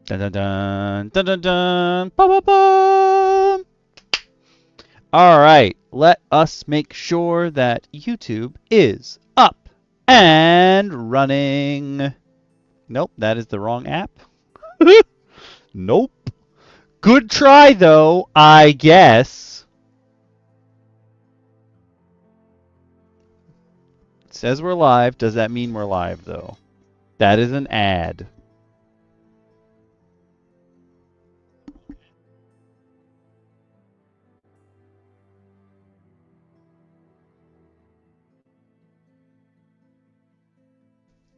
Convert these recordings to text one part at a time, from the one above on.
Dun dun dun dun dun dun. Ba ba ba. All right, let us make sure that YouTube is up and running. Nope, that is the wrong app. Nope. Good try though, I guess. It says we're live. Does that mean we're live though? That is an ad.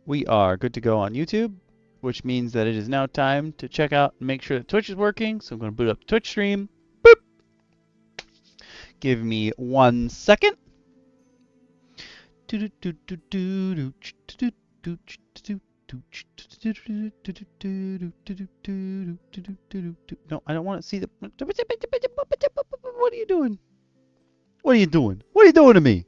We are good to go on YouTube, which means that it is now time to check out and make sure that Twitch is working. So I'm going to boot up the Twitch stream. Boop. Give me 1 second. No, I don't want to see the. What are you doing? What are you doing? What are you doing to me?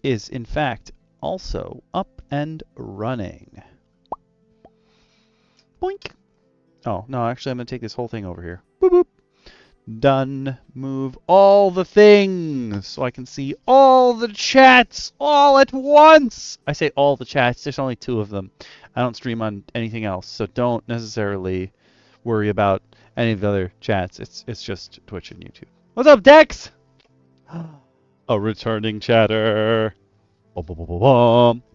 Is in fact also up and running. Boink. Oh, no, actually, I'm going to take this whole thing over here. Boop, boop. Done. Move all the things so I can see all the chats all at once. I say all the chats. There's only 2 of them. I don't stream on anything else, so don't necessarily worry about any of the other chats. It's just Twitch and YouTube. What's up, Dex? A returning chatter.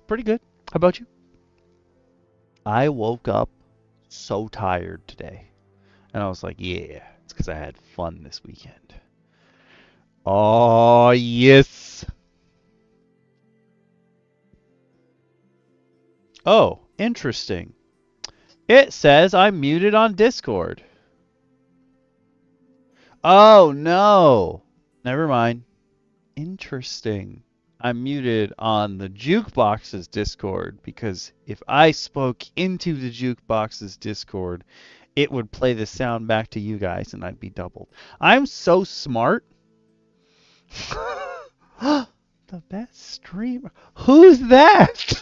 Pretty good. How about you? I woke up so tired today. And I was like, yeah, it's because I had fun this weekend. Oh, yes. Oh, interesting. It says I'm muted on Discord. Oh, no. Never mind. Interesting. I'm muted on the Jukebox's Discord because if I spoke into the Jukebox's Discord, it would play the sound back to you guys and I'd be doubled. I'm so smart. The best streamer. Who's that?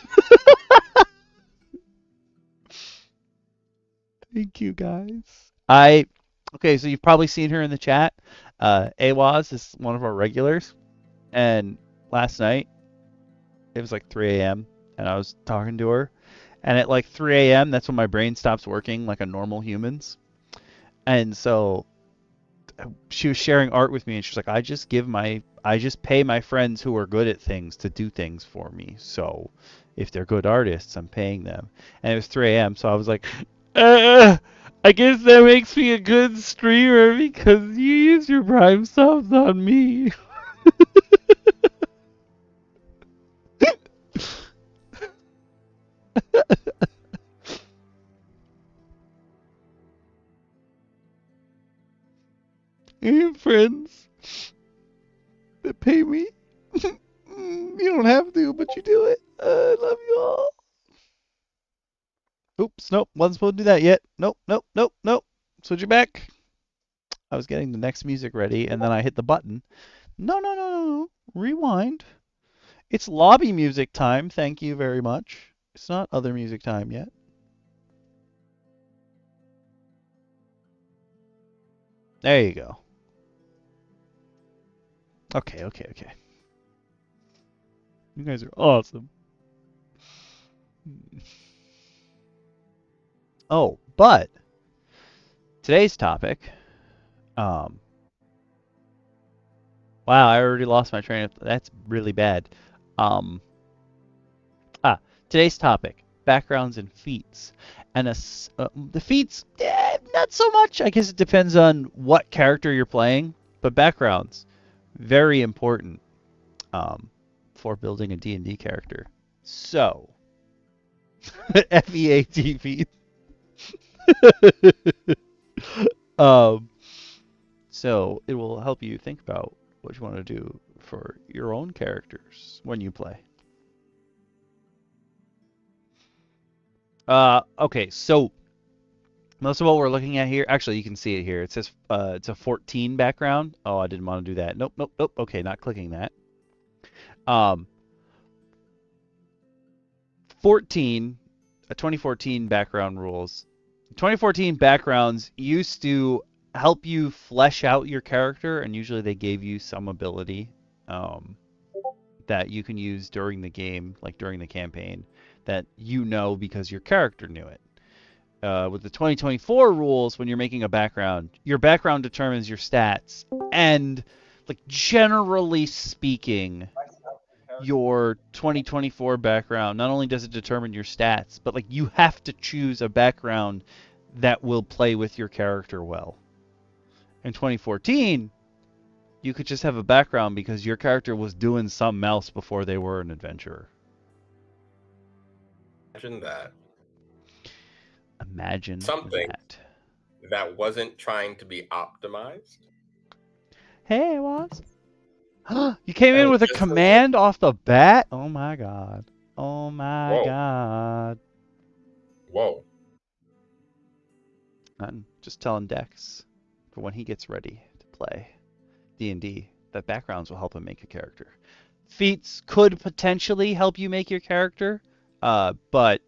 Thank you guys. Okay, so you've probably seen her in the chat. Awaz is one of our regulars, and last night it was like 3 a.m. and I was talking to her, and at like 3 a.m. that's when my brain stops working like a normal human's, and so she was sharing art with me, and she's like, I just pay my friends who are good at things to do things for me. So if they're good artists, I'm paying them. And it was 3 a.m. So I was like, I guess that makes me a good streamer because you use your Prime subs on me. I have friends that pay me. You don't have to, but you do it. I love you all. Oops, nope, wasn't supposed to do that yet. Nope, nope, nope, nope. Switch it back. I was getting the next music ready, and then I hit the button. No, no, no, no, no. Rewind. It's lobby music time. Thank you very much. It's not other music time yet. There you go. Okay, okay, okay. You guys are awesome. Oh, but today's topic. Wow, I already lost my train of. That's really bad. Um, Today's topic: backgrounds and feats. And the feats, not so much. I guess it depends on what character you're playing. But backgrounds, very important for building a D&D character. So, FEAT feats. So it will help you think about what you want to do for your own characters when you play. Okay, so Most of what we're looking at here, actually, you can see it here. It says it's a 14 background. Oh, I didn't want to do that. Nope, nope, nope. Okay, not clicking that. 14, 2014 background rules. 2014 backgrounds used to help you flesh out your character, and usually they gave you some ability that you can use during the game, like during the campaign, that you know because your character knew it. With the 2024 rules, when you're making a background, your background determines your stats, and like generally speaking, your 2024 background not only does it determine your stats, but like you have to choose a background that will play with your character well. In 2014, you could just have a background because your character was doing something else before they were an adventurer. Imagine that. Imagine Something that wasn't trying to be optimized. Hey, was. You came in with a command off the bat? Oh my god. Oh my god. Whoa. I'm just telling Dex for when he gets ready to play D&D that backgrounds will help him make a character. Feats could potentially help you make your character, but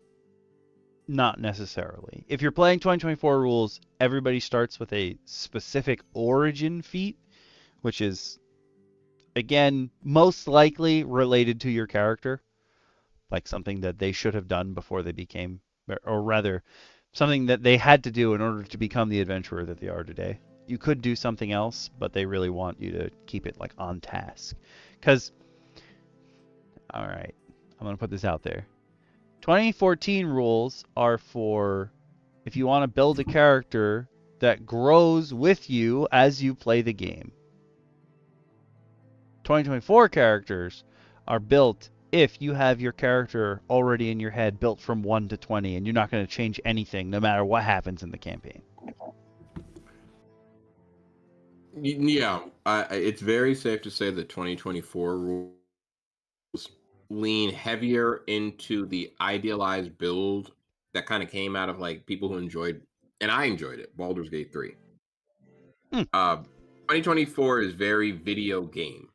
not necessarily. If you're playing 2024 rules, everybody starts with a specific origin feat, which is, again, most likely related to your character, like something that they should have done before they became, or rather, something that they had to do in order to become the adventurer that they are today. You could do something else, but they really want you to keep it like on task. Because, all right, I'm going to put this out there. 2014 rules are for if you want to build a character that grows with you as you play the game. 2024 characters are built if you have your character already in your head built from 1 to 20 and you're not going to change anything no matter what happens in the campaign. Yeah, it's very safe to say that 2024 rules lean heavier into the idealized build that kind of came out of like people who enjoyed, and I enjoyed it, Baldur's Gate 3. 2024 is very video game.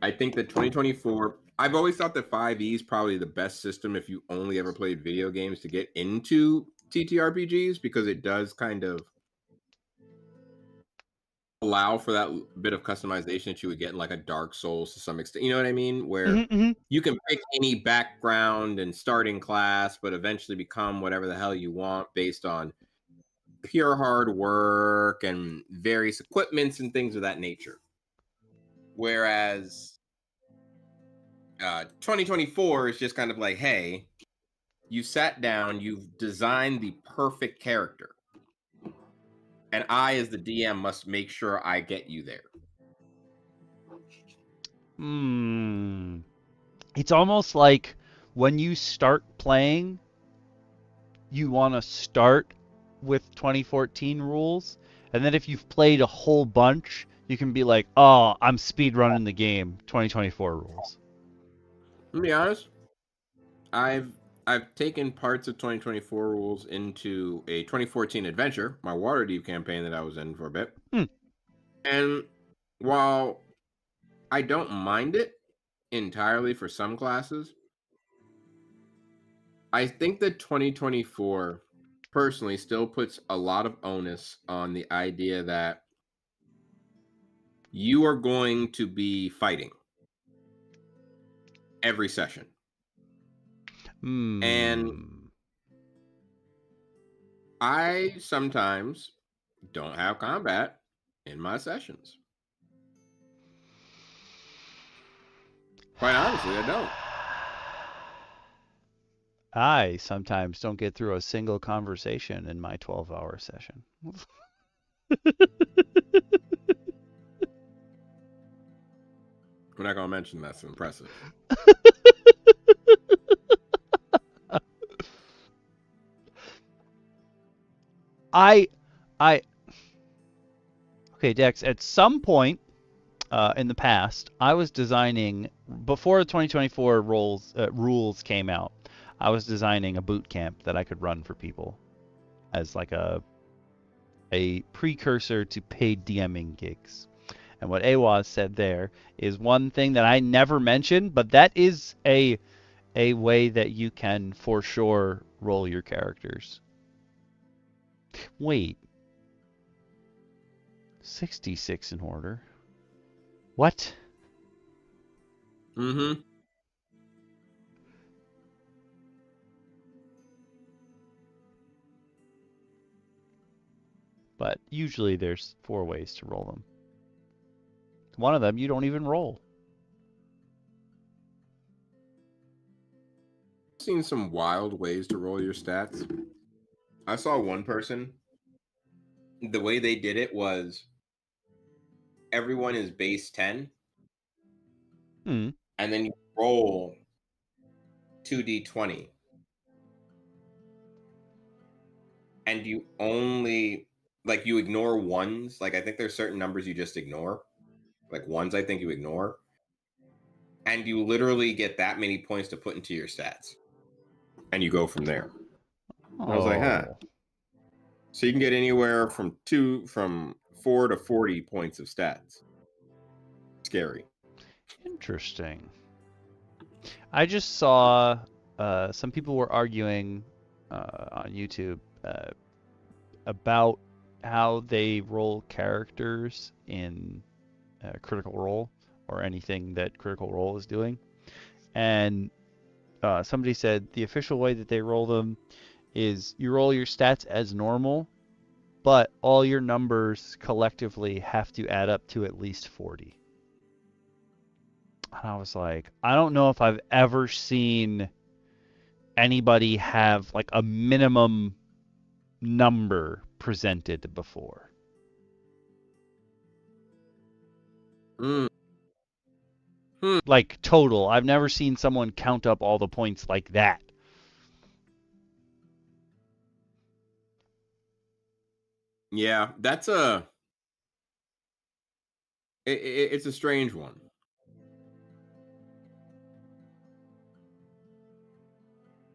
I think that 2024, I've always thought that 5e is probably the best system if you only ever played video games to get into TTRPGs, because it does kind of allow for that bit of customization that you would get in like a Dark Souls to some extent. You know what I mean? Where you can pick any background and starting class, but eventually become whatever the hell you want based on pure hard work and various equipments and things of that nature. Whereas 2024 is just kind of like, hey, you sat down, you've designed the perfect character, and I, as the DM, must make sure I get you there. It's almost like when you start playing, you want to start with 2014 rules, and then if you've played a whole bunch, you can be like, oh, I'm speedrunning the game, 2024 rules. To be honest, I've taken parts of 2024 rules into a 2014 adventure, my Waterdeep campaign that I was in for a bit. And while I don't mind it entirely for some classes, I think that 2024 personally still puts a lot of onus on the idea that you are going to be fighting every session. And I sometimes don't have combat in my sessions. Quite honestly, I don't. I sometimes don't get through a single conversation in my 12-hour session. We're not going to mention that's impressive. Okay, Dex, at some point in the past, I was designing, before the 2024 rules came out, I was designing a boot camp that I could run for people. as like a precursor to paid DMing gigs. And what Awaz said there is one thing that I never mentioned, but that is a way that you can for sure roll your characters. Wait. 66 in order. What? Mm-hmm. But usually there's 4 ways to roll them. One of them you don't even roll. I've seen some wild ways to roll your stats. I saw one person, the way they did it was everyone is base 10. Hmm. And then you roll 2d20. And you only, like, you ignore ones. Like, I think there's certain numbers you just ignore. Like, ones I think you ignore. And you literally get that many points to put into your stats. And you go from there. And I was like, huh. So you can get anywhere from 4 to 40 points of stats. Scary. Interesting. I just saw some people were arguing on YouTube about how they roll characters in Critical Role or anything that Critical Role is doing. And somebody said the official way that they roll them is you roll your stats as normal, but all your numbers collectively have to add up to at least 40. And I was like, I don't know if I've ever seen anybody have like a minimum number presented before. Like total. I've never seen someone count up all the points like that. Yeah, that's it's a strange one.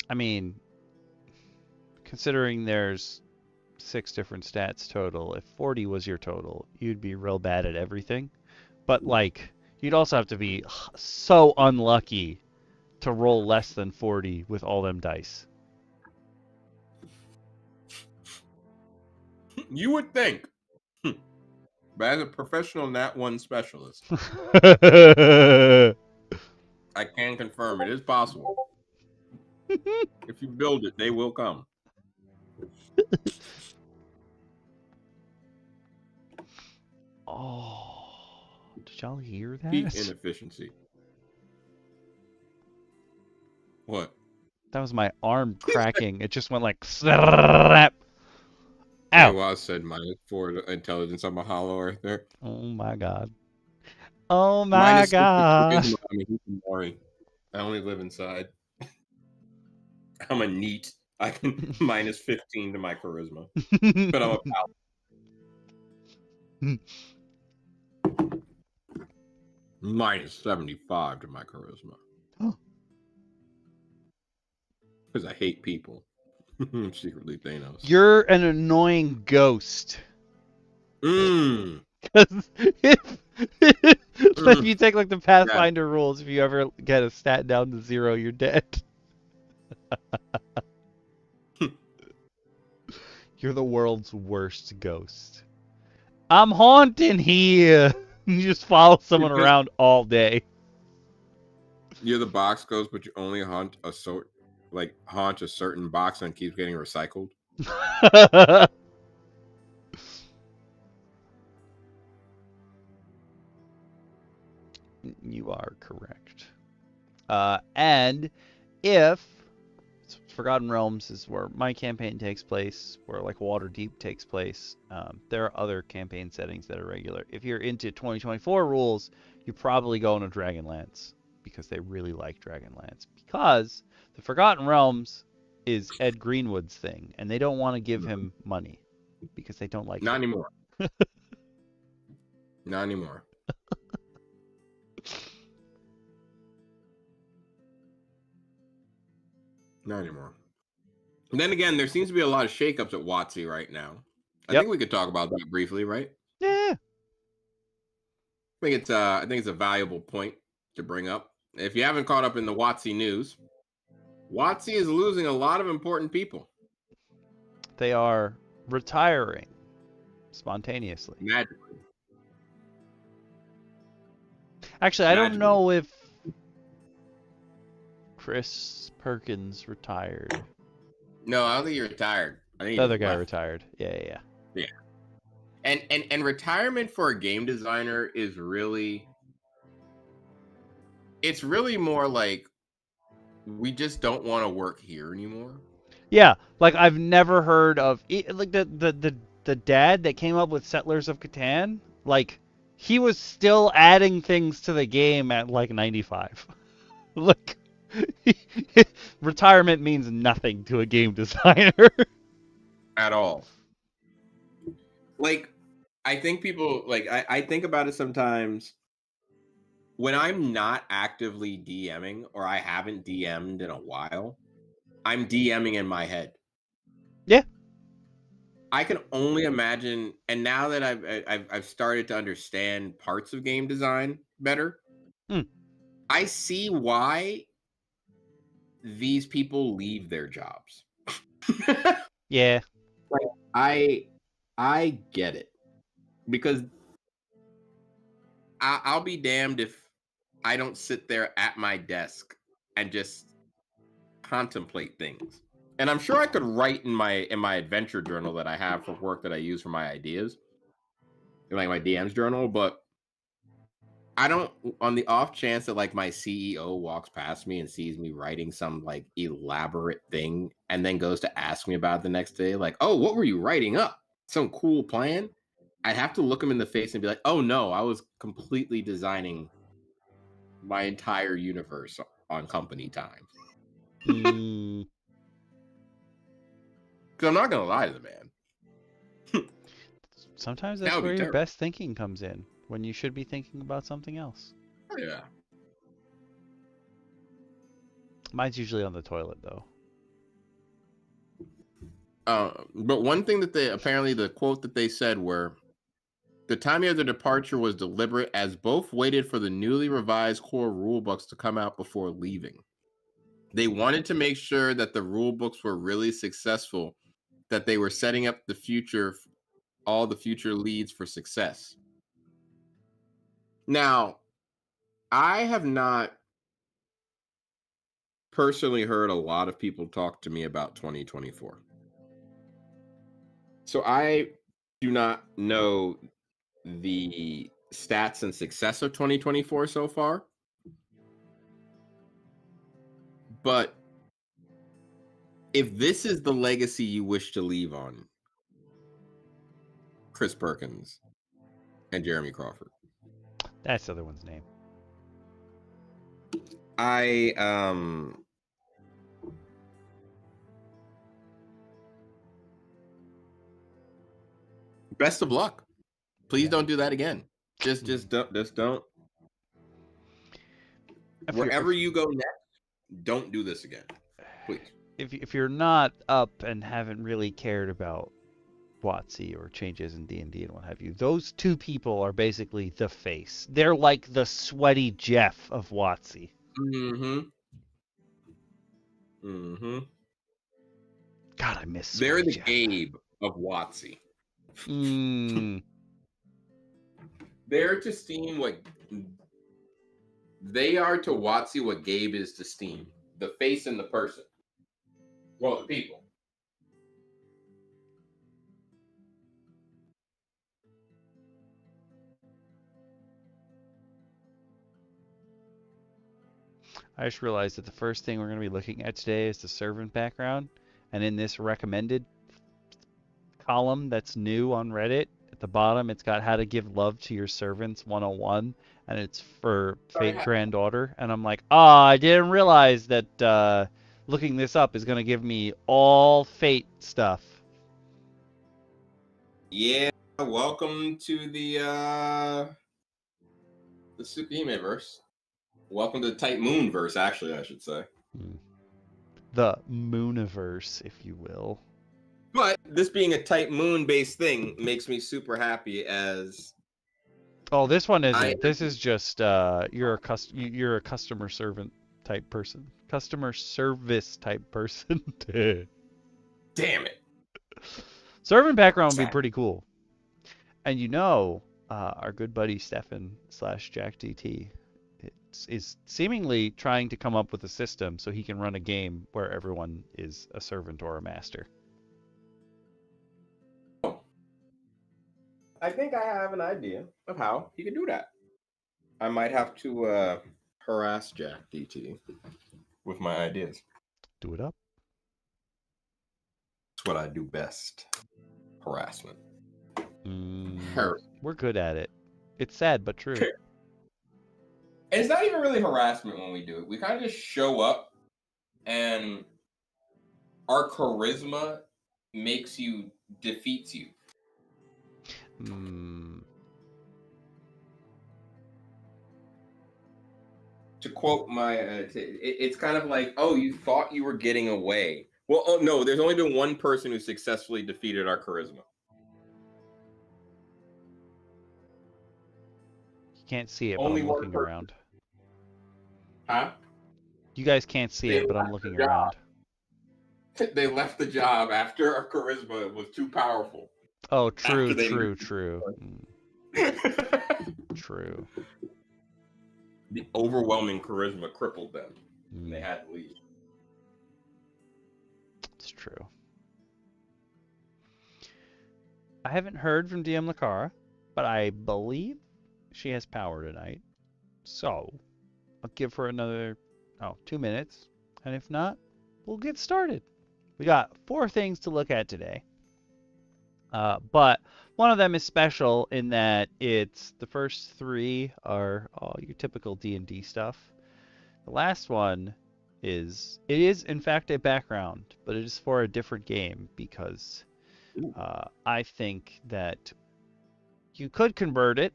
I mean, considering there's 6 different stats total, if 40 was your total, you'd be real bad at everything. But like, you'd also have to be so unlucky to roll less than 40 with all them dice. You would think. But as a professional Nat 1 specialist, I can confirm it is possible. If you build it, they will come. Oh, did y'all hear that? Peak inefficiency. What? That was my arm cracking. It just went like slap. Ow. AWAS said -4 intelligence on Mahalo right there. Oh my god. Oh my god. -6 charisma. I only live inside. I'm a neat. I can -15 to my charisma. But I'm a paladin. -75 to my charisma. Because I hate people. Secretly Thanos. You're an annoying ghost. Mmm. Because if you take like the Pathfinder rules, if you ever get a stat down to 0, you're dead. You're the world's worst ghost. I'm haunting here. You just follow someone around all day. You're the box ghost, but you only haunt a haunt a certain box and keeps getting recycled. You are correct. And if Forgotten Realms is where my campaign takes place, where like Waterdeep takes place, there are other campaign settings that are regular. If you're into 2024 rules, you're probably going to Dragonlance because they really like Dragonlance. Because the Forgotten Realms is Ed Greenwood's thing, and they don't want to give him money because they don't like Not him. anymore. Not anymore. Not anymore. And then again, there seems to be a lot of shakeups at WotC right now. I think we could talk about that briefly, right? Yeah. I think it's a valuable point to bring up. If you haven't caught up in the WotC news, WotC is losing a lot of important people. They are retiring spontaneously. Magically. Actually, I don't know if Chris Perkins retired. No, I don't think he retired. I think the other guy retired. Yeah. And retirement for a game designer is really, it's really more like, we just don't want to work here anymore. Yeah, like I've never heard of like the dad that came up with Settlers of Catan. Like he was still adding things to the game at like 95. Like retirement means nothing to a game designer at all. Like I think people like I think about it sometimes when I'm not actively DMing or I haven't DM'd in a while. I'm DMing in my head. Yeah. I can only imagine, and now that I've started to understand parts of game design better, I see why these people leave their jobs. Yeah. Like I get it, because I'll be damned if I don't sit there at my desk and just contemplate things. And I'm sure I could write in my adventure journal that I have for work that I use for my ideas, like my DM's journal, but I don't, on the off chance that like my CEO walks past me and sees me writing some like elaborate thing and then goes to ask me about it the next day, like, oh, what were you writing up? Some cool plan? I'd have to look him in the face and be like, oh no, I was completely designing my entire universe on company time. Because I'm not going to lie to the man. Sometimes that's where your best thinking comes in, when you should be thinking about something else. Yeah. Mine's usually on the toilet, though. But one thing that they, apparently the quote that they said were, the timing of the departure was deliberate as both waited for the newly revised core rulebooks to come out before leaving. They wanted to make sure that the rulebooks were really successful, that they were setting up the future, all the future leads for success. Now, I have not personally heard a lot of people talk to me about 2024. So I do not know the stats and success of 2024 so far. But if this is the legacy you wish to leave on, Chris Perkins and Jeremy Crawford. That's the other one's name. Best of luck. Please don't do that again. Just don't. Wherever you go next, don't do this again. Please. If you're not up and haven't really cared about WotC or changes in D&D and what have you, those two people are basically the face. They're like the sweaty Jeff of WotC. God, I miss sweaty They're the Jeff. Gabe of WotC. They're to Steam what they are to WotC what Gabe is to Steam. The face and the person. Well, the people. I just realized that the first thing we're going to be looking at today is the servant background. And in this recommended column that's new on Reddit, at the bottom, it's got how to give love to your servants 101. And it's for Fate Granddaughter. And I'm like, I didn't realize that looking this up is going to give me all Fate stuff. Yeah, welcome to the Tsukihime verse. Welcome to the Type Moon verse, actually, I should say. the Mooniverse, if you will. But this being a type moon-based thing makes me super happy as... Oh, this one isn't. This is just you're a customer servant type person. Customer service type person. Damn it. Servant background would be pretty cool. And our good buddy Stefan / Jack DT is seemingly trying to come up with a system so he can run a game where everyone is a servant or a master. I think I have an idea of how he can do that. I might have to harass Jack DT with my ideas. Do it up. It's what I do best. Harassment. We're good at it. It's sad but true. And it's not even really harassment when we do it. We kind of just show up and our charisma defeats you. To quote my, it's kind of like, oh, you thought you were getting away. Well, oh no, there's only been one person who successfully defeated our charisma. You can't see it, but I'm looking around. Huh? You guys can't see it, but I'm looking around. They left the job after our charisma was too powerful. Oh, true. True. The overwhelming charisma crippled them. And they had to leave. It's true. I haven't heard from DM Lacara, but I believe she has power tonight. So I'll give her another 2 minutes. And if not, we'll get started. We got 4 things to look at today. But one of them is special in that it's the first 3 are all your typical D&D stuff. The last one is in fact a background, but it is for a different game because I think that you could convert it.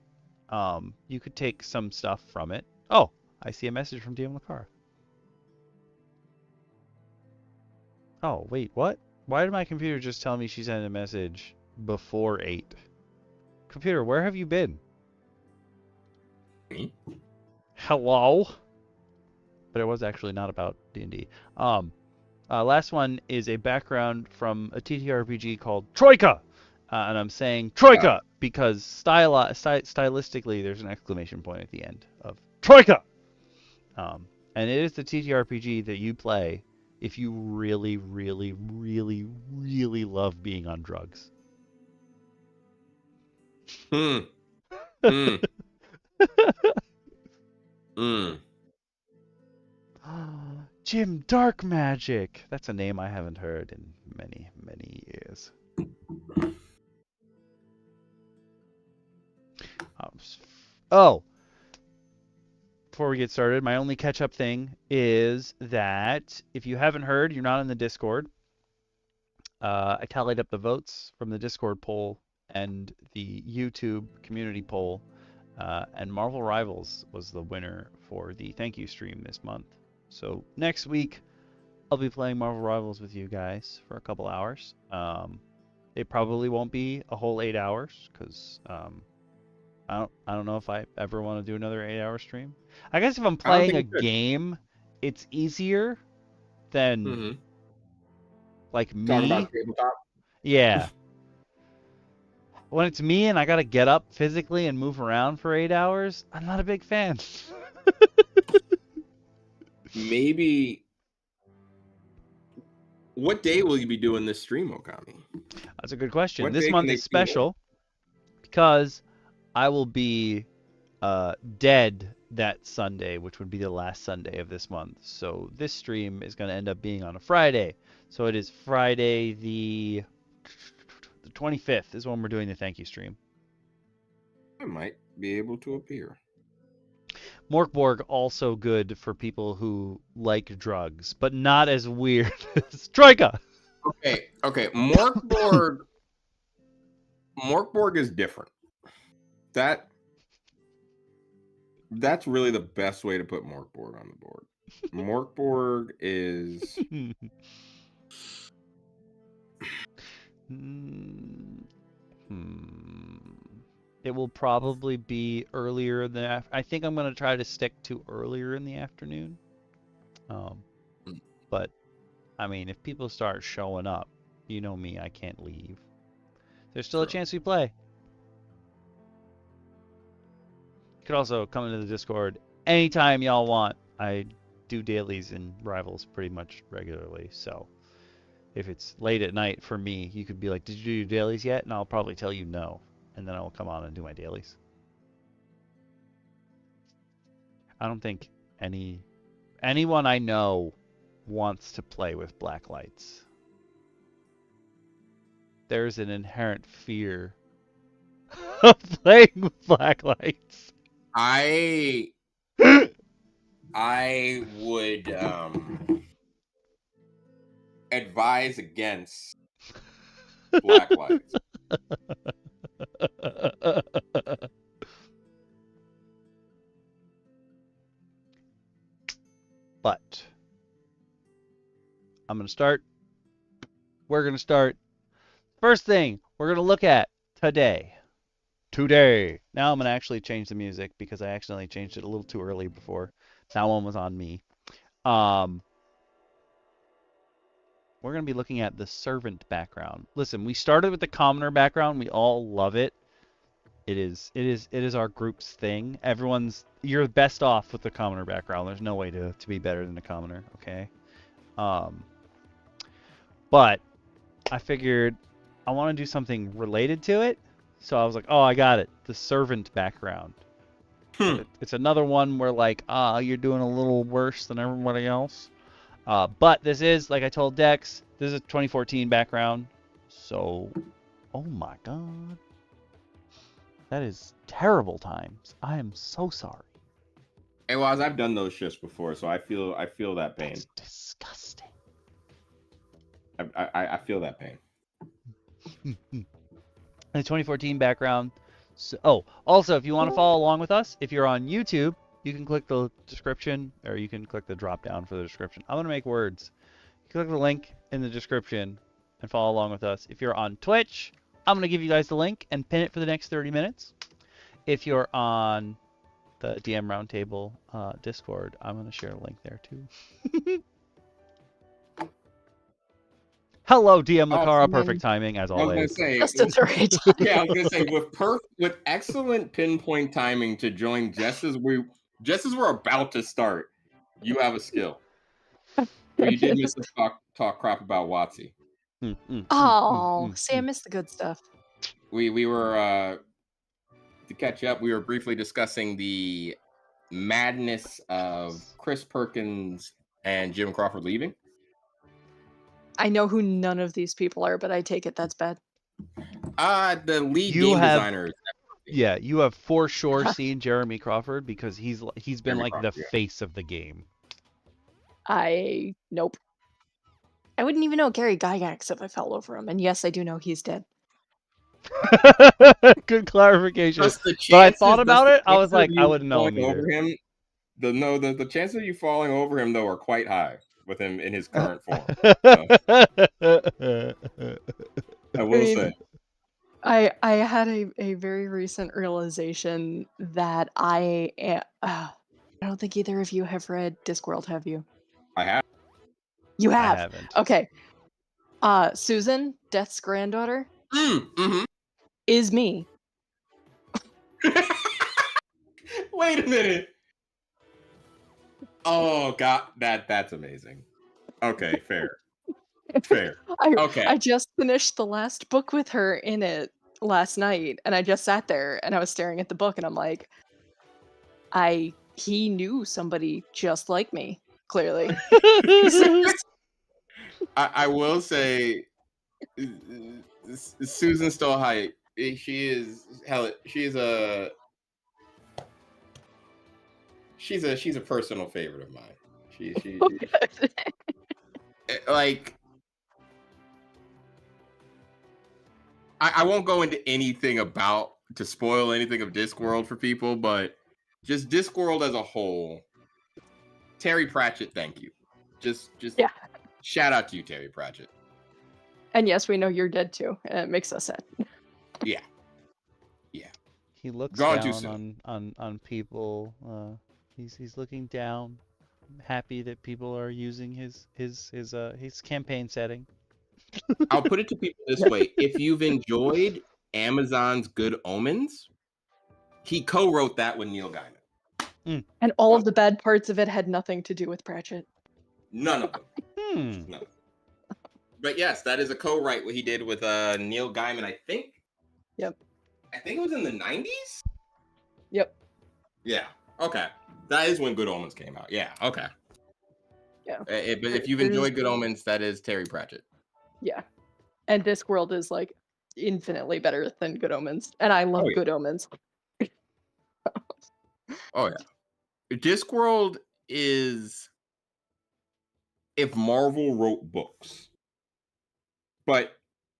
You could take some stuff from it. Oh, I see a message from DM Lacara. Oh, wait, what? Why did my computer just tell me she sent a message before 8? Computer, where have you been? Me? Hello? But it was actually not about D&D. Last one is a background from a TTRPG called Troika! And I'm saying Troika because stylistically there's an exclamation point at the end of Troika! And it is the TTRPG that you play if you really, really, really, really love being on drugs. Jim Dark Magic. That's a name I haven't heard in many, many years. Before we get started, my only catch-up thing is that if you haven't heard, you're not in the Discord. I tallied up the votes from the Discord poll and the YouTube community poll, and Marvel Rivals was the winner for the thank you stream this month. So next week, I'll be playing Marvel Rivals with you guys for a couple hours. It probably won't be a whole 8 hours because I don't know if I ever want to do another 8-hour stream. I guess if I'm playing a game, it's easier than like me. Talk about tabletop. Yeah. When it's me and I gotta get up physically and move around for 8 hours, I'm not a big fan. Maybe. What day will you be doing this stream, Okami? That's a good question. This month is special because I will be dead that Sunday, which would be the last Sunday of this month. So this stream is going to end up being on a Friday. So it is Friday the 25th is when we're doing the thank you stream. I might be able to appear. Morkborg also good for people who like drugs, but not as weird as Troika. Okay. Morkborg is different. That's really the best way to put Morkborg on the board. Morkborg is. It will probably be earlier in the. I think I'm gonna try to stick to earlier in the afternoon. But I mean, if people start showing up, you know me, I can't leave. There's still a chance we play. You could also come into the Discord anytime y'all want. I do dailies and rivals pretty much regularly, so if it's late at night for me, you could be like, "Did you do your dailies yet?" And I'll probably tell you no, and then I will come on and do my dailies. I don't think anyone I know wants to play with black lights. There's an inherent fear of playing with black lights. I would advise against black lights. But I'm going to start. We're going to start. First thing we're going to look at today. Now I'm going to actually change the music because I accidentally changed it a little too early before. That one was on me. We're going to be looking at the servant background. Listen, we started with the commoner background. We all love it. It is our group's thing. You're best off with the commoner background. There's no way to be better than the commoner, okay? But I figured I want to do something related to it. So I was like, oh, I got it. The servant background. It's another one where like, you're doing a little worse than everybody else. But this is, like I told Dex, this is a 2014 background. So, oh my god. That is terrible times. I am so sorry. Hey, Waz, I've done those shifts before, so I feel that pain. That's disgusting. I feel that pain. The 2014 background. So, also, if you want to follow along with us, if you're on YouTube, you can click the description, or you can click the drop down for the description. I'm going to make words. Click the link in the description and follow along with us. If you're on Twitch, I'm going to give you guys the link and pin it for the next 30 minutes. If you're on the DM Roundtable Discord, I'm going to share a link there too. Hello, DM Lacara. Perfect timing, as always. I was going to say, just at the right time. Yeah, I was going to say, with excellent pinpoint timing to join just as we're about to start, you have a skill. But you did miss to talk crap about WotC. See, I missed the good stuff. We were to catch up. We were briefly discussing the madness of Chris Perkins and Jim Crawford leaving. I know who none of these people are, but I take it that's bad. The lead game designer. Yeah, you have for sure seen Jeremy Crawford because he's been Jeremy like Crawford, the face of the game. Nope. I wouldn't even know Gary Gygax if I fell over him. And yes, I do know he's dead. Good clarification. But I thought about it. I was like, I wouldn't know him either. The chances of you falling over him though are quite high with him in his current form. I will say. I had a very recent realization that I don't think either of you have read Discworld, have you? I have. You have? I haven't. Okay. Susan, Death's granddaughter, is me. Wait a minute. Oh god, that's amazing. Okay, fair. I just finished the last book with her in it last night, and I just sat there and I was staring at the book and I'm like, he knew somebody just like me, clearly. I will say Susan's still hype. She's a personal favorite of mine. She like I won't go into anything to spoil anything of Discworld for people, but just Discworld as a whole Terry Pratchett, thank you. Just Yeah. shout out to you, Terry Pratchett. And yes, we know you're dead too. It makes us sad. Yeah. He looks Gone too down on people. He's looking down, happy that people are using his campaign setting. I'll put it to people this way: if you've enjoyed Amazon's Good Omens, he co-wrote that with Neil Gaiman. And all of the bad parts of it had nothing to do with Pratchett. None of them. None. But yes, that is a co-write what he did with Neil Gaiman, I think. Yep. I think it was in the 90s? Yep. Yeah. Okay. That is when Good Omens came out. Yeah. Okay. Yeah. But if you've enjoyed Good Omens, that is Terry Pratchett. Yeah. And Discworld is like infinitely better than Good Omens. And I love Good Omens. Oh yeah. Discworld is if Marvel wrote books, but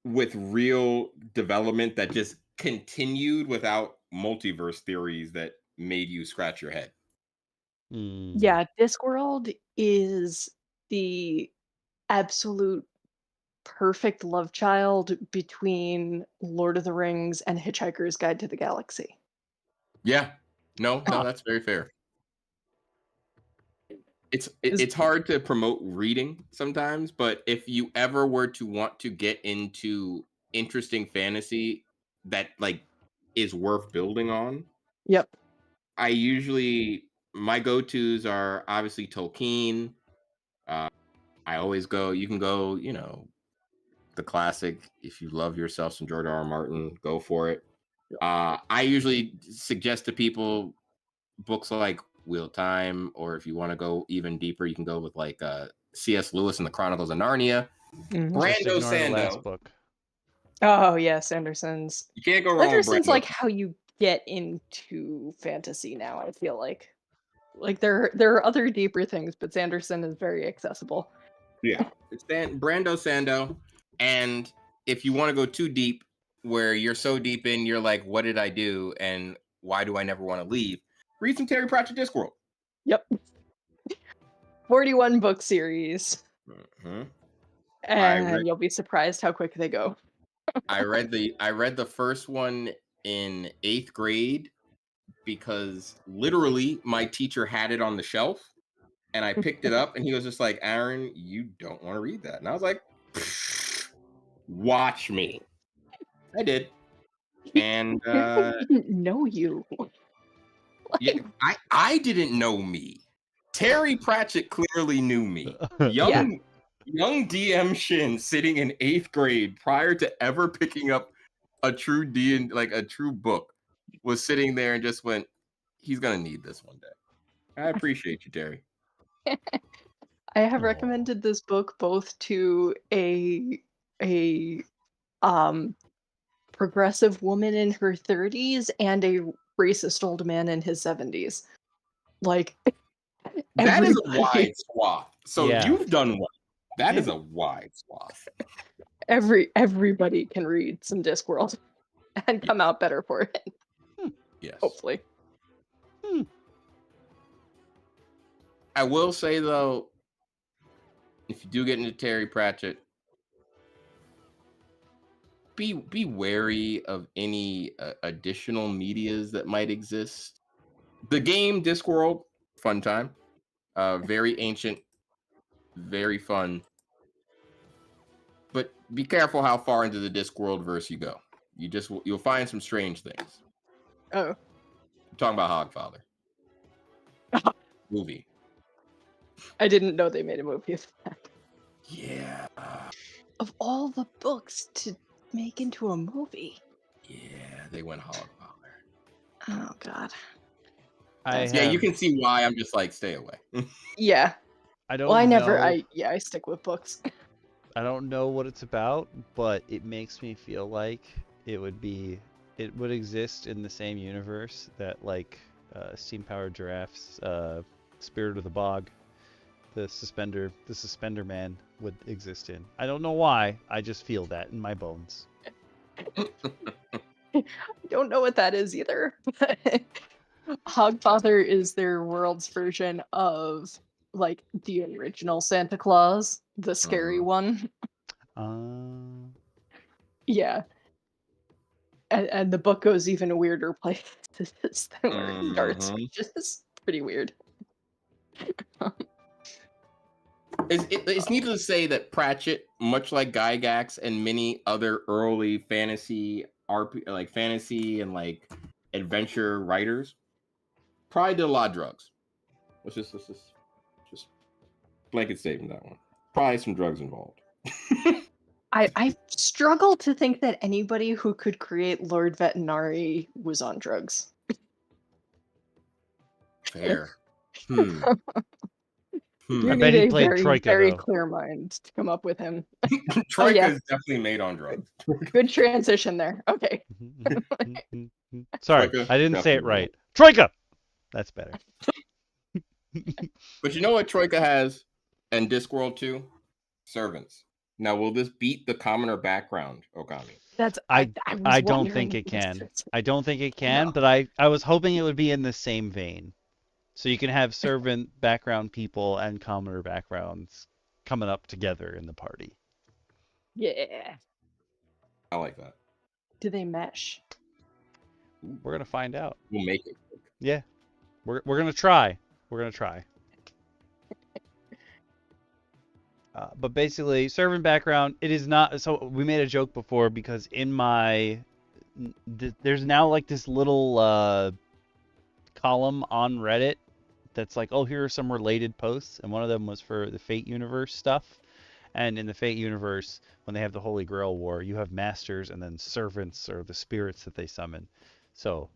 with real development that just continued without multiverse theories that made you scratch your head. Yeah, Discworld is the absolute perfect love child between Lord of the Rings and Hitchhiker's Guide to the Galaxy. Yeah. No, that's very fair. It's hard to promote reading sometimes, but if you ever were to want to get into interesting fantasy that like is worth building on. Yep. My go-tos are obviously Tolkien. I always go, you can go, the classic. If you love yourself some George R.R. Martin, go for it. I usually suggest to people books like Wheel of Time, or if you want to go even deeper, you can go with like C.S. Lewis and the Chronicles of Narnia. Brando Sando. Last book. Oh yeah, Sanderson's. You can't go wrong with Sanderson's Brando. like how you get into fantasy now, I feel like. Like there are other deeper things, but Sanderson is very accessible. Yeah. It's Brando Sando. And if you want to go too deep, where you're so deep in, you're like, what did I do? And why do I never want to leave? Read some Terry Pratchett Discworld. Yep. 41 book series. Mm-hmm. And you'll be surprised how quick they go. I read the first one in 8th grade because literally my teacher had it on the shelf and I picked it up and he was just like, Aaron, you don't want to read that. And I was like, watch me. I did. And I didn't know you. Yeah, I didn't know me. Terry Pratchett clearly knew me. Young DM Shin sitting in 8th grade prior to ever picking up a true a true book was sitting there and just went, he's gonna need this one day. I appreciate you, Terry. I have recommended this book both to a progressive woman in her 30s and a racist old man in his 70s. Like that is a wide swath. So you've done well. That is a wide swath. Everybody can read some Discworld and come out better for it. Yes. Hopefully. I will say though, if you do get into Terry Pratchett, be wary of any additional medias that might exist. The game Discworld, fun time, very ancient, very fun. But be careful how far into the Discworld verse you go. You'll find some strange things. Oh, I'm talking about Hogfather movie. I didn't know they made a movie of that. Yeah. Of all the books to make into a movie. Yeah, they went Hogfather. Oh God. You can see why I'm just like, stay away. Yeah. I don't. Well, know. I stick with books. I don't know what it's about, but it makes me feel like it would exist in the same universe that like Steam Powered Giraffes, Spirit of the Bog, the suspender man would exist in. I don't know why. I just feel that in my bones. I don't know what that is either. Hogfather is their world's version of like the original Santa Claus, the scary one. Yeah. And the book goes even weirder places than where Dart's, which is pretty weird. It's needless to say that Pratchett, much like Gygax and many other early fantasy fantasy and like adventure writers, probably did a lot of drugs. Let's just blanket statement that one. Probably some drugs involved. I struggle to think that anybody who could create Lord Vetinari was on drugs. Fair. You I need bet he a played very, Troika, very though. clear mind to come up with him. Troika is definitely made on drugs. Good transition there. Okay. Sorry, Troika, I didn't say it right. Troika! That's better. But you know what Troika has and Discworld too? Servants. Now, will this beat the commoner background, Okami? I don't think it can. I don't think it can, but I was hoping it would be in the same vein. So you can have servant background people and commoner backgrounds coming up together in the party. Yeah. I like that. Do they mesh? We're gonna find out. We'll make it. Yeah. We're gonna try. We're gonna try. But basically, servant background, it is not. So we made a joke before because in my there's now like this little column on Reddit that's like, oh, here are some related posts, and one of them was for the Fate universe stuff. And in the Fate universe, when they have the Holy Grail War, you have masters and then servants, or the spirits that they summon. So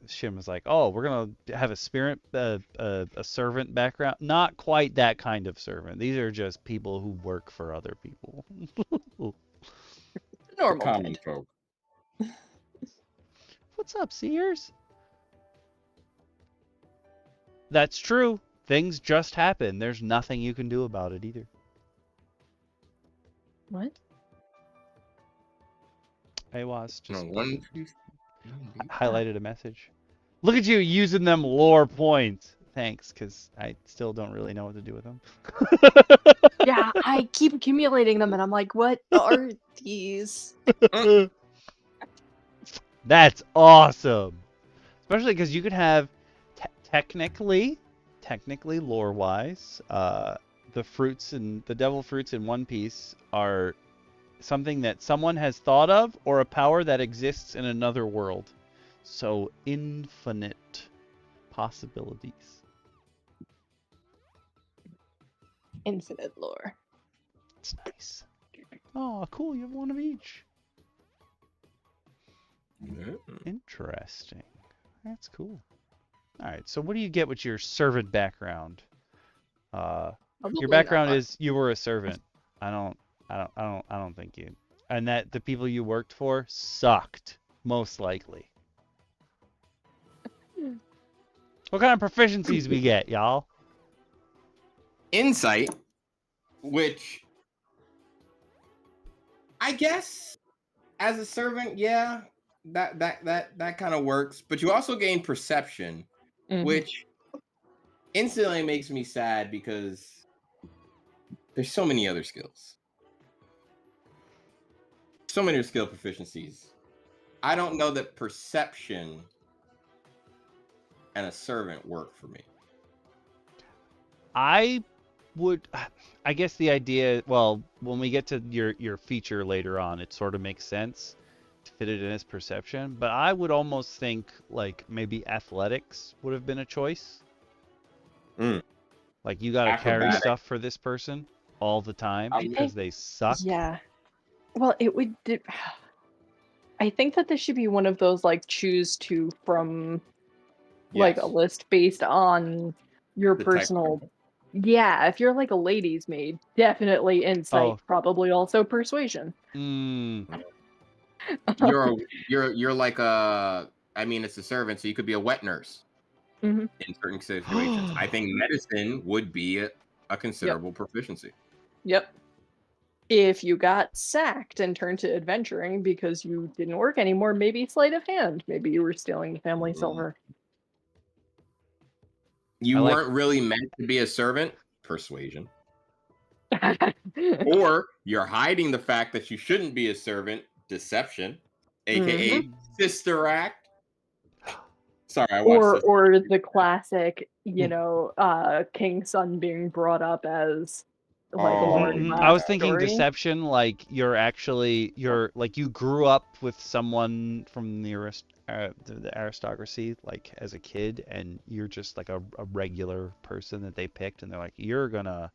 Shin was like, oh, we're gonna have a spirit, a servant background. Not quite that kind of servant. These are just people who work for other people. Normal common folk. What's up, Seers? That's true. Things just happen. There's nothing you can do about it either. What? I was just I highlighted a message. Look at you using them lore points. Thanks, because I still don't really know what to do with them. Yeah, I keep accumulating them, and I'm like, what are these? That's awesome. Especially because you could have, technically lore-wise, the fruits and the devil fruits in One Piece are something that someone has thought of, or a power that exists in another world. So infinite possibilities. Infinite lore. It's nice. Oh, cool. You have one of each. Interesting. That's cool. All right. So what do you get with your servant background? Your background is you were a servant. I don't think you. And that the people you worked for sucked, most likely. What kind of proficiencies we get, y'all? Insight, which I guess as a servant, yeah, that kind of works. But you also gain perception, which instantly makes me sad because there's so many other skills. So many skill proficiencies. I don't know that perception and a servant work for me. I guess the idea, well, when we get to your feature later on, it sort of makes sense to fit it in as perception, but I would almost think like maybe athletics would have been a choice. Like you got to carry stuff for this person all the time because they suck. Yeah. Well, it would. I think that this should be one of those like choose two from like a list based on your personal. Yeah, if you're like a ladies' maid, definitely insight, probably also persuasion. You're like a. I mean, it's a servant, so you could be a wet nurse in certain situations. I think medicine would be a considerable proficiency. Yep. If you got sacked and turned to adventuring because you didn't work anymore, maybe sleight of hand. Maybe you were stealing the family silver. You weren't really meant to be a servant, persuasion. Or you're hiding the fact that you shouldn't be a servant, deception, aka sister act. Sorry, I watched or the classic, you know, king's son being brought up as like a lower class I was thinking story. deception, like you're like you grew up with someone from the aristocracy, like as a kid, and you're just like a regular person that they picked, and they're like, you're gonna,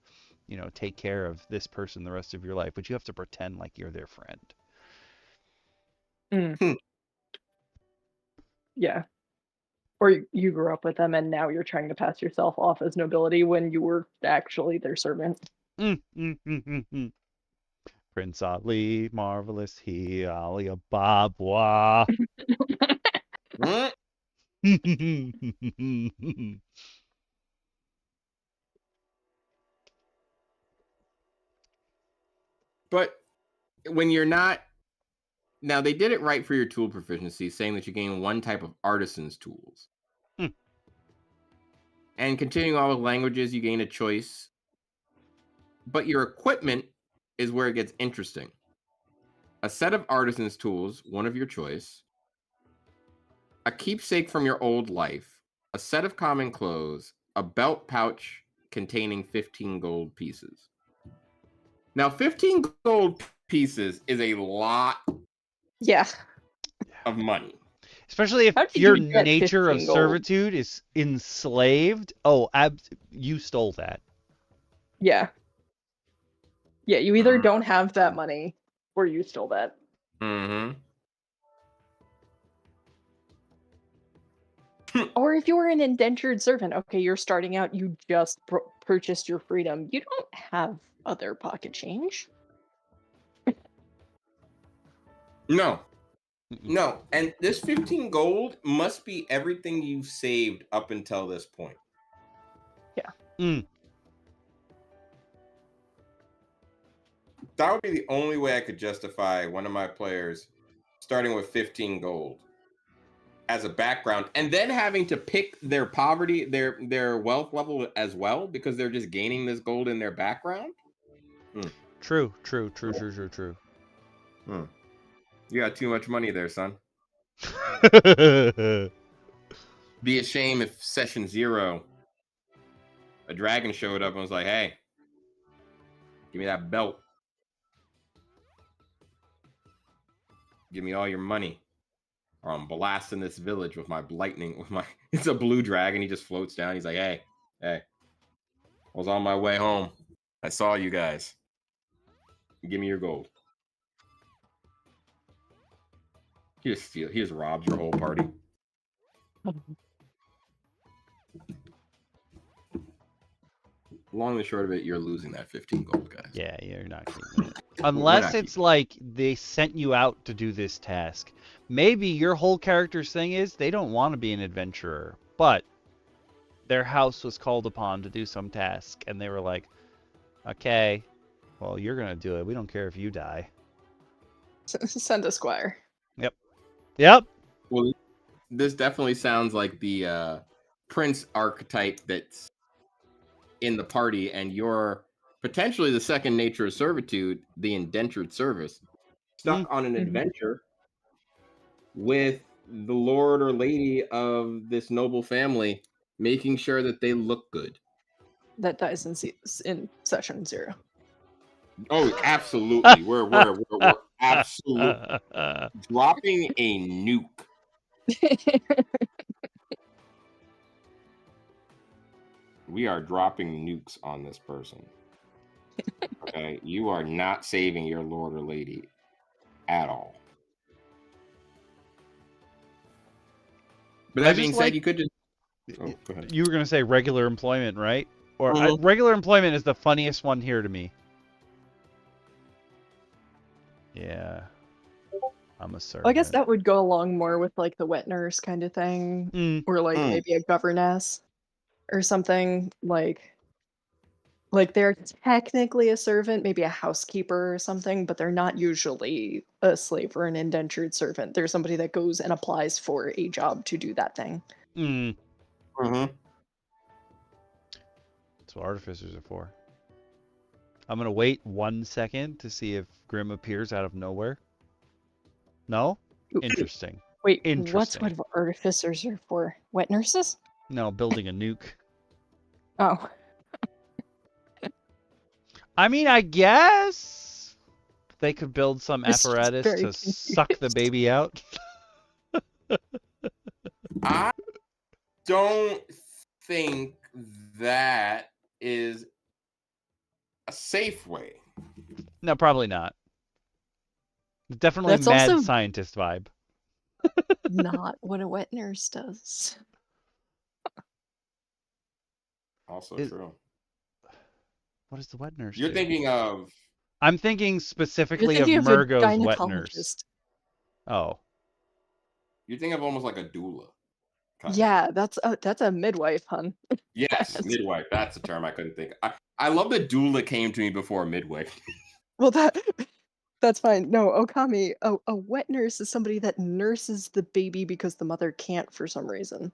you know, take care of this person the rest of your life, but you have to pretend like you're their friend. Yeah. Or you grew up with them and now you're trying to pass yourself off as nobility when you were actually their servant. Prince Ali, marvelous he, Ali Ababa. But when you're not, now they did it right for your tool proficiency, saying that you gain one type of artisan's tools. And continuing all with languages, you gain a choice. But your equipment is where it gets interesting. A set of artisan's tools, one of your choice. A keepsake from your old life. A set of common clothes. A belt pouch containing 15 gold pieces. Now, 15 gold pieces is a lot of money. Especially if your nature of servitude is enslaved. Oh, you stole that. Yeah. Yeah, you either don't have that money or you stole that. Or if you were an indentured servant, okay, you're starting out, you just purchased your freedom. You don't have other pocket change. No. No, and this 15 gold must be everything you've saved up until this point. Yeah. That would be the only way I could justify one of my players starting with 15 gold as a background and then having to pick their poverty, their wealth level as well, because they're just gaining this gold in their background. True. You got too much money there, son. Be a shame if session 0 a dragon showed up and was like, hey, give me that belt. Give me all your money. Or I'm blasting this village with my lightning, it's a blue dragon. He just floats down. He's like, hey, I was on my way home. I saw you guys. Give me your gold. He just robs your whole party. Long and short of it, you're losing that 15 gold, guys. Yeah, you're not keeping it. Unless it's like they sent you out to do this task. Maybe your whole character's thing is they don't want to be an adventurer, but their house was called upon to do some task, and they were like, okay, well, you're going to do it. We don't care if you die. Send a squire. Yep. Well, this definitely sounds like the prince archetype that's in the party, and you're potentially the second nature of servitude, the indentured service, stuck on an adventure with the lord or lady of this noble family, making sure that they look good. That dies in session 0. Oh, absolutely. We're absolutely dropping a nuke. We are dropping nukes on this person. Okay, you are not saving your lord or lady at all. But that being said, you could just... Oh, go ahead. You were going to say regular employment, right? Or regular employment is the funniest one here to me. Yeah. I'm a servant. Well, I guess that would go along more with like the wet nurse kind of thing. Or like maybe a governess or something. Like they're technically a servant, maybe a housekeeper or something, but they're not usually a slave or an indentured servant. They're somebody that goes and applies for a job to do that thing. That's what artificers are for. I'm going to wait 1 second to see if Grim appears out of nowhere. No? Interesting. Wait, Interesting. what's what artificers are for? Wet nurses? No, building a nuke. Oh. I mean, I guess they could build some It's apparatus very to suck the baby out. I don't think that is a safe way. No, probably not. Definitely That's mad also scientist vibe. not what a wet nurse does. Also Is- true. What does the wet nurse You're do? thinking of... I'm thinking specifically You're thinking of of a Murgo's wet nurse. gynecologist. Oh. You think of almost like a doula. Kind Yeah, that's a midwife, hun. Yes, midwife. That's the term I couldn't think. I love that doula came to me before midwife. Well, that's fine. No, Okami, a wet nurse is somebody that nurses the baby because the mother can't for some reason.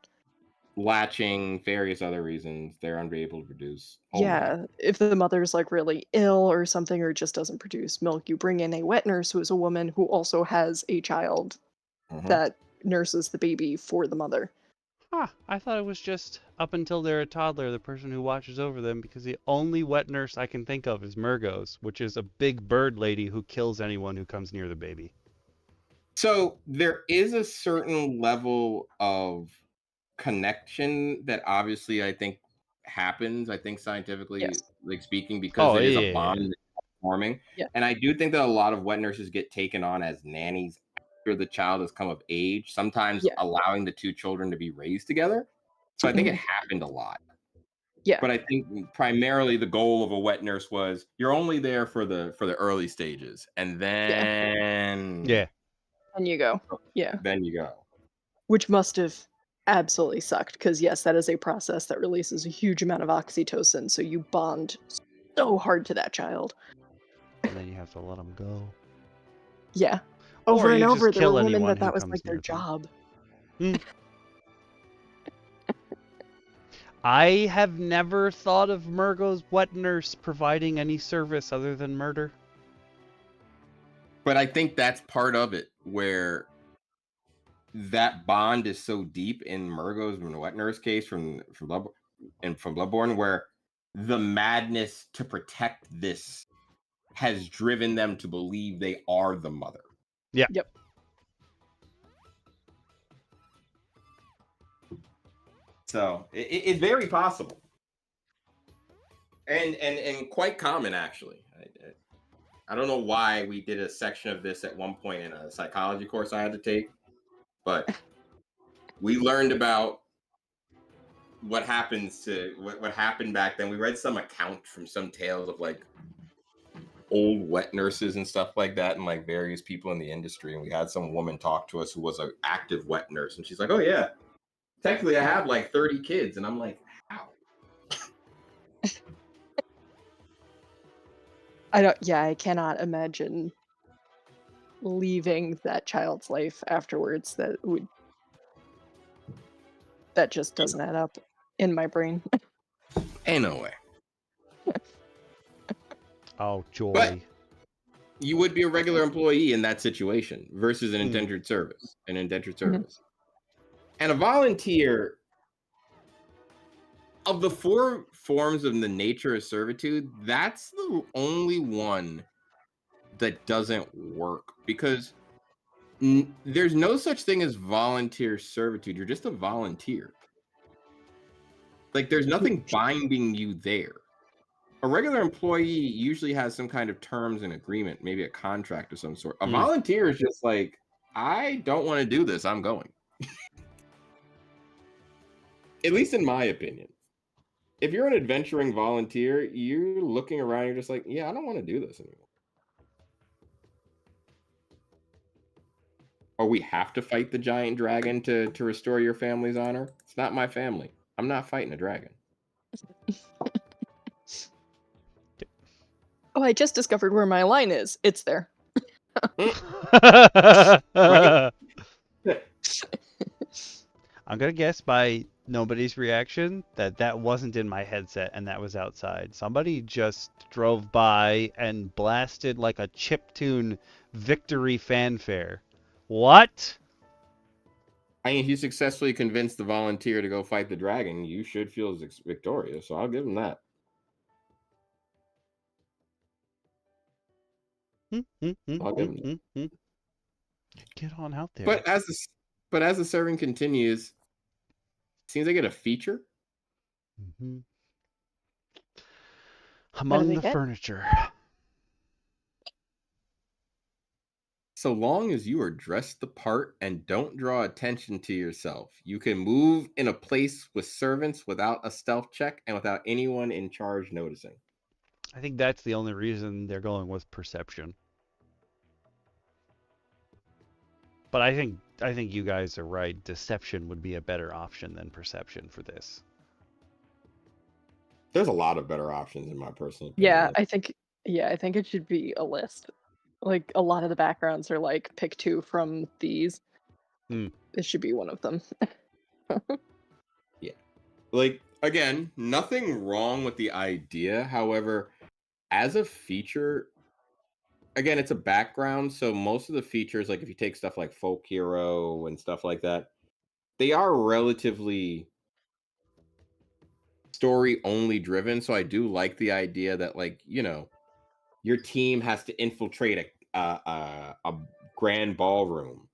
Latching, various other reasons, they're unable to produce. Yeah, if the mother's like really ill or something, or just doesn't produce milk, you bring in a wet nurse who is a woman who also has a child that nurses the baby for the mother. Huh, I thought it was just up until they're a toddler, the person who watches over them, because the only wet nurse I can think of is Murgo's, which is a big bird lady who kills anyone who comes near the baby. So there is a certain level of connection that obviously I think happens, I think scientifically like speaking, because it is a bond that's forming. Yeah. And I do think that a lot of wet nurses get taken on as nannies after the child has come of age, sometimes allowing the two children to be raised together. So I think it happened a lot. Yeah. But I think primarily the goal of a wet nurse was you're only there for the early stages, and then and you go. Yeah. Then you go. Which must have absolutely sucked, because yes, that is a process that releases a huge amount of oxytocin, so you bond so hard to that child. And then you have to let them go. Yeah. Over or and you over, just there were kill women anyone that who was comes like their near them. job. I have never thought of Murgo's wet nurse providing any service other than murder. But I think that's part of it, where that bond is so deep in Murgo's and wet nurse case from Bloodborne, where the madness to protect this has driven them to believe they are the mother. Yeah. Yep. So it's very possible, and quite common actually. I don't know why we did a section of this at one point in a psychology course I had to take, but we learned about what happens to what happened back then. We read some account from some tales of like old wet nurses and stuff like that, and like various people in the industry. And we had some woman talk to us who was an active wet nurse, and she's like, "Oh yeah, technically I have like 30 kids," and I'm like, "How?" I cannot imagine leaving that child's life afterwards. That just doesn't add up in my brain. Ain't no way. Oh, joy. But you would be a regular employee in that situation versus an indentured service. And a volunteer, of the four forms of the nature of servitude, that's the only one that doesn't work, because there's no such thing as volunteer servitude. You're just a volunteer. Like, there's nothing binding you there. A regular employee usually has some kind of terms and agreement, maybe a contract of some sort. A volunteer is just like, I don't want to do this, I'm going. At least in my opinion. If you're an adventuring volunteer, you're looking around, you're just like, yeah, I don't want to do this anymore. Or we have to fight the giant dragon to restore your family's honor. It's not my family. I'm not fighting a dragon. Oh, I just discovered where my line is. It's there. I'm gonna guess by nobody's reaction that wasn't in my headset and that was outside. Somebody just drove by and blasted like a chiptune victory fanfare. What? I mean, he successfully convinced the volunteer to go fight the dragon. You should feel victorious, so I'll give him that. I'll give him that. Get on out there. But as the serving continues, seems I get a feature. Among the furniture. So long as you are dressed the part and don't draw attention to yourself, you can move in a place with servants without a stealth check and without anyone in charge noticing. I think that's the only reason they're going with perception. But I think you guys are right. Deception would be a better option than perception for this. There's a lot of better options in my personal opinion. I think it should be a list. Like, a lot of the backgrounds are like, pick 2 from these. This should be one of them. Yeah. Like, again, nothing wrong with the idea. However, as a feature, again, it's a background. So most of the features, like if you take stuff like Folk Hero and stuff like that, they are relatively story only driven. So I do like the idea that, like, you know, your team has to infiltrate a grand ballroom,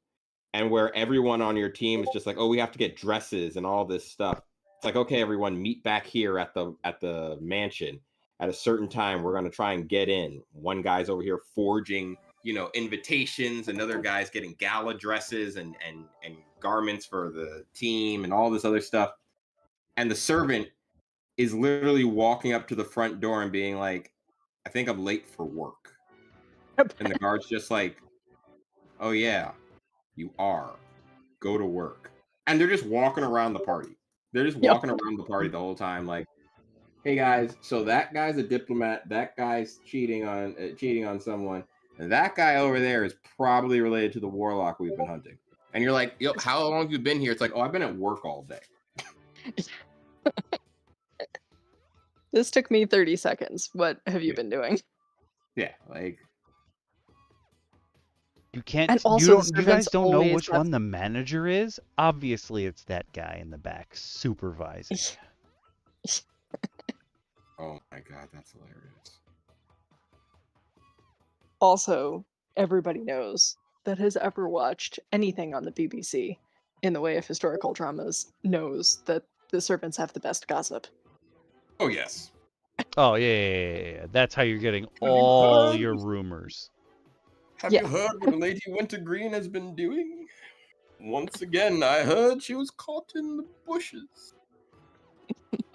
and where everyone on your team is just like, oh, we have to get dresses and all this stuff. It's like, okay, everyone, meet back here at the mansion at a certain time. We're going to try and get in. One guy's over here forging, you know, invitations. Another guy's getting gala dresses and garments for the team and all this other stuff. And the servant is literally walking up to the front door and being like, I think I'm late for work. And the guard's just like, oh yeah, you are. Go to work. And they're just walking around the party. They're just walking around the party the whole time, like, hey guys, so that guy's a diplomat, that guy's cheating on someone, and that guy over there is probably related to the warlock we've been hunting. And you're like, yo, how long have you been here? It's like, oh, I've been at work all day. This took me 30 seconds. What have you been doing? Yeah, like, you can't. And also, you guys don't know which one the manager is. Obviously, it's that guy in the back supervising. Oh my god, that's hilarious. Also, everybody knows that has ever watched anything on the BBC in the way of historical dramas knows that the servants have the best gossip. Oh yes. Oh yeah. That's how you're getting all your rumors. Have you heard what Lady Wintergreen has been doing? Once again, I heard she was caught in the bushes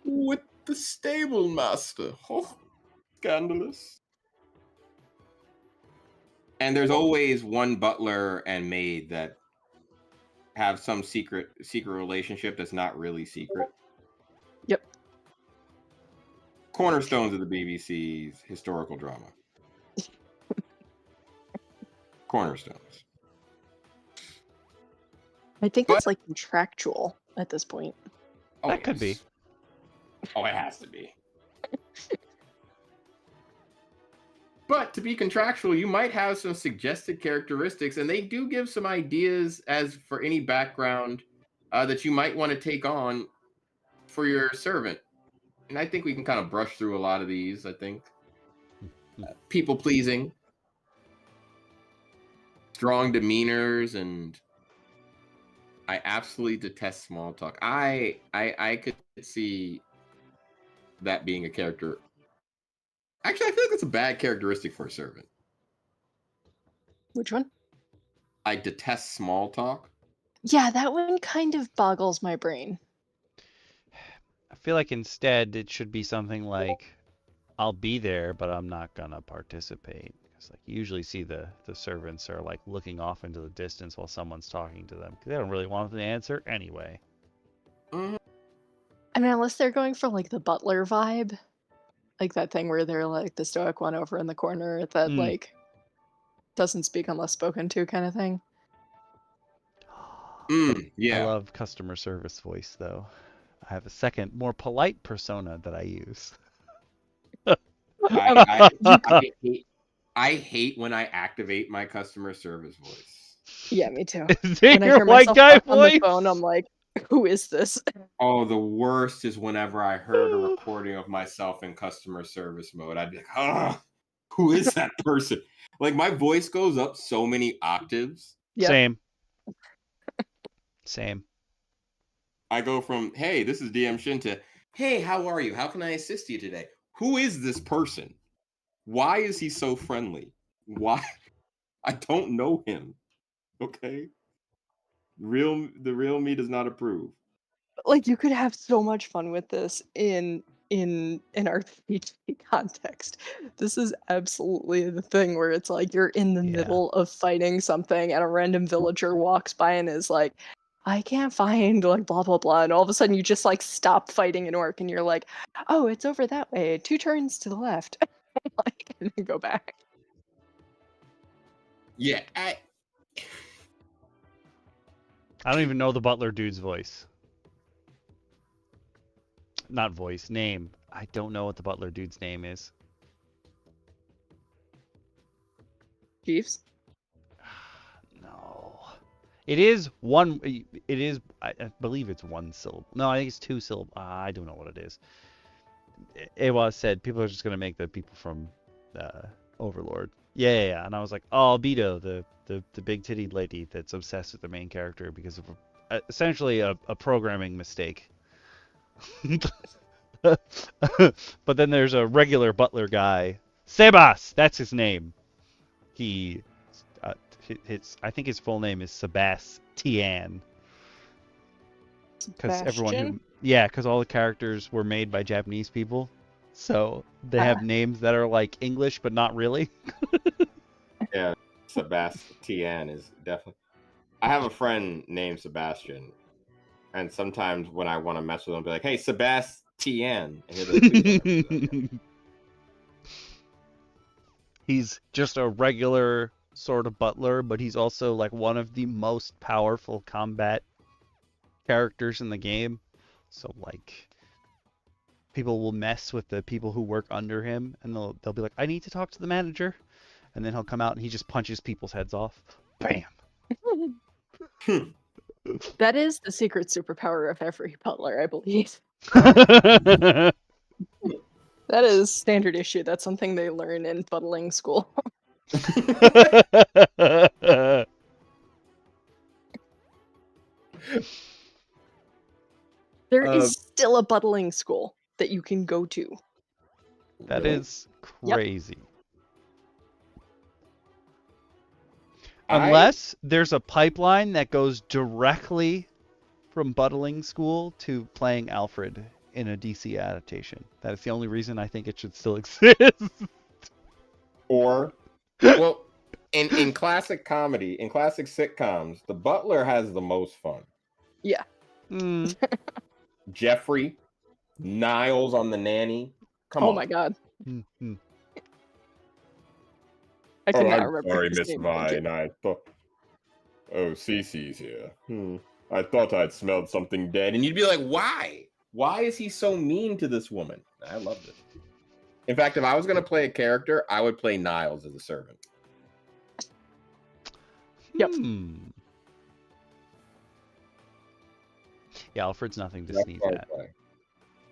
with the stable master. Oh, scandalous. And there's always one butler and maid that have some secret relationship that's not really secret. Yep. Cornerstones of the BBC's historical drama. Cornerstones. I think it's like contractual at this point. Oh, that could be. Oh, it has to be. But to be contractual, you might have some suggested characteristics, and they do give some ideas as for any background that you might want to take on for your servant. And I think we can kind of brush through a lot of these, I think. People-pleasing. Strong demeanors, and I absolutely detest small talk. I could see that being a character. Actually, I feel like that's a bad characteristic for a servant. Which one? I detest small talk. Yeah, that one kind of boggles my brain. I feel like instead it should be something like, I'll be there, but I'm not gonna participate. Because like you usually see the servants are like looking off into the distance while someone's talking to them because they don't really want the answer anyway. I mean, unless they're going for like the butler vibe, like that thing where they're like the stoic one over in the corner that like doesn't speak unless spoken to kind of thing. Yeah. I love customer service voice though. I have a second, more polite persona that I use. I hate when I activate my customer service voice. Yeah, me too. Is it When I your hear white myself guy talk on the voice? phone, I'm like, who is this? Oh, the worst is whenever I heard a recording of myself in customer service mode. I'd be like, oh, who is that person? Like, my voice goes up so many octaves. Yep. Same. I go from, hey, this is DM Shin to, hey, how are you? How can I assist you today? Who is this person? Why is he so friendly? Why? I don't know him. Okay. The real me does not approve. Like, you could have so much fun with this in an RPG context. This is absolutely the thing where it's like you're in the middle of fighting something and a random villager walks by and is like, I can't find like blah blah blah, and all of a sudden you just like stop fighting an orc and you're like, oh, it's over that way, 2 turns to the left. Like, and then go back. Yeah, I don't even know the butler dude's voice. Not voice, name. I don't know what the butler dude's name is. Jeeves? No. It is one. It is. I believe it's one syllable. No, I think it's 2 syllables. I don't know what it is. Awa said people are just gonna make the people from Overlord. Yeah. And I was like, oh, Beto, the big titty lady that's obsessed with the main character because of essentially a programming mistake. But then there's a regular butler guy, Sebas. That's his name. He, I think his full name is Sebastian. Because because all the characters were made by Japanese people, so they have names that are like English but not really. Yeah, Sebastian is definitely. I have a friend named Sebastian, and sometimes when I want to mess with him, I'll be like, "Hey, Sebastian," and he'll be like, He's just a regular sort of butler, but he's also like one of the most powerful combat characters in the game. So like people will mess with the people who work under him and they'll be like, I need to talk to the manager, and then he'll come out and he just punches people's heads off. Bam. That is the secret superpower of every butler, I believe. That is standard issue. That's something they learn in buttling school. There is still a buttling school that you can go to. That is crazy. Yep. Unless there's a pipeline that goes directly from buttling school to playing Alfred in a DC adaptation. That is the only reason I think it should still exist. Or, well, in classic comedy, in classic sitcoms, the butler has the most fun. Yeah. Jeffrey, Niles on The Nanny. Come on. Oh my god. I cannot remember. Sorry, Miss Vine. Oh, Cece's here. I thought I'd smelled something dead. And you'd be like, why? Why is he so mean to this woman? I loved it. In fact, if I was going to play a character, I would play Niles as a servant. Yep. Yeah, Alfred's nothing to sneeze at.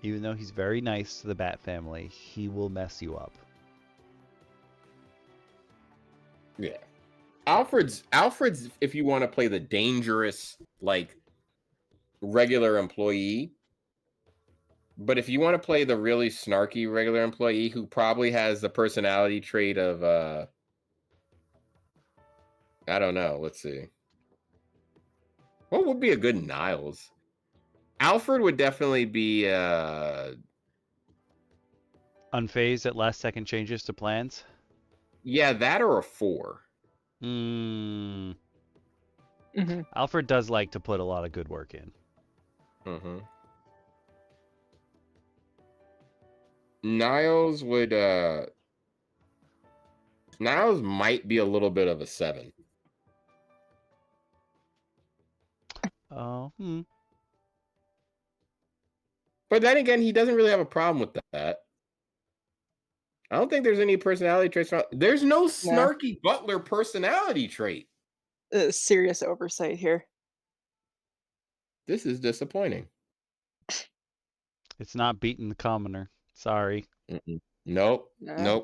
Even though he's very nice to the Bat family, he will mess you up. Yeah. Alfred's if you want to play the dangerous, like, regular employee. But if you want to play the really snarky regular employee who probably has the personality trait of I don't know, let's see. What would be a good Niles? Alfred would definitely be unfazed at last second changes to plans. Yeah, that or a 4. Alfred does like to put a lot of good work in. Niles would Niles might be a little bit of a 7. Oh. But then again, he doesn't really have a problem with that. I don't think there's any personality traits. There's no snarky butler personality trait. Serious oversight here. This is disappointing. It's not beating the commoner. Sorry. Nope.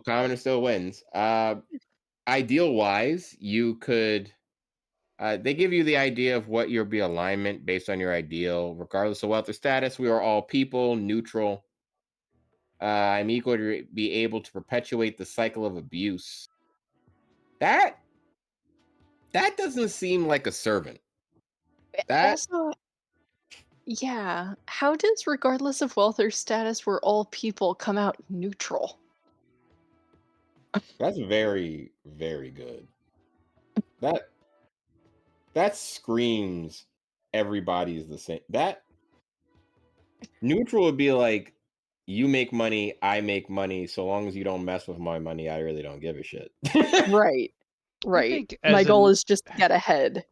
Commoner still wins. Ideal wise, you could. They give you the idea of what your be alignment based on your ideal, regardless of wealth or status. We are all people, neutral. I'm equal to be able to perpetuate the cycle of abuse. That doesn't seem like a servant. Also, yeah, how does regardless of wealth or status, we're all people come out neutral? That's very, very good. That screams everybody's the same. That neutral would be like, you make money, I make money. So long as you don't mess with my money, I really don't give a shit. Right. My goal is just to get ahead.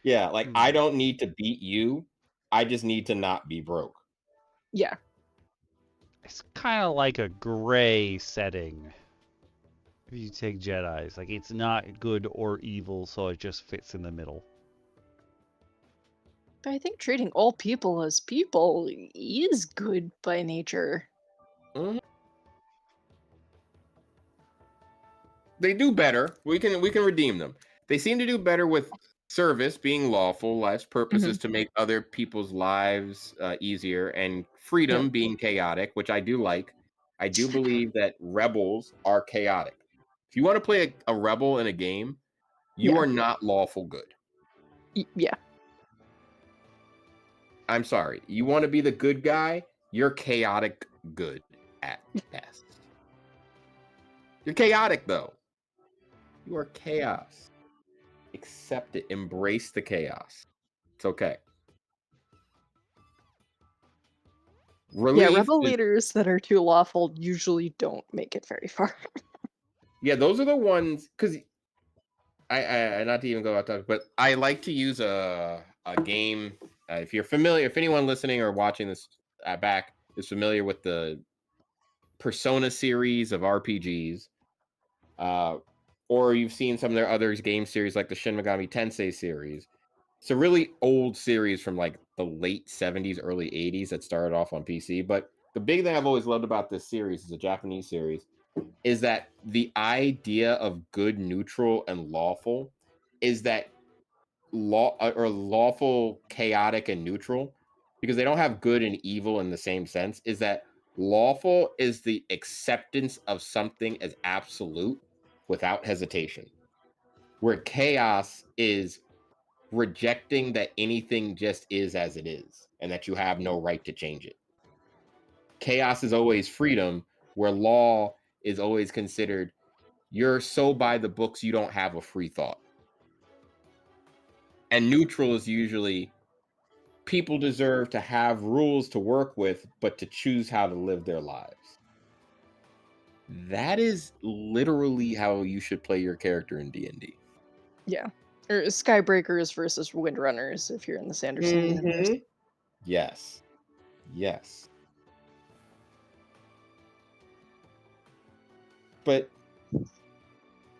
Yeah, like I don't need to beat you. I just need to not be broke. Yeah. It's kind of like a gray setting. If you take Jedis, like it's not good or evil, so it just fits in the middle. But I think treating all people as people is good by nature. Mm-hmm. They do better. We can redeem them. They seem to do better with service being lawful, life's purpose is to make other people's lives easier, and freedom being chaotic, which I do like. I do believe that rebels are chaotic. If you want to play a rebel in a game, you are not lawful good. Yeah. I'm sorry. You want to be the good guy, you're chaotic good at best. You're chaotic, though. You are chaos. Accept it. Embrace the chaos. It's okay. Rebel leaders that are too lawful usually don't make it very far. Yeah, those are the ones, because I not to even go out there, but I like to use a game. If you're familiar, if anyone listening or watching this back is familiar with the Persona series of RPGs, or you've seen some of their other game series like the Shin Megami Tensei series. It's a really old series from like the late 70s, early 80s that started off on PC. But the big thing I've always loved about this series, is a Japanese series, is that the idea of good, neutral, and lawful is that lawful, chaotic, and neutral, because they don't have good and evil in the same sense, is that lawful is the acceptance of something as absolute without hesitation, where chaos is rejecting that anything just is as it is and that you have no right to change it. Chaos is always freedom, where law is always considered you're so by the books you don't have a free thought. And neutral is usually people deserve to have rules to work with, but to choose how to live their lives. That is literally how you should play your character in D&D. Yeah. Or Skybreakers versus Windrunners if you're in the Sanderson universe. Yes. But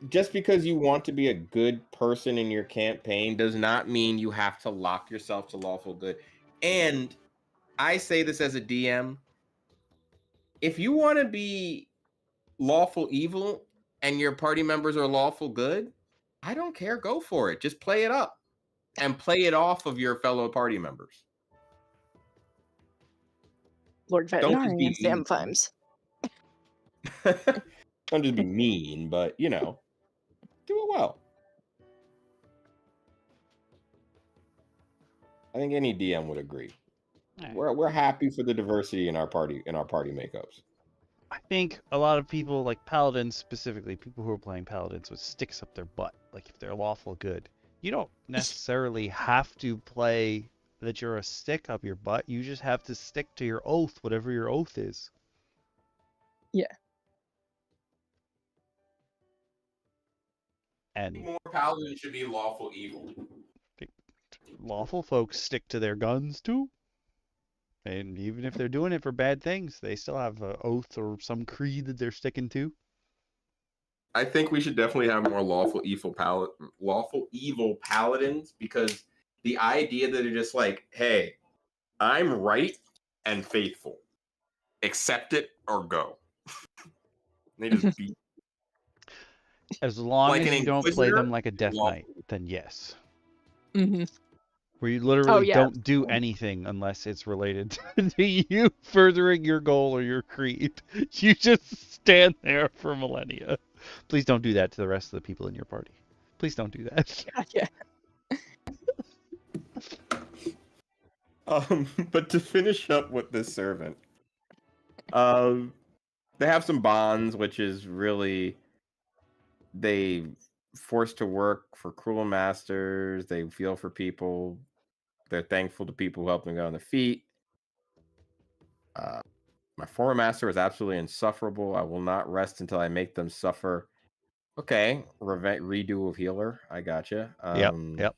just because you want to be a good person in your campaign does not mean you have to lock yourself to lawful good. And I say this as a DM, if you want to be lawful evil and your party members are lawful good, I don't care, go for it. Just play it up and play it off of your fellow party members. Lord Veterinarian Sam Fimes. Don't just be mean, but do it well. I think any DM would agree. Right. We're happy for the diversity in our party makeups. I think a lot of people, like paladins specifically, people who are playing paladins with sticks up their butt, like if they're lawful good, you don't necessarily have to play that you're a stick up your butt. You just have to stick to your oath, whatever your oath is. Yeah. And more paladins should be lawful evil. lawful folks stick to their guns too. And even if they're doing it for bad things, they still have an oath or some creed that they're sticking to. I think we should definitely have more lawful evil paladins, because the idea that they're just like, hey, I'm right and faithful. Accept it or go. They just beat. As long as you don't play them like a death knight, then yes. Mm-hmm. Where you literally don't do anything unless it's related to you furthering your goal or your creed. You just stand there for millennia. Please don't do that to the rest of the people in your party. Please don't do that. Yeah. But to finish up with this servant, they have some bonds, which is really they forced to work for cruel masters. They feel for people. They're thankful to people who help them get on their feet. My former master was absolutely insufferable. I will not rest until I make them suffer. Okay, redo of healer. I gotcha. Yep.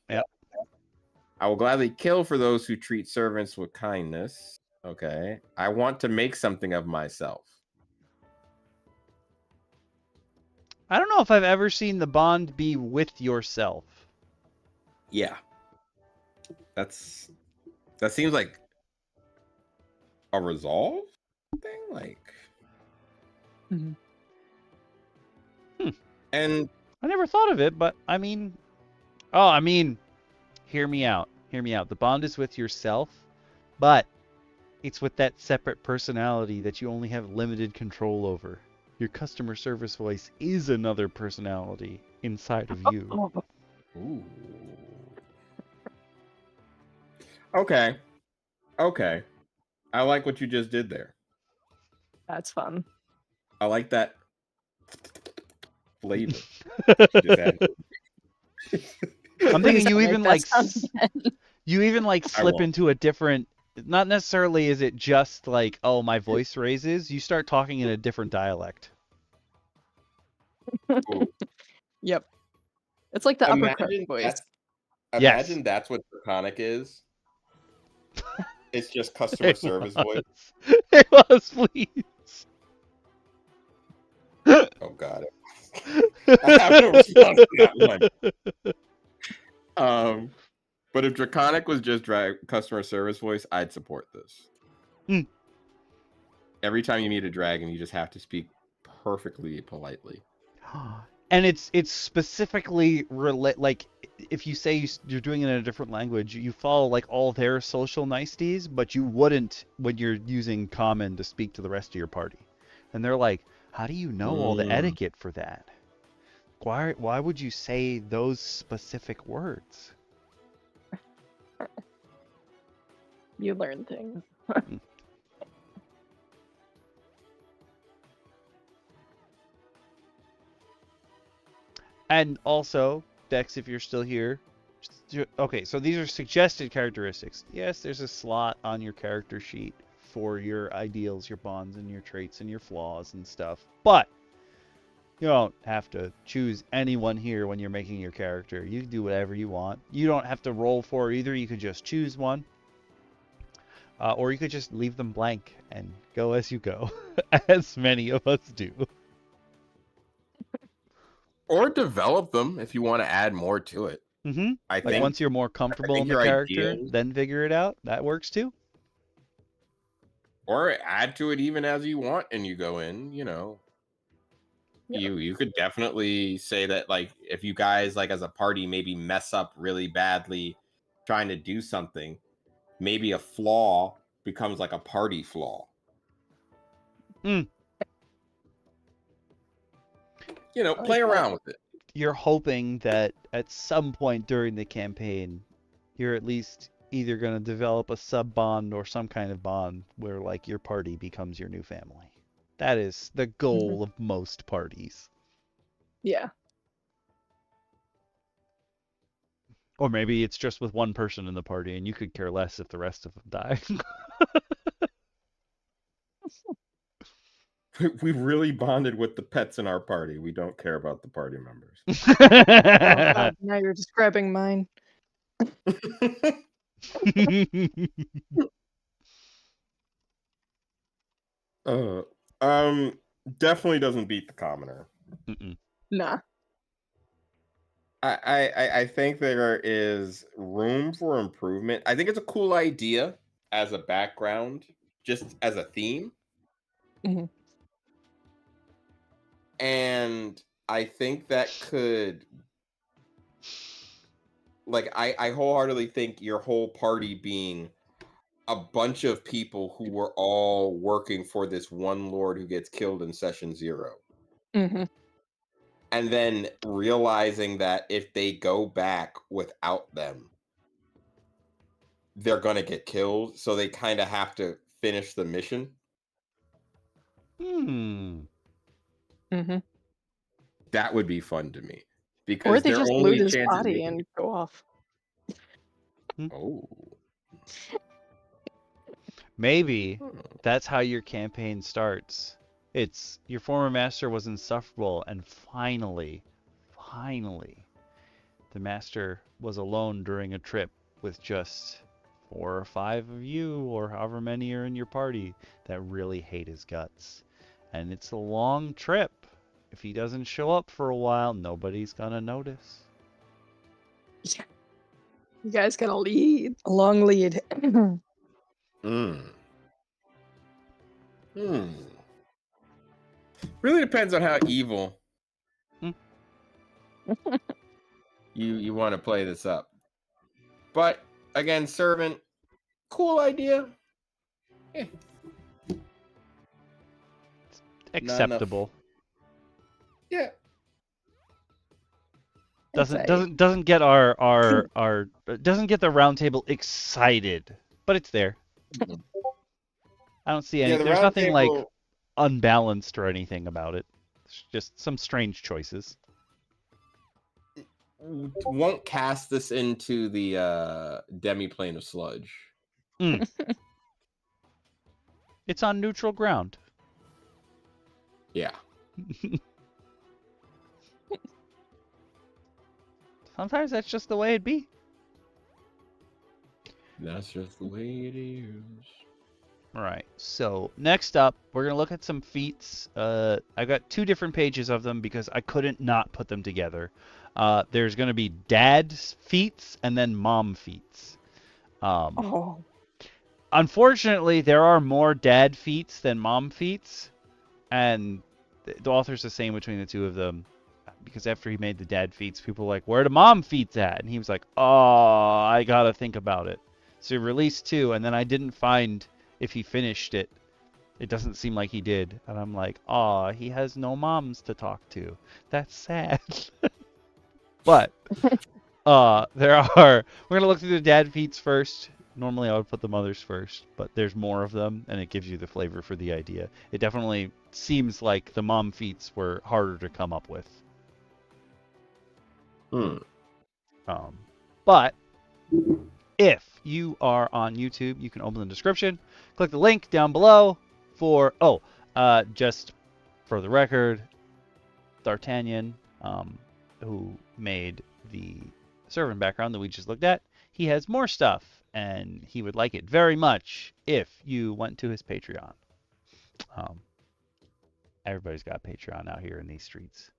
I will gladly kill for those who treat servants with kindness. Okay. I want to make something of myself. I don't know if I've ever seen the bond be with yourself. Yeah. That seems like a resolve thing, like. Mm-hmm. And I never thought of it, but I mean, hear me out. The bond is with yourself, but it's with that separate personality that you only have limited control over. Your customer service voice is another personality inside of you. Ooh. Okay. I like what you just did there. That's fun. I like that flavor. I'm thinking you even slip into a different. Not necessarily is it just like, oh, my voice raises. You start talking in a different dialect. Yep. It's like the uppercut voice. Imagine that's what Draconic is. It's just customer service voice. It was, please. Oh, God. I have no response to that one. But if Draconic was just customer service voice, I'd support this. Every time you meet a dragon, you just have to speak perfectly politely. And it's specifically like if you say you're doing it in a different language, you follow like all their social niceties, but you wouldn't when you're using common to speak to the rest of your party. And they're like, how do you know all the etiquette for that? Why would you say those specific words? You learn things. And also, Dex, if you're still here, okay, so these are suggested characteristics. Yes, there's a slot on your character sheet for your ideals, your bonds, and your traits, and your flaws and stuff. But you don't have to choose anyone here when you're making your character. You can do whatever you want. You don't have to roll for either. You could just choose one. Or you could just leave them blank and go as you go, as many of us do. Or develop them if you want to add more to it. Mm-hmm. I think once you're more comfortable in the character, then figure it out. That works too. Or add to it even as you want, and you go in. You know, you could definitely say that, like, if you guys, like, as a party, maybe mess up really badly trying to do something, maybe a flaw becomes like a party flaw. You know, play around with it. You're hoping that at some point during the campaign, you're at least either going to develop a sub bond or some kind of bond where, like, your party becomes your new family. That is the goal of most parties. Yeah. Or maybe it's just with one person in the party and you could care less if the rest of them die. We really bonded with the pets in our party. We don't care about the party members. Oh, God, now you're describing mine. Definitely doesn't beat the commoner. Nah. I think there is room for improvement. I think it's a cool idea as a background, just as a theme. Mm-hmm. And I think that could, like, I wholeheartedly think your whole party being a bunch of people who were all working for this one lord who gets killed in session 0. Mm-hmm. And then realizing that if they go back without them, they're going to get killed. So they kind of have to finish the mission. Mm-hmm. That would be fun to me. Because or they their just only loot his chance at body making... and go off. Oh. Maybe that's how your campaign starts. It's your former master was insufferable, and finally, the master was alone during a trip with just 4 or 5 of you, or however many are in your party, that really hate his guts. And it's a long trip. If he doesn't show up for a while, nobody's gonna notice. Yeah. You guys got a lead. A long lead. Really depends on how evil you want to play this up. But again, servant, cool idea. Yeah. Acceptable. Yeah. Doesn't get our doesn't get the roundtable excited, but it's there. I don't see any. There's nothing like unbalanced or anything about it. It's just some strange choices. Won't cast this into the demi-plane of sludge. It's on neutral ground. Yeah. Sometimes that's just the way it be. That's just the way it is. All right. So next up, we're gonna look at some feats. I've got 2 different pages of them because I couldn't not put them together. There's gonna be dad feats and then mom feats. Unfortunately, there are more dad feats than mom feats, and the author's the same between the 2 of them. Because after he made the dad feats, people were like, "Where do mom feats at?" And he was like, "Oh, I gotta think about it." So he released 2, and then I didn't find if he finished it. It doesn't seem like he did, and I'm like, "Oh, he has no moms to talk to. That's sad." But there are. We're gonna look through the dad feats first. Normally I would put the mothers first, but there's more of them, and it gives you the flavor for the idea. It definitely seems like the mom feats were harder to come up with. But if you are on YouTube, you can open the description, click the link down below for just for the record, D'Artagnan, who made the servant background that we just looked at, he has more stuff, and he would like it very much if you went to his Patreon. Everybody's got Patreon out here in these streets.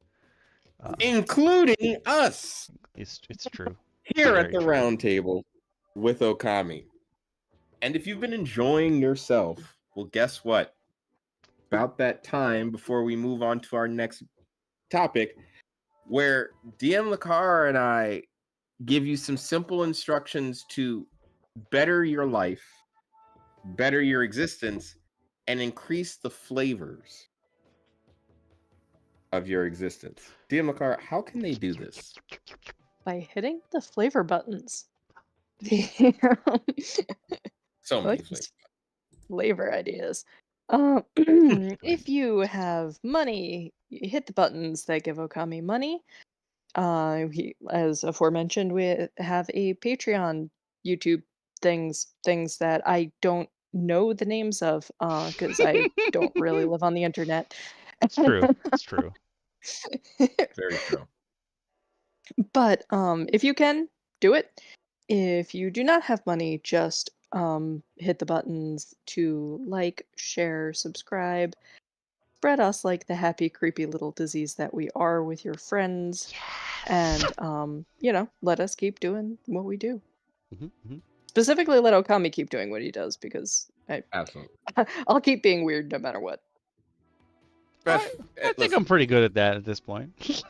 Including us. It's true. Here at the Roundtable with Okami. And if you've been enjoying yourself, well, guess what? About that time before we move on to our next topic, where DM Lacara and I give you some simple instructions to better your life, better your existence, and increase the flavors of your existence. DM Lacara, how can they do this? By hitting the flavor buttons. So many flavor ideas. If you have money, you hit the buttons that give Okami money. As aforementioned, we have a Patreon, YouTube things that I don't know the names of because I don't really live on the internet. It's true. It's true. Very true. But if you can do it, If you do not have money, just hit the buttons to like, share, subscribe, spread us like the happy, creepy little disease that we are with your friends, Yes. and let us keep doing what we do. Mm-hmm. Specifically, let Okami keep doing what he does, because Absolutely. I'll keep being weird no matter what. I think I'm pretty good at that at this point.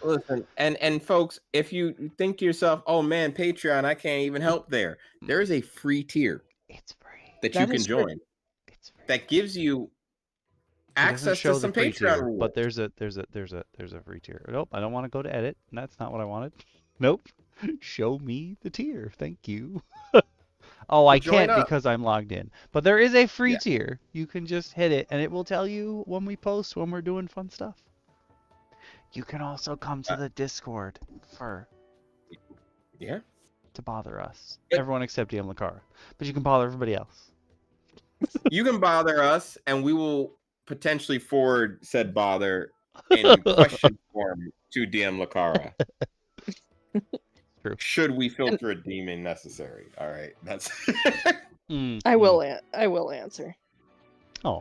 Listen, and folks, if you think to yourself, "Oh man, Patreon, I can't even help there," there is a free tier. It's free. That you can join. It's free. That gives you access to some Patreon rewards. But there's a free tier. Nope, I don't want to go to edit. That's not what I wanted. Nope. Show me the tier. Thank you. Oh, I can't because I'm logged in. But there is a free tier. You can just hit it, and it will tell you when we post, when we're doing fun stuff. You can also come to the Discord to bother us. Everyone except DM Lacara. But you can bother everybody else. You can bother us, and we will potentially forward said bother in question form to DM Lacara. True. Should we filter a demon necessary? All right, that's. I will answer. Oh.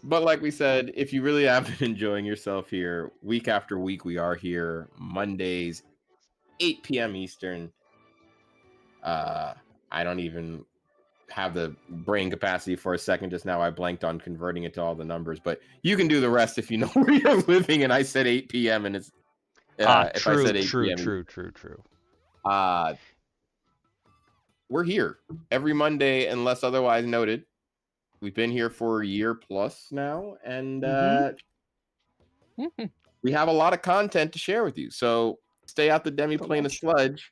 But like we said, if you really have been enjoying yourself here, week after week, we are here Mondays, 8 p.m. Eastern. I don't even have the brain capacity for a second just now. I blanked on converting it to all the numbers, but you can do the rest if you know where you're living. And I said 8 p.m. and it's true, if I said 8 p.m. True. We're here every Monday unless otherwise noted. We've been here for a year plus now, and we have a lot of content to share with you. So stay out the demi-plane of sludge,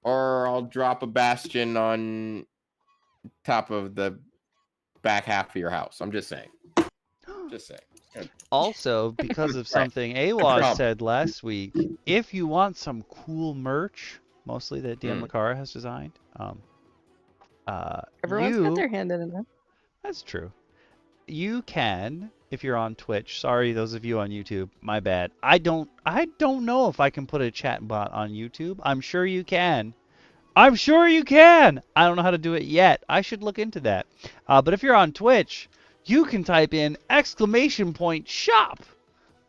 or I'll drop a bastion on top of the back half of your house. I'm just saying. Also, because of something Awaz said last week, if you want some cool merch, mostly that DM Lacara has designed, everyone's got their hand in it. That's true. You can, if you're on Twitch. Sorry, those of you on YouTube. My bad. I don't know if I can put a chat bot on YouTube. I'm sure you can. I don't know how to do it yet. I should look into that. But if you're on Twitch, you can type in !shop,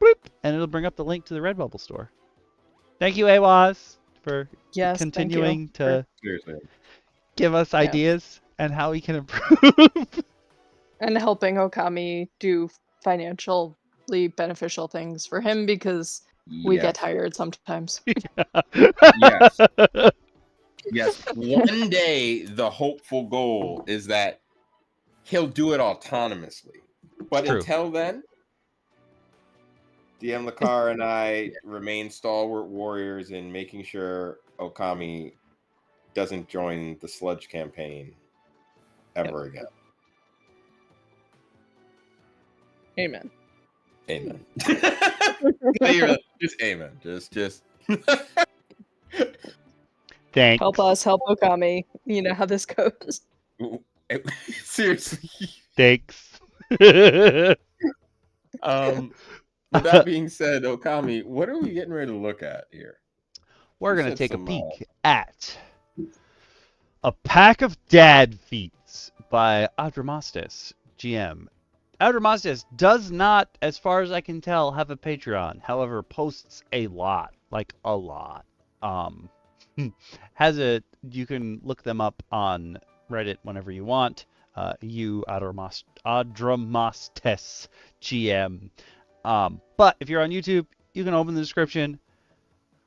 bloop, and it'll bring up the link to the Redbubble store. Thank you, Awaz, for continuing to give us ideas and how we can improve. And helping Okami do financially beneficial things for him, because we get tired sometimes. Yes. One day, the hopeful goal is that he'll do it autonomously. But until then, DM Lacara and I remain stalwart warriors in making sure Okami doesn't join the sludge campaign ever again. Amen. Just amen. Just. Thanks. Help us, help Okami. You know how this goes. Seriously. Thanks. With that being said, Okami, what are we getting ready to look at here? We're going to take a peek at A Pack of Dad Feats by AdramastesGM. Adramastes does not, as far as I can tell, have a Patreon. However, posts a lot. Like, a lot. You can look them up on Reddit whenever you want. AdramastesGM. But if you're on YouTube, you can open the description,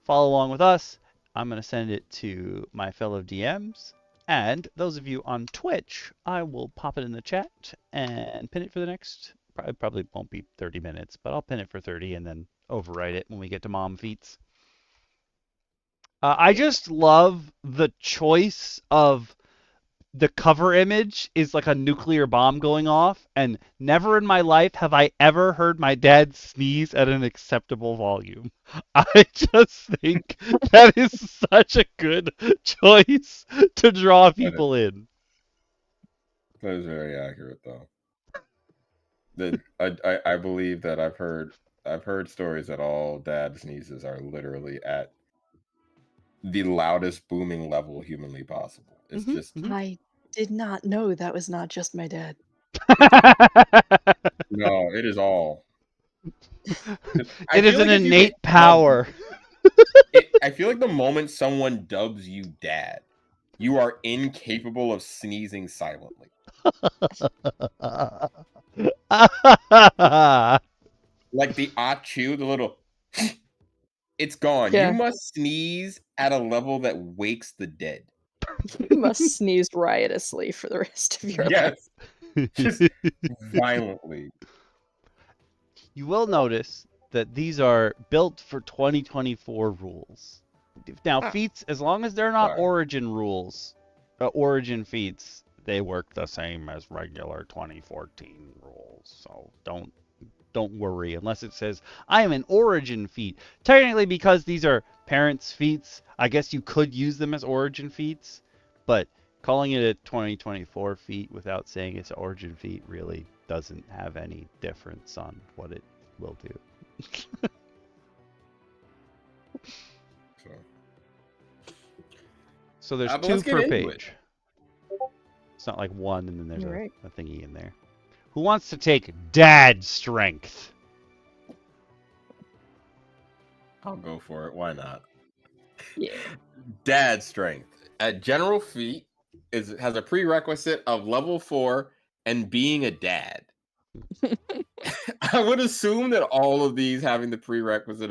follow along with us. I'm going to send it to my fellow DMs. And those of you on Twitch, I will pop it in the chat and pin it for the next, probably won't be 30 minutes, but I'll pin it for 30 and then overwrite it when we get to Mom Feats. I just love the choice of the cover image is like a nuclear bomb going off, and never in my life have I ever heard my dad sneeze at an acceptable volume. I just think that is such a good choice to draw people in. That is very accurate, though. I believe that I've heard stories that all dad sneezes are literally at the loudest booming level humanly possible. It's just. I did not know that was not just my dad. No, it is all. It is an innate power. I feel like the moment someone dubs you dad, you are incapable of sneezing silently. Like the achoo, the little, it's gone. Yeah. You must sneeze at a level that wakes the dead. You must sneeze riotously for the rest of your life. Yes, just violently. You will notice that these are built for 2024 rules. Now, feats, as long as they're not origin rules, origin feats, they work the same as regular 2014 rules. So don't worry unless it says I am an origin feat. Technically, because these are parents' feats, I guess you could use them as origin feats, but calling it a 2024 feat without saying it's an origin feat really doesn't have any difference on what it will do. So there's 2 per page. It's not like 1 and then there's a thingy in there. Who wants to take dad strength? I'll go for it. Why not? Yeah. Dad strength. A general feat has a prerequisite of level 4 and being a dad. I would assume that all of these have the prerequisite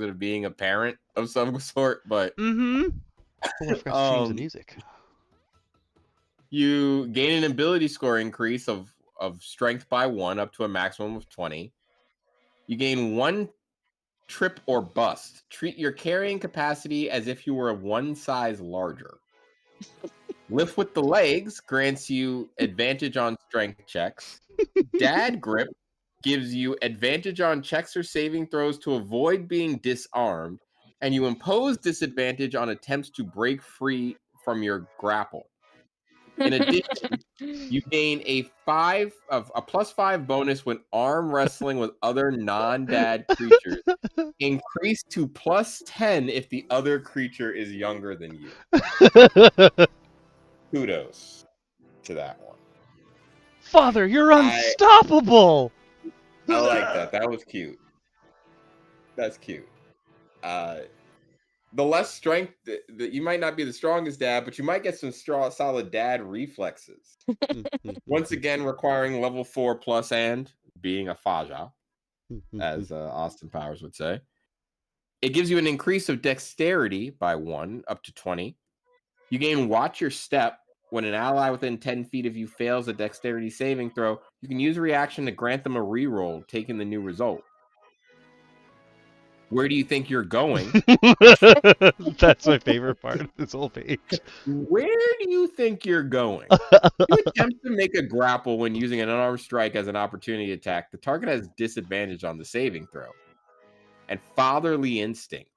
of being a parent of some sort, but streams of music. You gain an ability score increase of strength by 1 up to a maximum of 20. You gain 1 trip or bust. Treat your carrying capacity as if you were 1 size larger. Lift with the legs grants you advantage on strength checks. Dad grip gives you advantage on checks or saving throws to avoid being disarmed, and you impose disadvantage on attempts to break free from your grapple. In addition, you gain a +5 bonus when arm wrestling with other non-dad creatures, increased to +10 if the other creature is younger than you. Kudos to that one. Father, you're unstoppable! I like that. That was cute. That's cute. The less strength, that you might not be the strongest dad, but you might get some solid dad reflexes. Once again, requiring level 4 plus and being a Faja, as Austin Powers would say. It gives you an increase of dexterity by 1 up to 20. You gain watch your step. When an ally within 10 feet of you fails a dexterity saving throw, you can use a reaction to grant them a reroll, taking the new result. Where do you think you're going? That's my favorite part of this whole page. Where do you think you're going? You attempt to make a grapple when using an unarmed strike as an opportunity attack. The target has disadvantage on the saving throw. And fatherly instinct.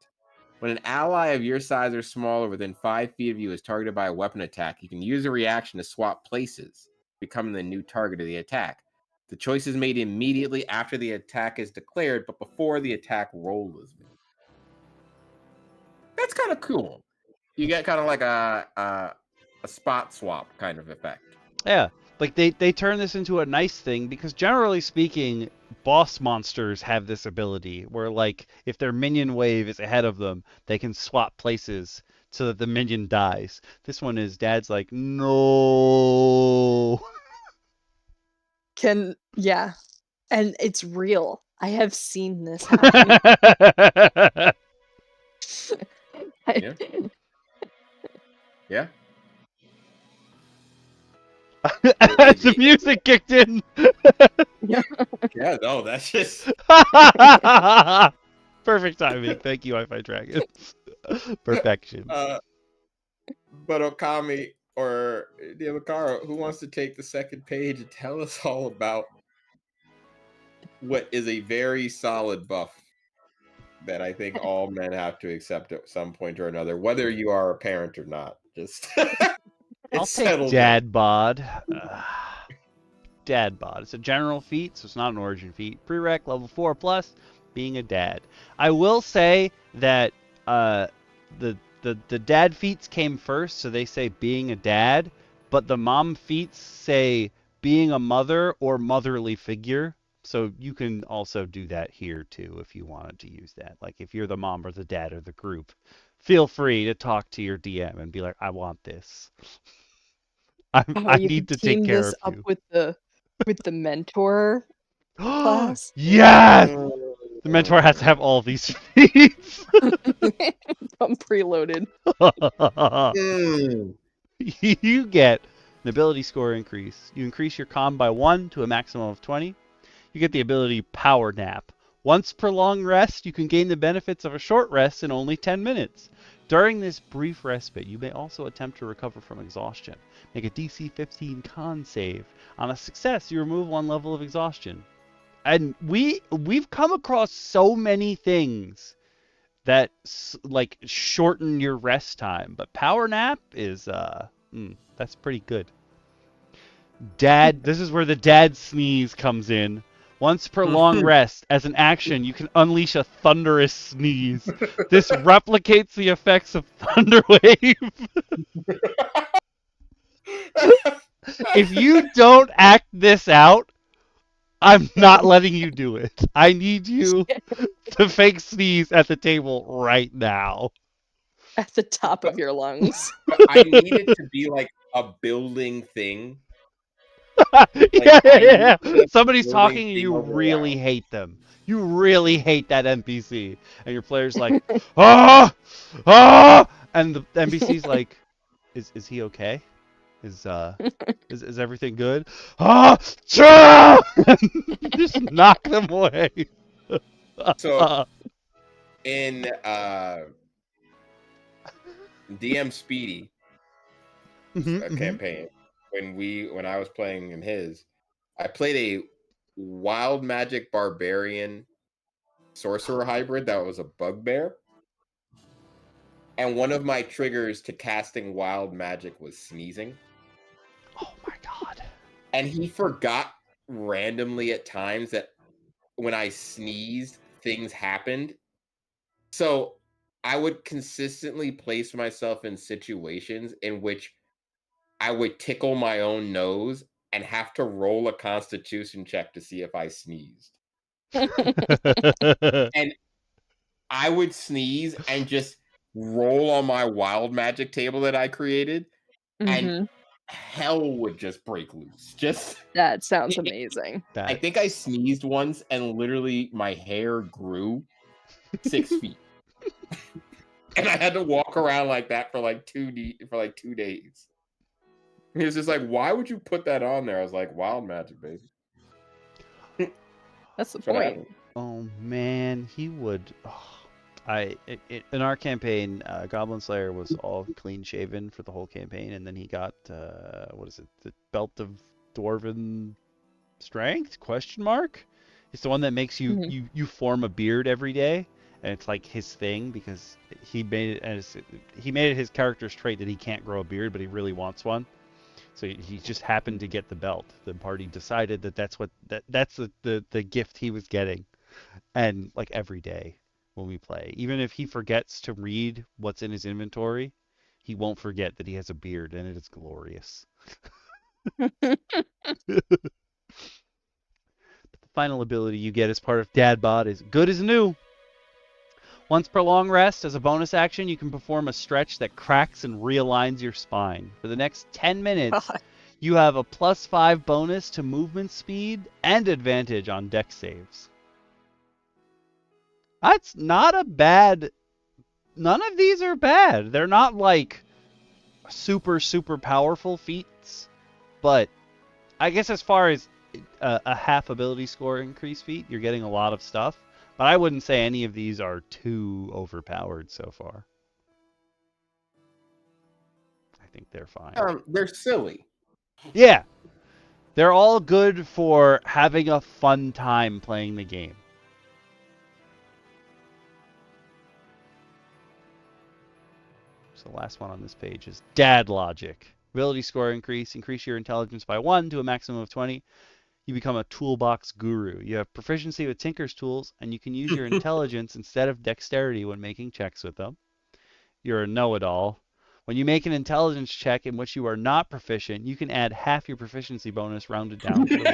When an ally of your size or smaller within 5 feet of you is targeted by a weapon attack, you can use a reaction to swap places, becoming the new target of the attack. The choice is made immediately after the attack is declared, but before the attack roll is made. That's kind of cool. You get kind of like a spot swap kind of effect. Yeah, like they turn this into a nice thing because generally speaking, boss monsters have this ability where like if their minion wave is ahead of them, they can swap places so that the minion dies. This one is dad's like, no. And it's real. I have seen this happen. Yeah. The music kicked in. Yeah, no, that's just perfect timing. Thank you, Wi-Fi Dragons. Perfection. But Okami or DM Lacara, who wants to take the second page and tell us all about what is a very solid buff that I think all men have to accept at some point or another, whether you are a parent or not. Just I'll take Dad Bod. Dad Bod. It's a general feat, so it's not an origin feat. Prereq level 4 plus, being a dad. I will say that the dad feats came first, so they say being a dad, but the mom feats say being a mother or motherly figure. So you can also do that here too if you wanted to use that. Like if you're the mom or the dad of the group, feel free to talk to your DM and be like, I want this. I You need could to take team care this of up you. with the mentor class. Yes! The mentor has to have all these feats. I'm preloaded. You get an ability score increase. You increase your comm by 1 to a maximum of 20. You get the ability Power Nap. Once per long rest, you can gain the benefits of a short rest in only 10 minutes. During this brief respite, you may also attempt to recover from exhaustion. Make a DC 15 con save. On a success, you remove 1 level of exhaustion. And we've come across so many things that like shorten your rest time, but Power Nap is that's pretty good. This is where the dad sneeze comes in. Once per long rest, as an action, you can unleash a thunderous sneeze. This replicates the effects of Thunderwave. If you don't act this out, I'm not letting you do it. I need you to fake sneeze at the table right now. At the top of your lungs. But I need it to be like a building thing. Yeah. Somebody's talking and you really hate them. You really hate that NPC. And your player's like, ah! Ah! And the NPC's like, is he okay? Is everything good? Ah! Just knock them away. So in DM Speedy campaign, when I was playing in his, I played a wild magic barbarian sorcerer hybrid that was a bugbear. And one of my triggers to casting wild magic was sneezing. Oh my god. And he forgot randomly at times that when I sneezed, things happened. So I would consistently place myself in situations in which I would tickle my own nose and have to roll a constitution check to see if I sneezed. And I would sneeze and just roll on my wild magic table that I created, and hell would just break loose. That sounds amazing. I think I sneezed once and literally my hair grew 6 feet. And I had to walk around like that for like 2 days. He was just like, "Why would you put that on there?" I was like, "Wild magic, baby." That's the point. Oh man, he would. In our campaign, Goblin Slayer was all clean shaven for the whole campaign, and then he got what is it? The Belt of Dwarven Strength? Question mark? It's the one that makes you you form a beard every day, and it's like his thing because he made it his character's trait that he can't grow a beard, but he really wants one. So he just happened to get the belt. The party decided that that's the gift he was getting, and like every day when we play, even if he forgets to read what's in his inventory, he won't forget that he has a beard, and it is glorious. The final ability you get as part of Dad Bod is Good as New. Once per long rest, as a bonus action, you can perform a stretch that cracks and realigns your spine. For the next 10 minutes, you have a +5 bonus to movement speed and advantage on dex saves. That's not a bad... None of these are bad. They're not like super, super powerful feats, but I guess as far as a half ability score increase feat, you're getting a lot of stuff. But I wouldn't say any of these are too overpowered so far. I think they're fine. They're silly. Yeah. They're all good for having a fun time playing the game. So the last one on this page is Dad Logic. Ability score increase. Increase your intelligence by 1 to a maximum of 20. You become a toolbox guru. You have proficiency with Tinker's tools, and you can use your intelligence instead of dexterity when making checks with them. you're a know-it-all. When you make an intelligence check in which you are not proficient, you can add half your proficiency bonus rounded down to the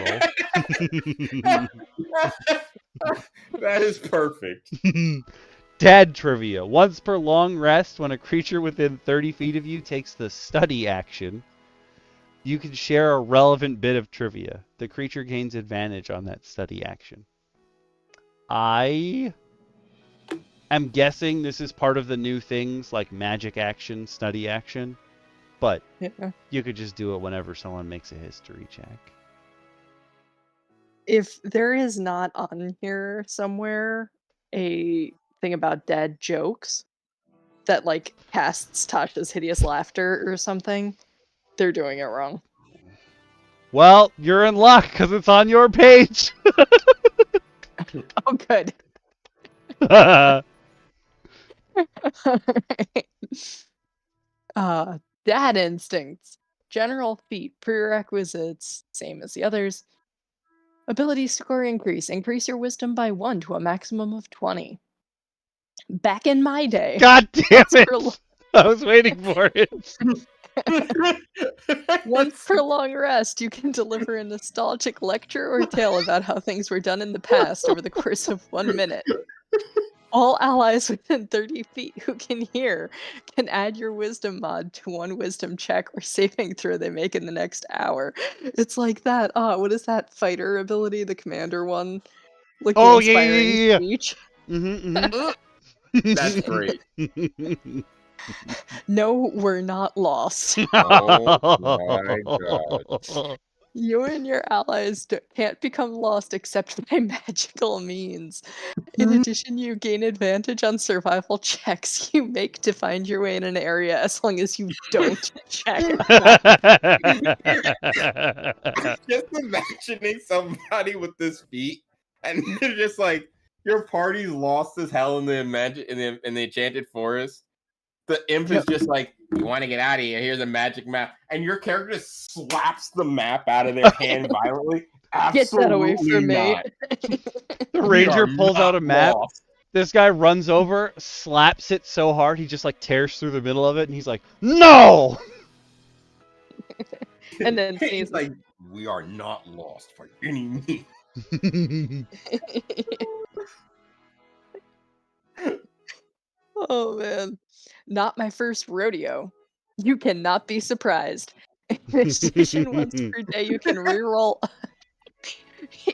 roll. That is perfect. Dad trivia. Once per long rest, when a creature within 30 feet of you takes the study action, you can share a relevant bit of trivia. The creature gains advantage on that study action. I am guessing this is part of the new things like magic action, study action, but you could just do it whenever someone makes a history check. If there is not on here somewhere a thing about dad jokes that like casts Tasha's hideous laughter or something, they're doing it wrong. Well, you're in luck because it's on your page. Oh, good. Dad instincts. General feat. Prerequisites. Same as the others. Ability score increase. Increase your wisdom by 1 to a maximum of 20. Back in my day. God damn it! I was waiting for it. Once per long rest, you can deliver a nostalgic lecture or tale about how things were done in the past over the course of 1 minute. All allies within 30 feet who can hear can add your wisdom mod to 1 wisdom check or saving throw they make in the next hour. It's like that. What is that fighter ability? The commander one? Like the inspiring speech? That's great. No, we're not lost. Oh my god. You and your allies can't become lost except by magical means. In addition, you gain advantage on survival checks you make to find your way in an area as long as you don't check. Just imagining somebody with this feat, and they're just like, your party's lost as hell in the enchanted forest. The imp is just like, you want to get out of here? Here's a magic map, and your character just slaps the map out of their hand violently. Get that away from me. The ranger pulls out a map. Lost. This guy runs over, slaps it so hard he just like tears through the middle of it, and he's like, "No!" And then he's like, "We are not lost for any means." Oh man, not my first rodeo. You cannot be surprised. In addition, once per day you can reroll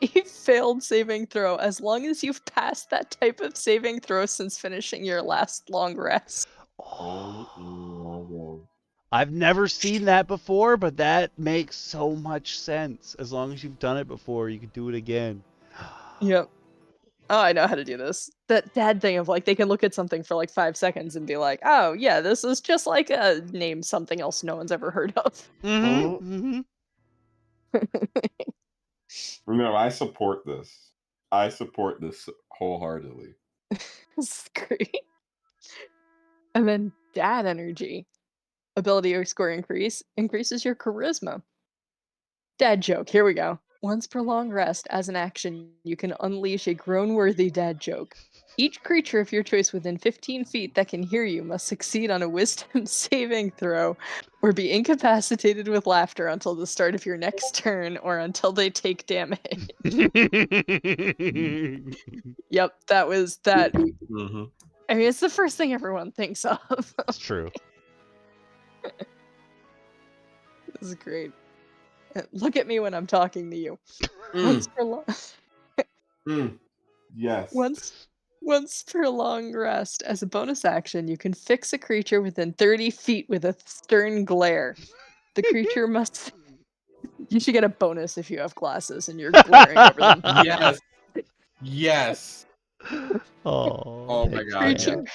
a failed saving throw as long as you've passed that type of saving throw since finishing your last long rest. Oh. I've never seen that before, but that makes so much sense. As long as you've done it before, you can do it again. Yep. Oh, I know how to do this. That dad thing of like, they can look at something for like 5 seconds and be like, oh yeah, this is just like a name something else no one's ever heard of. No, I support this. I support this wholeheartedly. This is great. And then dad energy. Ability or score increases your charisma. Dad joke, here we go. Once per long rest, as an action, you can unleash a groan-worthy dad joke. Each creature of your choice within 15 feet that can hear you must succeed on a wisdom saving throw or be incapacitated with laughter until the start of your next turn or until they take damage. Yep, that was that. Mm-hmm. I mean, it's the first thing everyone thinks of. It's true. This is great. Look at me when I'm talking to you. Once per long... Yes. Once per long rest, as a bonus action, you can fix a creature within 30 feet with a stern glare. The creature must... You should get a bonus if you have glasses and you're glaring over them. Yes. Yes. Oh my god.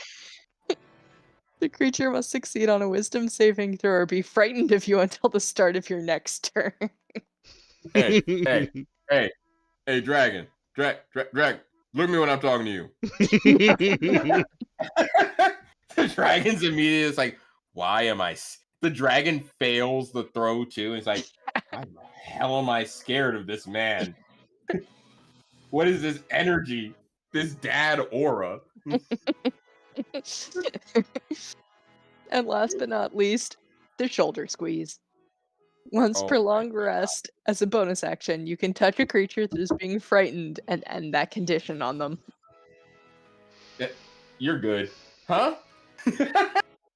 The creature must succeed on a wisdom saving throw or be frightened of you until the start of your next turn. Hey, dragon. Drag. Look at me when I'm talking to you. The dragon's immediately is like, why am I... The dragon fails the throw too. And it's like, why the hell am I scared of this man? What is this energy? This dad aura? And last but not least, the shoulder squeeze. Once per long rest, as a bonus action, you can touch a creature that is being frightened and end that condition on them. You're good. Huh?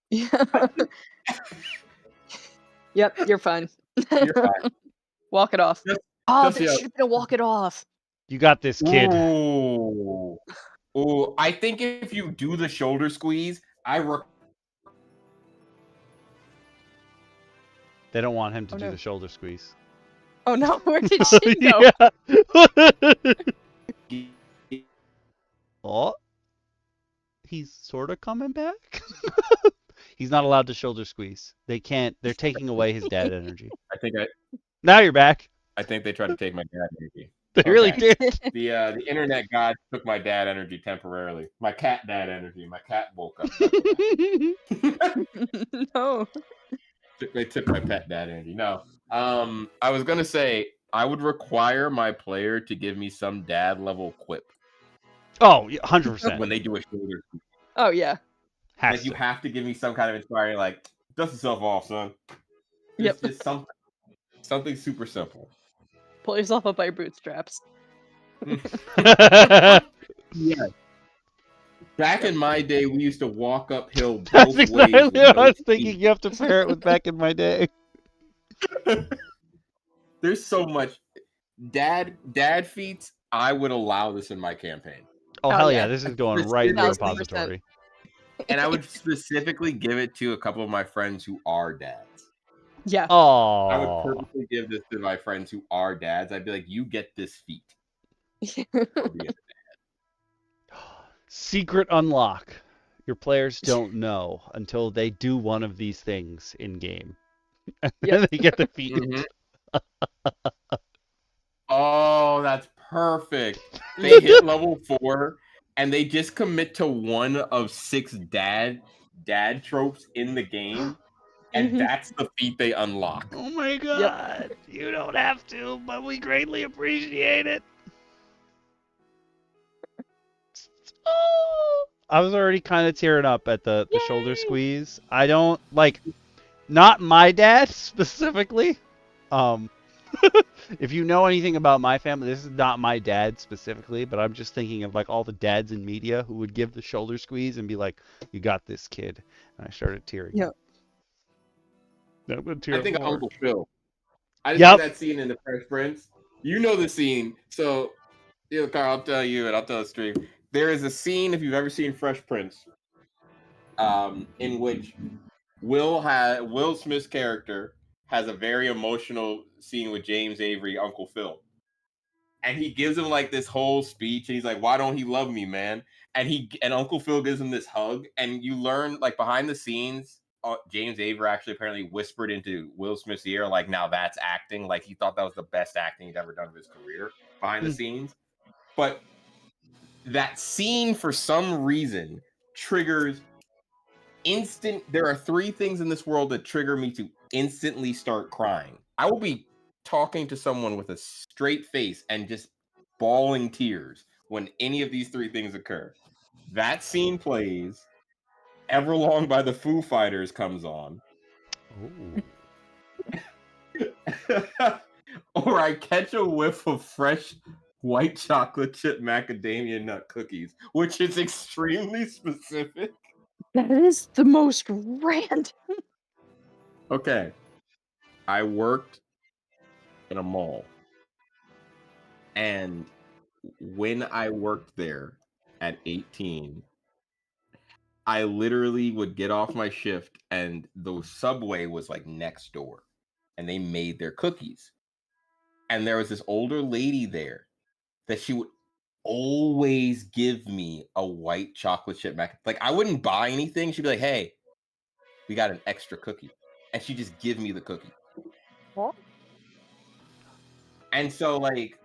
Yeah. Yep, you're fine. You're fine. Walk it off. Just that should have been a walk it off. You got this, kid. Ooh. I think if you do the shoulder squeeze, They don't want him to do the shoulder squeeze. Oh no, where did she go? Oh, he's sort of coming back. He's not allowed to shoulder squeeze. They can't. They're taking away his dad energy. Now you're back. I think they tried to take my dad energy. They really did. The internet gods took my dad energy temporarily. My cat dad energy. My cat woke up. No. They took my pet dad energy. No. I was gonna say I would require my player to give me some dad level quip. Oh, 100%. When they do a shoulder. Oh yeah. You have to give me some kind of inspiring, like, dust yourself off, son. Just something super simple. Pull yourself up by your bootstraps. Yes. Back in my day, we used to walk uphill both That's ways. exactly what I was thinking. You have to pair it with back in my day. There's so much dad feats. I would allow this in my campaign. Oh hell yeah, this is going right in the repository. And I would specifically give it to a couple of my friends who are dads. Yeah. Oh. I would purposely give this to my friends who are dads. I'd be like, you get this feat. Secret unlock. Your players don't know until they do one of these things in game. And then they get the feat. Oh, that's perfect. They hit level 4 and they just commit to one of 6 dad tropes in the game. And that's the feat they unlock. Oh my god. Yep. You don't have to, but we greatly appreciate it. Oh, I was already kind of tearing up at the shoulder squeeze. I don't like, not my dad specifically. If you know anything about my family, this is not my dad specifically, but I'm just thinking of like all the dads in media who would give the shoulder squeeze and be like, "You got this, kid." And I started tearing. Yeah. I think of Uncle Phil. I just see that scene in The Fresh Prince. You know the scene, so Carl, I'll tell you, and I'll tell the stream. There is a scene, if you've ever seen Fresh Prince, in which Will Smith's character has a very emotional scene with James Avery, Uncle Phil. And he gives him like this whole speech, and he's like, "Why don't he love me, man?" And Uncle Phil gives him this hug, and you learn like behind the scenes, James Avery actually apparently whispered into Will Smith's ear, like, "Now that's acting." Like he thought that was the best acting he'd ever done of his career behind the scenes. But that scene, for some reason, triggers instant. There are 3 things in this world that trigger me to instantly start crying. I will be talking to someone with a straight face and just bawling tears when any of these 3 things occur. That scene plays, Everlong by the Foo Fighters comes on. Or I catch a whiff of fresh white chocolate chip macadamia nut cookies, which is extremely specific. That is the most random. Okay. I worked in a mall. And when I worked there at 18, I literally would get off my shift and the Subway was like next door. And they made their cookies. And there was this older lady there that she would always give me a white chocolate chip mac. Like, I wouldn't buy anything. She'd be like, "Hey, we got an extra cookie." And she'd just give me the cookie. What? And so, like,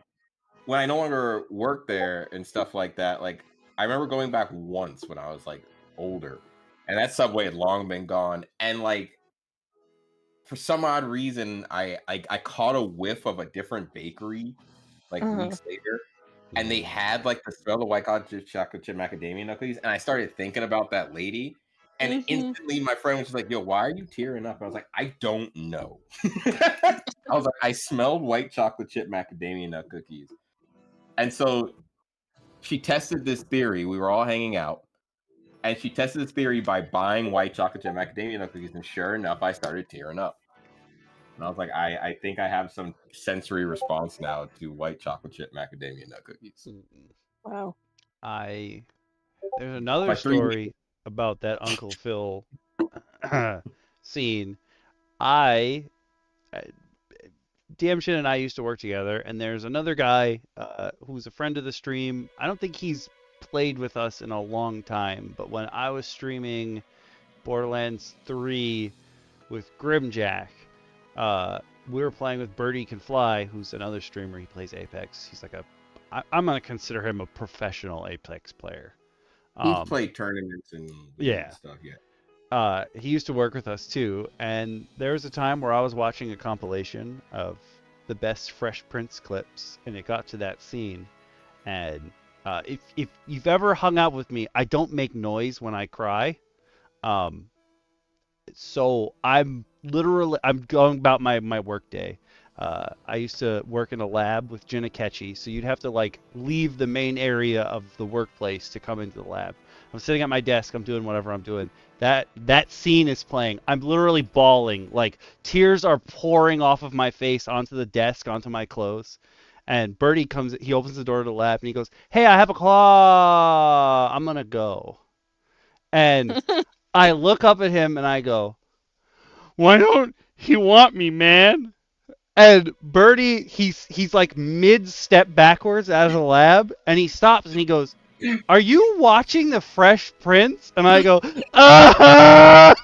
when I no longer worked there and stuff like that, like, I remember going back once when I was, like, older. And that Subway had long been gone. And, like, for some odd reason, I caught a whiff of a different bakery, like, weeks later. And they had, like, the smell of white chocolate chip macadamia nut cookies. And I started thinking about that lady. And instantly my friend was just like, yo, why are you tearing up? I was like, I don't know. I was like, I smelled white chocolate chip macadamia nut cookies. And so she tested this theory. We were all hanging out. And she tested this theory by buying white chocolate chip macadamia nut cookies. And sure enough, I started tearing up. And I was like, I think I have some sensory response now to white chocolate chip macadamia nut cookies. Wow. There's another story about that Uncle Phil scene. DM Shin and I used to work together, and there's another guy who's a friend of the stream. I don't think he's played with us in a long time, but when I was streaming Borderlands 3 with Grimjack, we were playing with Birdie Can Fly, who's another streamer. He plays Apex. He's like I'm going to consider him a professional Apex player. He's played tournaments and stuff, yeah. He used to work with us too, and there was a time where I was watching a compilation of the best Fresh Prince clips, and it got to that scene. And if you've ever hung out with me, I don't make noise when I cry. So I'm going about my work day. I used to work in a lab with Jinakechi, so you'd have to like leave the main area of the workplace to come into the lab. I'm sitting at my desk, I'm doing whatever I'm doing. That scene is playing. I'm literally bawling, like tears are pouring off of my face onto the desk, onto my clothes. And Birdie comes, he opens the door to the lab and he goes, "Hey, I have a claw. I'm gonna go." And I look up at him and I go, "Why don't he want me, man?" And Birdie, he's like mid-step backwards out of the lab, and he stops and he goes, "Are you watching The Fresh Prince?" And I go, "Ah!"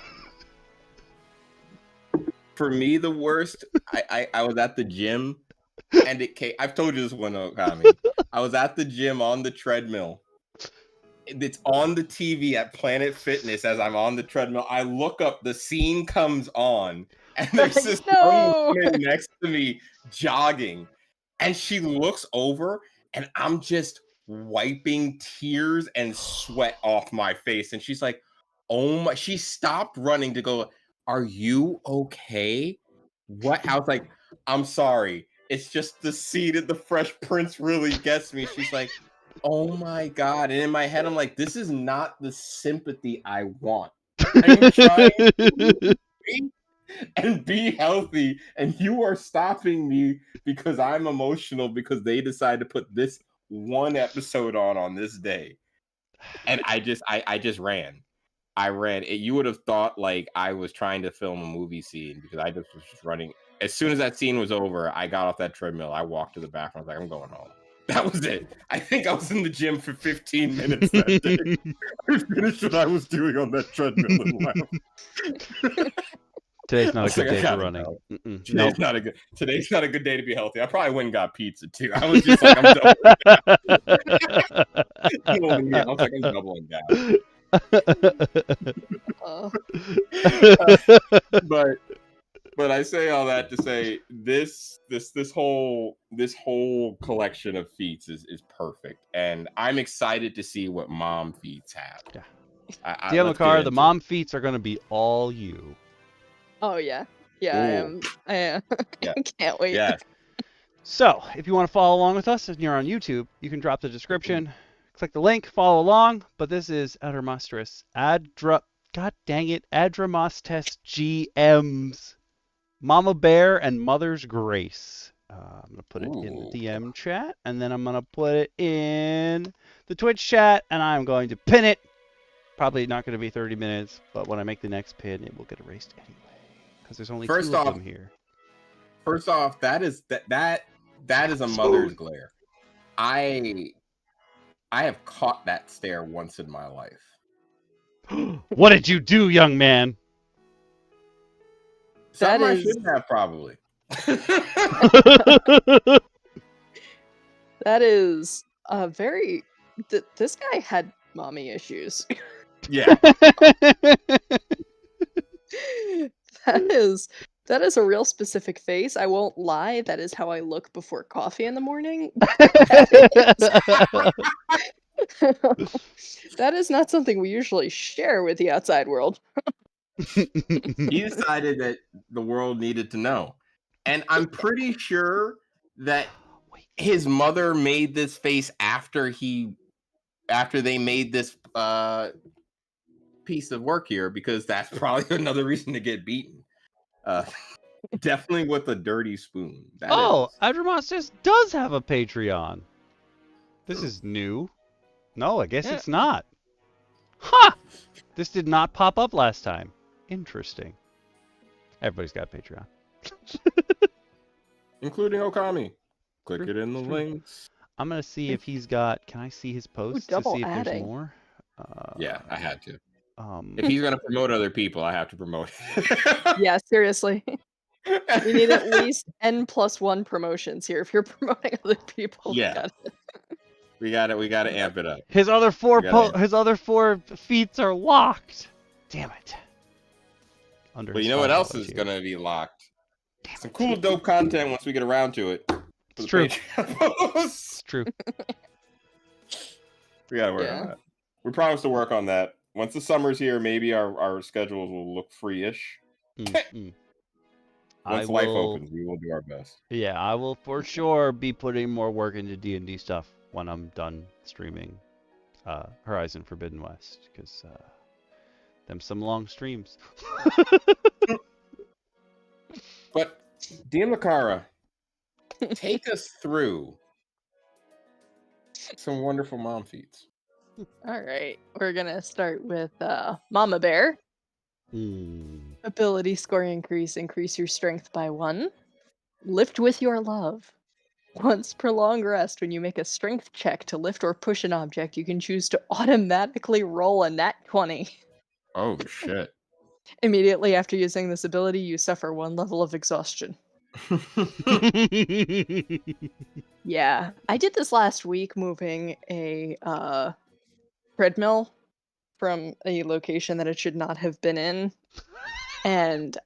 For me, the worst, I was at the gym, and it came, I've told you this one, Okami. I was at the gym on the treadmill. It's on the TV at Planet Fitness as I'm on the treadmill. I look up, the scene comes on, and there's this young woman next to me jogging, and she looks over, and I'm just wiping tears and sweat off my face, and she's like, "Oh my!" She stopped running to go, "Are you okay?" What? I was like, "I'm sorry. It's just the scene of The Fresh Prince really gets me." She's like, "Oh my God." And in my head, I'm like, this is not the sympathy I want. I'm trying to and be healthy, and you are stopping me because I'm emotional because they decide to put this one episode on this day. And I just ran. I ran. You would have thought like I was trying to film a movie scene because I just was just running. As soon as that scene was over, I got off that treadmill. I walked to the bathroom. I was like, I'm going home. That was it. I think I was in the gym for 15 minutes that day. I finished what I was doing on that treadmill and left. Today's not a good day for running. Today's not a good day to be healthy. I probably went and got pizza too. I was just like, I'm doubling down. I was like, I'm doubling down. But I say all that to say this whole collection of feats is perfect, and I'm excited to see what mom feats have. Yeah. DM Lacara, the mom feats are going to be all you. Oh yeah, I am. Yeah. I can't wait. Yeah. So if you want to follow along with us and you're on YouTube, you can drop the description, click the link, follow along. But this is AdramastesGM's Mama Bear and Mother's Grace. I'm going to put it in the DM chat, and then I'm going to put it in the Twitch chat, and I'm going to pin it. Probably not going to be 30 minutes, but when I make the next pin, it will get erased anyway. Because there's only two of them here. First off, that is a mother's glare. I have caught that stare once in my life. What did you do, young man? Something I should have probably. That is a very. This guy had mommy issues. Yeah. That is a real specific face. I won't lie. That is how I look before coffee in the morning. That is not something we usually share with the outside world. He decided that the world needed to know. And I'm pretty sure that his mother made this face after they made this piece of work here, because that's probably another reason to get beaten. Definitely with a dirty spoon. Adramasters does have a Patreon. This is new. No, I guess it's not. Ha! This did not pop up last time. Interesting. Everybody's got a Patreon. Including Okami. Click it in the links. I'm going to see if he's got... Can I see his posts to see if there's more? Yeah, I had to. If he's going to promote other people, I have to promote. Yeah, seriously. We need at least N+1 promotions here if you're promoting other people. Yeah. We got to amp it up. His other four feats are locked. Damn it. But you know what else is going to be locked? Some cool, dope content once we get around to it. It's true. It's true. We got to work on that. We promise to work on that. Once the summer's here, maybe our schedules will look free-ish. Once life opens, we will do our best. Yeah, I will for sure be putting more work into D&D stuff when I'm done streaming Horizon Forbidden West, because them some long streams. But DM Lacara, take us through some wonderful mom feats. All right, we're gonna start with Mama Bear. Ability score increase your strength by 1. Lift with your love. Once per long rest, when you make a strength check to lift or push an object, you can choose to automatically roll a nat 20. Oh shit. Immediately after using this ability, you suffer 1 level of exhaustion. Yeah, I did this last week, moving a treadmill from a location that it should not have been in. And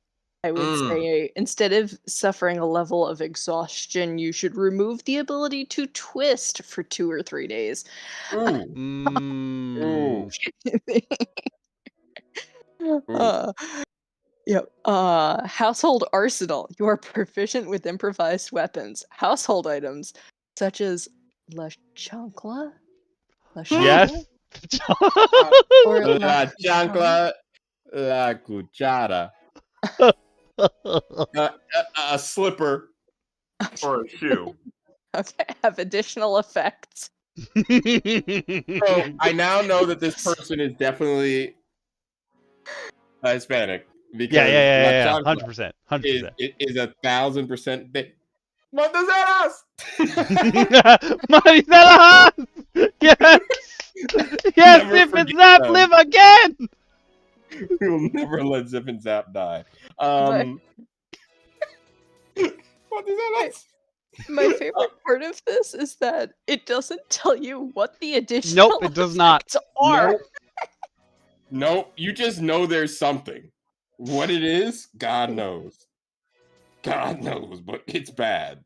I would say, instead of suffering a level of exhaustion, you should remove the ability to twist for 2 or 3 days. Household arsenal. You are proficient with improvised weapons. Household items such as la chancla. Yes. Or la chancla, la cuchara. A slipper or a shoe. Okay, have additional effects. So I now know that this person is definitely Hispanic. Because yeah, 100%. Is 1,000% bit. ¡Montezeras! ¡Maricelas! Yes! Yes, Zip and Zap live again! We will never let Zip and Zap die. My favorite part of this is that it doesn't tell you what the additional it does not. Are. Nope, you just know there's something. What it is, God knows. God knows, but it's bad.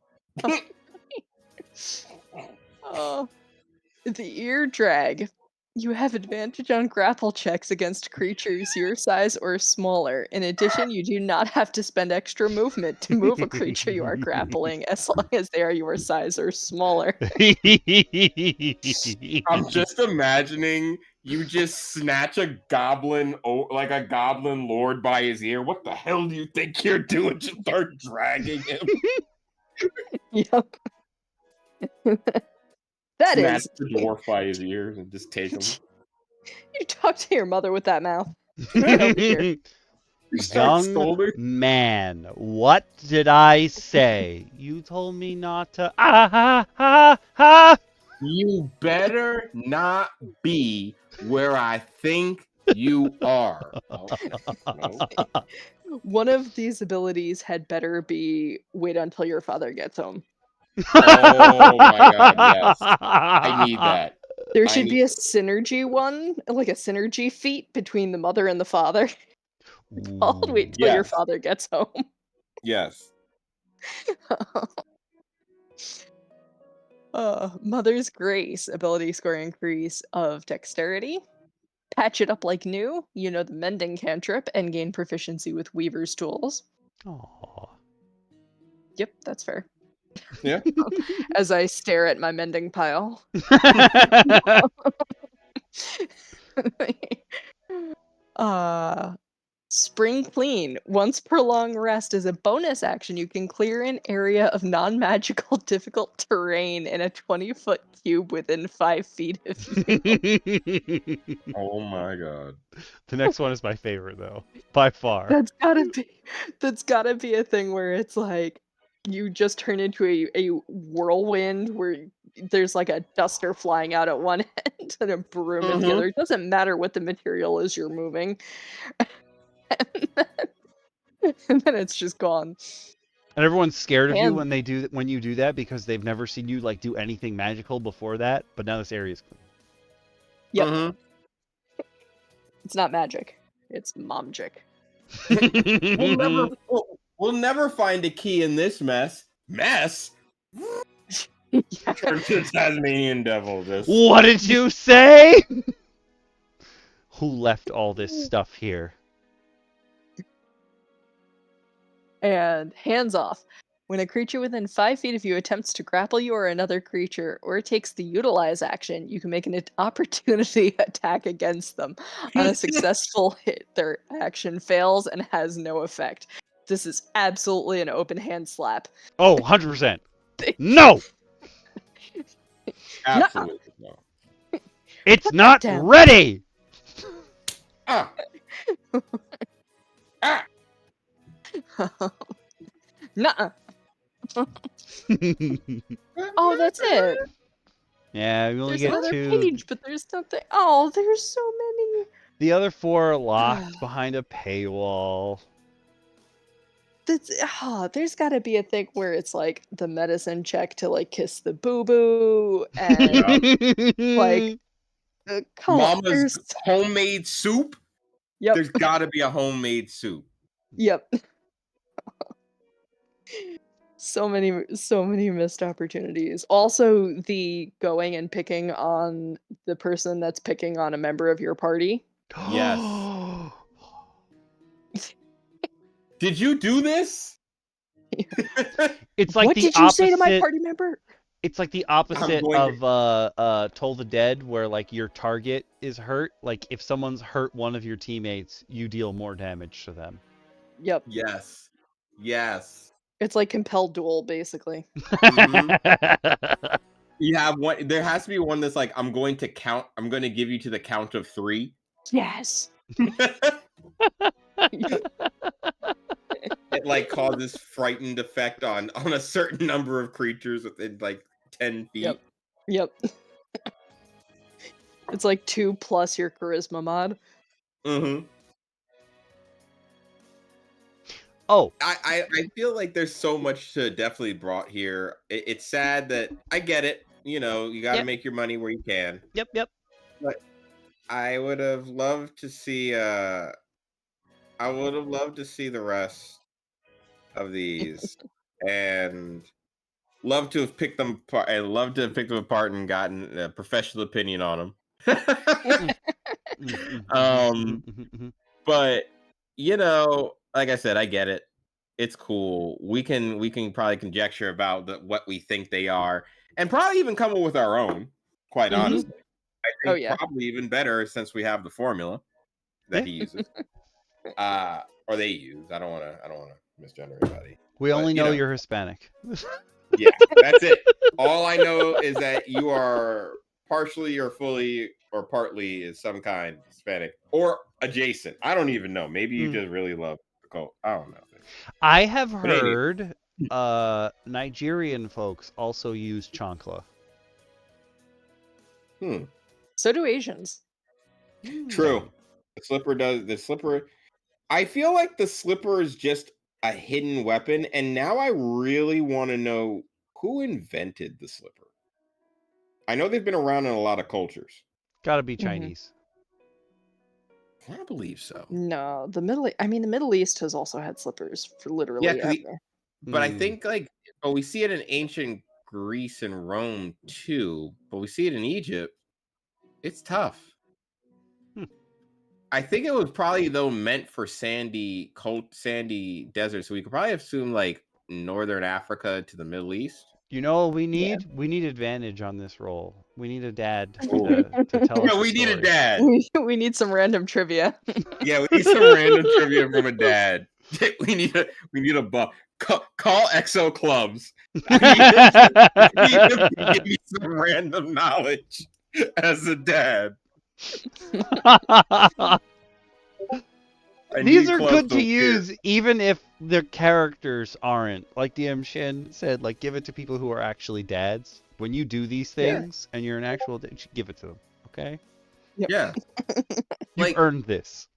The ear drag. You have advantage on grapple checks against creatures your size or smaller. In addition, you do not have to spend extra movement to move a creature you are grappling, as long as they are your size or smaller. I'm just imagining you just snatch a goblin, like a goblin lord by his ear. What the hell do you think you're doing? Just start dragging him. Yep. That snatch is the dwarf by his ears and just take him. You talk to your mother with that mouth. Young man, what did I say? You told me not to. You better not be where I think you are. One of these abilities had better be wait until your father gets home. Oh my god, yes. I need that. There should be a synergy one, like a synergy feat between the mother and the father. Called wait till your father gets home. Yes. Mother's Grace, ability score increase of dexterity. Patch it up like new, you know the mending cantrip, and gain proficiency with Weaver's tools. Aww. Yep, that's fair. Yeah. As I stare at my mending pile. Spring Clean. Once per long rest as a bonus action, you can clear an area of non-magical difficult terrain in a 20-foot cube within 5 feet of you. Oh my god. The next one is my favorite though, by far. That's gotta be a thing where it's like you just turn into a whirlwind where there's like a duster flying out at one end and a broom at the other. It doesn't matter what the material is you're moving. And then it's just gone. And everyone's scared of you when you do that because they've never seen you like do anything magical before that. But now this area is clean. Yep. It's not magic. It's momjic. We'll never find a key in this mess. Mess? Turn to Tasmanian devil. What did you say? Who left all this stuff here? And hands off. When a creature within 5 feet of you attempts to grapple you or another creature, or takes the utilize action, you can make an opportunity attack against them. On a successful hit, their action fails and has no effect. This is absolutely an open hand slap. Oh, 100%. No! Absolutely no. It's not ready! Ah! Ah! Nuh-uh. Oh, that's it. Yeah, we only there's get another 2. page, but there's nothing. Oh, there's so many. The other 4 are locked behind a paywall. There's got to be a thing where it's like the medicine check to like kiss the boo-boo and like Mama's homemade soup. Yep. There's got to be a homemade soup. Yep. So many missed opportunities. Also, the going and picking on the person that's picking on a member of your party. Yes. Did you do this? It's like what the did opposite, you say to my party member? It's like the opposite of Toll the Dead, where like your target is hurt. Like if someone's hurt one of your teammates, you deal more damage to them. Yep. Yes. Yes. It's like compelled duel, basically. Mm-hmm. You have one. There has to be one that's like, I'm going to give you to the count of 3. Yes. It like causes frightened effect on a certain number of creatures within like 10 feet. Yep. It's like 2 plus your charisma mod. Mm-hmm. Oh, I feel like there's so much to definitely brought here. It's sad that I get it. You know, you got to make your money where you can. Yep. But I would have loved to see. I would have loved to see the rest of these, and love to have picked them apart. I love to have picked them apart and gotten a professional opinion on them. But you know, like I said, I get it. It's cool. We can probably conjecture about what we think they are, and probably even come up with our own. Quite honestly, I think probably even better since we have the formula that he uses, or they use. I don't want to misgender anybody. We only know you're Hispanic. Yeah, that's it. All I know is that you are partially or fully or partly is some kind Hispanic or adjacent. I don't even know. Maybe you just really love the cult. I don't know. I have heard Nigerian folks also use chancla. So do Asians. True. The slipper. I feel like the slipper is just a hidden weapon, and now I really want to know who invented the slipper. I know they've been around in a lot of cultures. Gotta be Chinese. I believe so. No, the Middle East has also had slippers for literally ever. But I think we see it in ancient Greece and Rome too, but we see it in Egypt. It's tough. I think it was probably though meant for sandy desert, so we could probably assume like Northern Africa to the Middle East. You know what we need? Yeah. We need advantage on this roll. We need a dad to tell us. Yeah, we need a dad. We need some random trivia. Yeah, we need some random trivia from a dad. We need a buff. Call Exo Clubs. I need him to give me some random knowledge as a dad. These are good to use even if their characters aren't. Like DM Shin said, like give it to people who are actually dads. When you do these things and you're an actual dad, give it to them. Okay? Yep. Yeah. You've earned this.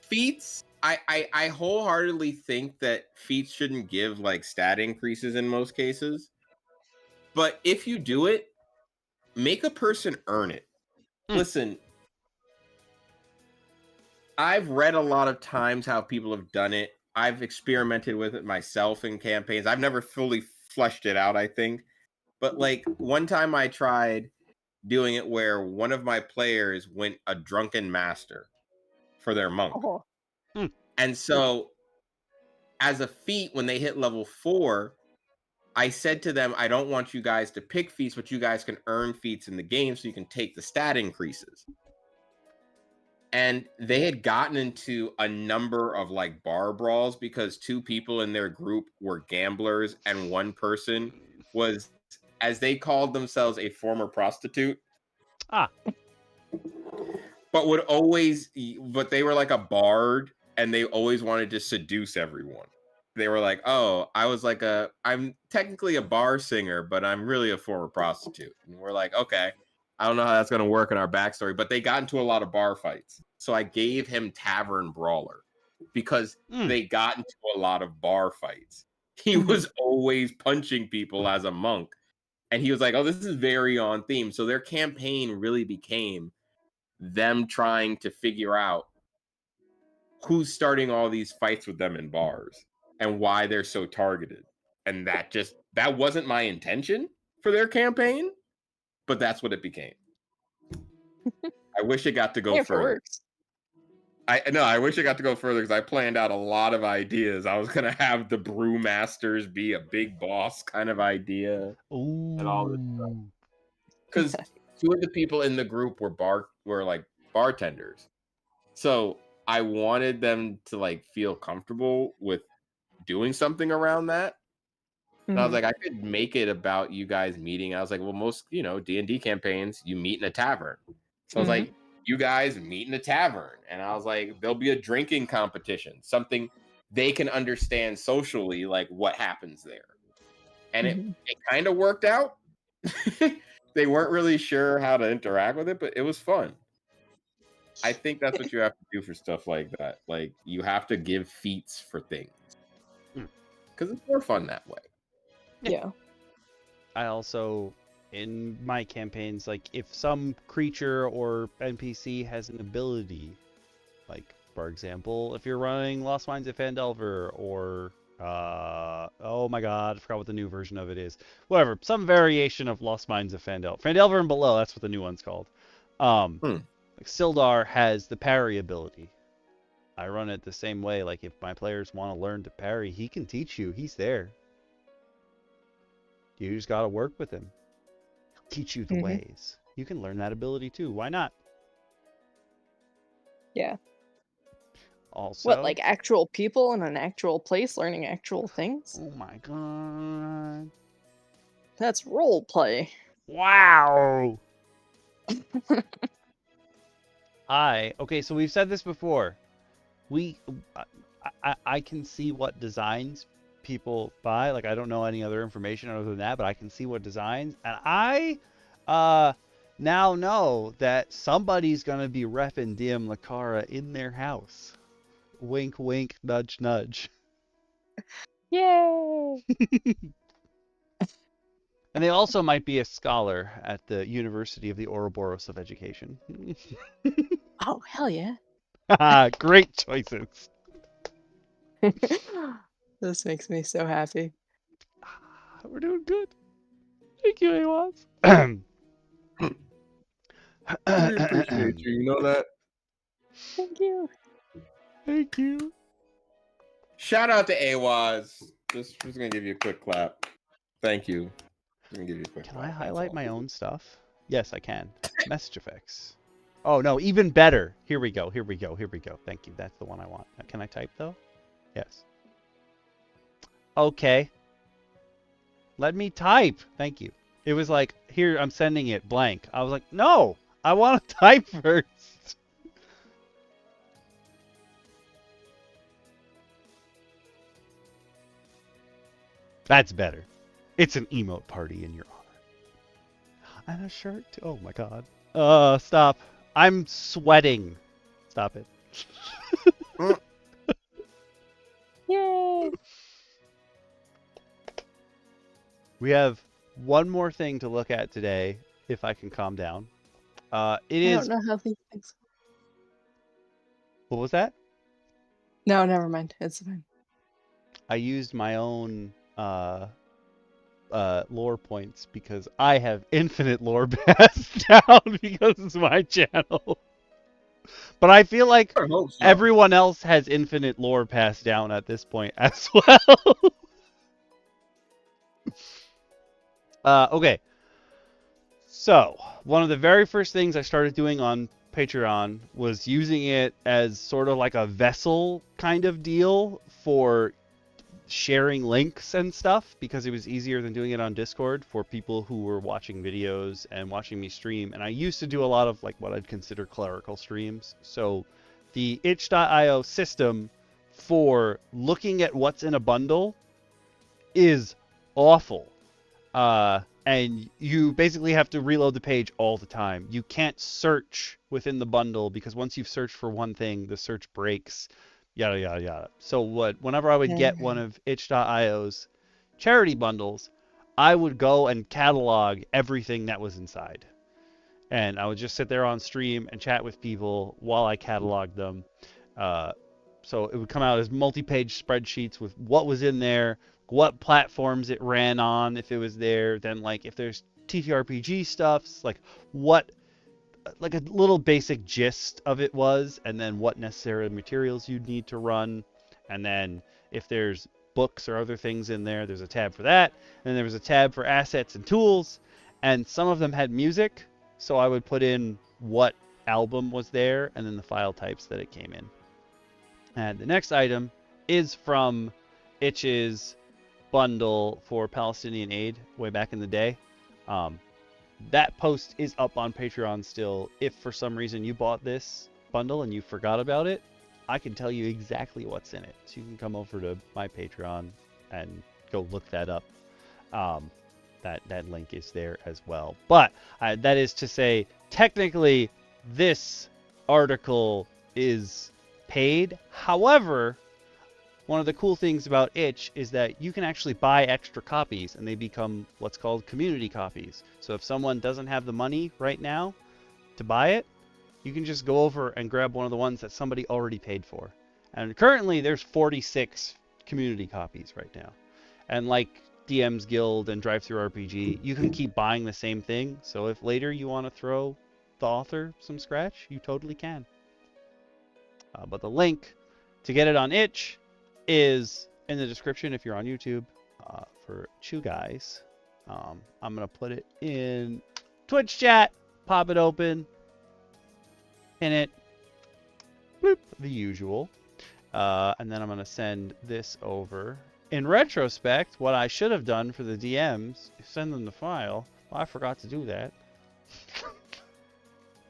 Feats, I wholeheartedly think that feats shouldn't give like stat increases in most cases. But if you do it, make a person earn it. Listen, I've read a lot of times how people have done it. I've experimented with it myself in campaigns. I've never fully fleshed it out, I think. But like one time I tried doing it where one of my players went a drunken master for their monk. Oh. And so as a feat, when they hit level 4, I said to them, I don't want you guys to pick feats, but you guys can earn feats in the game so you can take the stat increases. And they had gotten into a number of like bar brawls because 2 people in their group were gamblers and one person was, as they called themselves, a former prostitute. But they were like a bard and they always wanted to seduce everyone. They were like, oh, I'm technically a bar singer, but I'm really a former prostitute. And we're like, okay, I don't know how that's going to work in our backstory, but they got into a lot of bar fights. So I gave him Tavern Brawler because they got into a lot of bar fights. He was always punching people as a monk. And he was like, oh, this is very on theme. So their campaign really became them trying to figure out who's starting all these fights with them in bars and why they're so targeted. And that wasn't my intention for their campaign, but that's what it became. I wish it got to go further. I wish it got to go further because I planned out a lot of ideas. I was gonna have the brewmasters be a big boss kind of idea. Ooh. And all this stuff. Because 2 of the people in the group were like bartenders. So I wanted them to like feel comfortable with doing something around that. And I was like, I could make it about you guys meeting. I was like, well, most, D&D campaigns, you meet in a tavern. So I was like, you guys meet in a tavern. And I was like, there'll be a drinking competition, something they can understand socially, like what happens there. And it kind of worked out. They weren't really sure how to interact with it, but it was fun. I think that's what you have to do for stuff like that. Like, you have to give feats for things. Because it's more fun that way. Yeah. I also, in my campaigns, like, if some creature or NPC has an ability, like, for example, if you're running Lost Mines of Phandelver or, oh my god, I forgot what the new version of it is. Whatever, some variation of Lost Mines of Phandelver. Phandelver and Below, that's what the new one's called. Like Sildar has the parry ability. I run it the same way. Like if my players want to learn to parry, he can teach you. He's there. You just got to work with him. He'll teach you the ways. You can learn that ability too. Why not? Yeah. Also, what, like actual people in an actual place learning actual things? Oh my god. That's role play. Wow. Okay, so we've said this before. I can see what designs people buy. Like, I don't know any other information other than that, but I can see what designs. And I now know that somebody's going to be repping DM Lacara in their house. Wink, wink, nudge, nudge. Yay! And they also might be a scholar at the University of the Ouroboros of Education. Oh, hell yeah. Great choices. This makes me so happy. We're doing good. Thank you, Awas. We appreciate you. You know that? Thank you. Thank you. Shout out to AWAS. Just gonna give you a quick clap. Thank you. Just gonna give you a quick Can clap. I highlight my own stuff? Yes, I can. Message effects. Oh no, even better. Here we go. Here we go. Here we go. Thank you. That's the one I want. Can I type though? Yes. Okay. Let me type. Thank you. It was like, here, I'm sending it blank. I was like, no, I want to type first. That's better. It's an emote party in your honor. And a shirt too. Oh my god. Stop. I'm sweating. Stop it. Yay! We have one more thing to look at today, if I can calm down. It I is. don't know how these things. What was that? No, never mind. It's fine. I used my own lore points because I have infinite lore passed down because it's my channel. But I feel like everyone else has infinite lore passed down at this point as well. Okay. So, one of the very first things I started doing on Patreon was using it as sort of like a vessel kind of deal for sharing links and stuff because it was easier than doing it on Discord for people who were watching videos and watching me stream. And I used to do a lot of like what I'd consider clerical streams. So the itch.io system for looking at what's in a bundle is awful. And you basically have to reload the page all the time. You can't search within the bundle because once you've searched for one thing, the search breaks, yada, yada, yada. So whenever I would get one of itch.io's charity bundles, I would go and catalog everything that was inside. And I would just sit there on stream and chat with people while I cataloged them. So it would come out as multi-page spreadsheets with what was in there, what platforms it ran on if it was there, then like if there's TTRPG stuffs, like what, like a little basic gist of it was, and then what necessary materials you'd need to run, and then if there's books or other things in there, there's a tab for that, and there was a tab for assets and tools, and some of them had music, so I would put in what album was there, and then the file types that it came in. And the next item is from Itch's bundle for Palestinian aid way back in the day. That post is up on Patreon still. If for some reason you bought this bundle and you forgot about it, I can tell you exactly what's in it. So you can come over to my Patreon and go look that up. That link is there as well. But that is to say, technically, this article is paid. However, one of the cool things about Itch is that you can actually buy extra copies and they become what's called community copies. So if someone doesn't have the money right now to buy it, you can just go over and grab one of the ones that somebody already paid for. And currently there's 46 community copies right now. And like DM's Guild and Drive-Thru RPG, you can keep buying the same thing. So if later you want to throw the author some scratch, you totally can. But the link to get it on Itch is in the description if you're on YouTube for Chew Guys. I'm going to put it in Twitch chat, pop it open, pin it, bloop, the usual. And then I'm going to send this over. In retrospect, what I should have done for the DMs is send them the file. Well, I forgot to do that.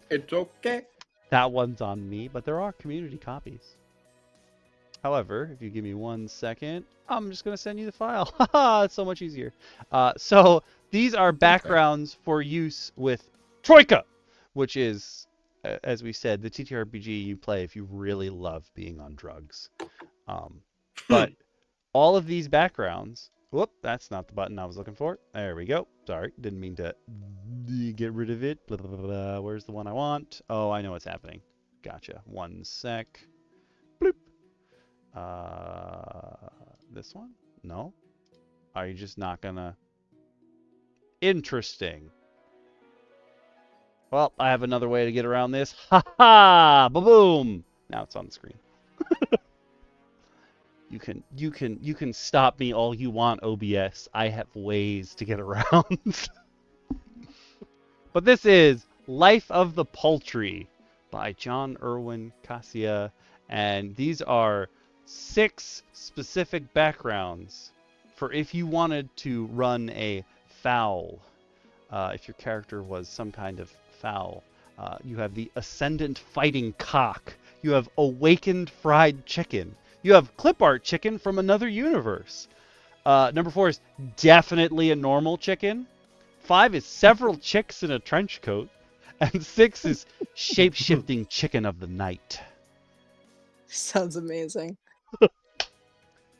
It's okay. That one's on me, but there are community copies. However, if you give me 1 second, I'm just going to send you the file. Haha, it's so much easier. So these are backgrounds for use with Troika, which is, as we said, the TTRPG you play if you really love being on drugs. But all of these backgrounds, whoop, that's not the button I was looking for. There we go. Sorry, didn't mean to get rid of it. Blah, blah, blah, blah. Where's the one I want? Oh, I know what's happening. Gotcha. 1 sec. Bloop. This one? No? Are you just not gonna? Interesting. Well, I have another way to get around this. Ha ha! Boom! Now it's on the screen. You can stop me all you want, OBS. I have ways to get around. But this is Life of the Poultry by John Erwin, Casia, and these are 6 specific backgrounds for if you wanted to run a fowl. If your character was some kind of fowl. You have the Ascendant Fighting Cock. You have Awakened Fried Chicken. You have Clip Art Chicken from another universe. Number 4 is definitely a normal chicken. 5 is several chicks in a trench coat. And 6 is shape-shifting chicken of the night. Sounds amazing.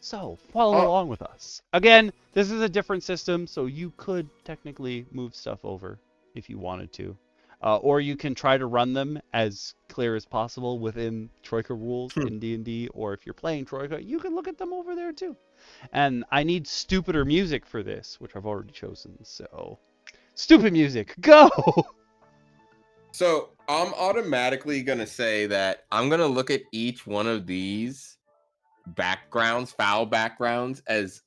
So, follow along with us. Again, this is a different system, so you could technically move stuff over if you wanted to. Or you can try to run them as clear as possible within Troika rules in D&D, or if you're playing Troika, you can look at them over there too. And I need stupider music for this, which I've already chosen, so... Stupid music, go! So, I'm automatically going to say that I'm going to look at each one of these backgrounds, foul backgrounds, as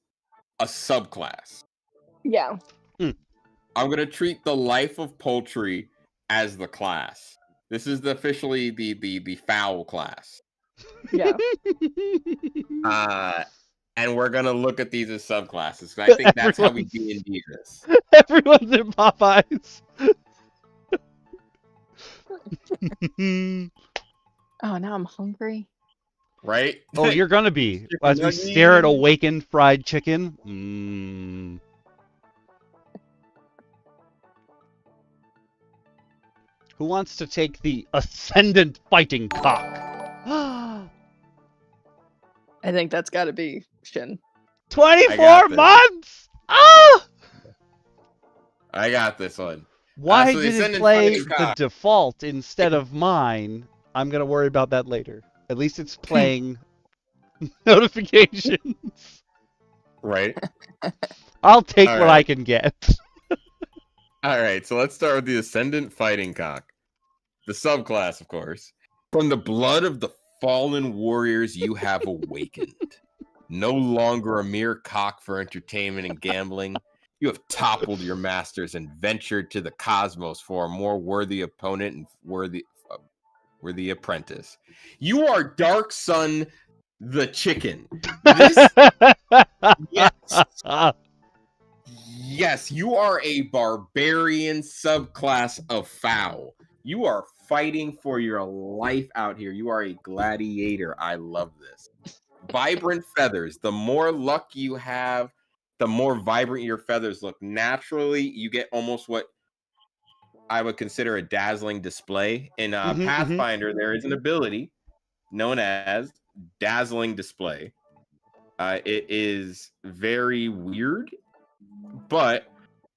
a subclass. Yeah. I'm going to treat the Life of Poultry as the class. This is officially the foul class. Yeah. And we're going to look at these as subclasses. I think that's how we D&D this. Everyone's in Popeyes. Oh, now I'm hungry. Right? Oh, you're going to be. As we stare at Awakened Fried Chicken. Who wants to take the Ascendant Fighting Cock? I think that's got to be Shin. 24 months? Ah! I got this one. Why did it play the default instead of mine? I'm going to worry about that later. At least it's playing notifications. Right? I'll take what I can get. All right, so let's start with the Ascendant Fighting Cock. The subclass, of course. From the blood of the fallen warriors you have awakened. No longer a mere cock for entertainment and gambling. You have toppled your masters and ventured to the cosmos for a more worthy opponent and worthy apprentice. You are Dark Sun the Chicken. This, yes, you are a barbarian subclass of foul. You are fighting for your life out here. You are a gladiator. I love this. Vibrant feathers. The more luck you have, the more vibrant your feathers look. Naturally, you get almost what I would consider a dazzling display. In Pathfinder, there is an ability known as dazzling display. It is very weird, but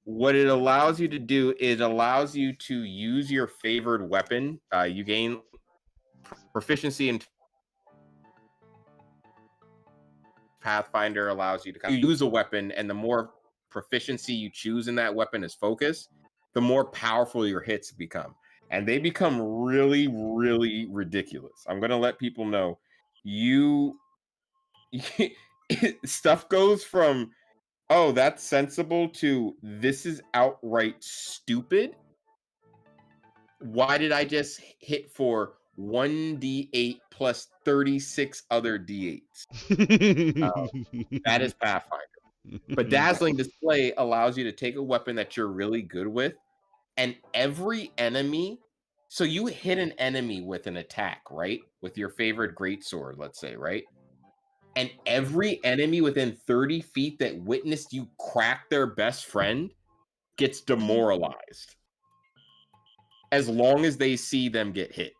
what it allows you to do is allows you to use your favored weapon. You gain proficiency in Pathfinder allows you to use a weapon, and the more proficiency you choose in that weapon as focus, the more powerful your hits become. And they become really, really ridiculous. I'm going to let people know stuff goes from, oh, that's sensible to this is outright stupid. Why did I just hit for 1d8 plus 36 other d8s? That is Pathfinder. But Dazzling Display allows you to take a weapon that you're really good with, and every enemy, so you hit an enemy with an attack, right? With your favorite greatsword, let's say, right? And every enemy within 30 feet that witnessed you crack their best friend gets demoralized. As long as they see them get hit.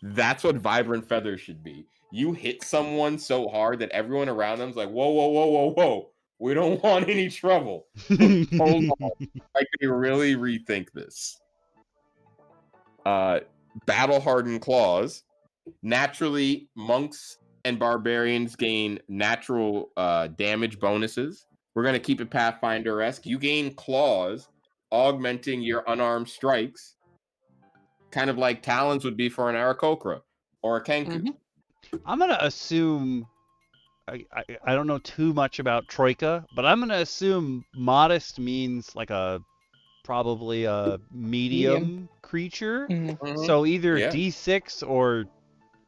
That's what Vibrant Feathers should be. You hit someone so hard that everyone around them's like, whoa, whoa, whoa, whoa, whoa. We don't want any trouble. Hold on. I can really rethink this. Battle-hardened claws. Naturally, monks and barbarians gain natural damage bonuses We're going to keep it Pathfinder-esque. You gain claws, augmenting your unarmed strikes, kind of like talons would be for an Aarakocra or a Kenku. I'm going to assume, I don't know too much about Troika, but I'm going to assume modest means like probably a medium creature. So either D6 or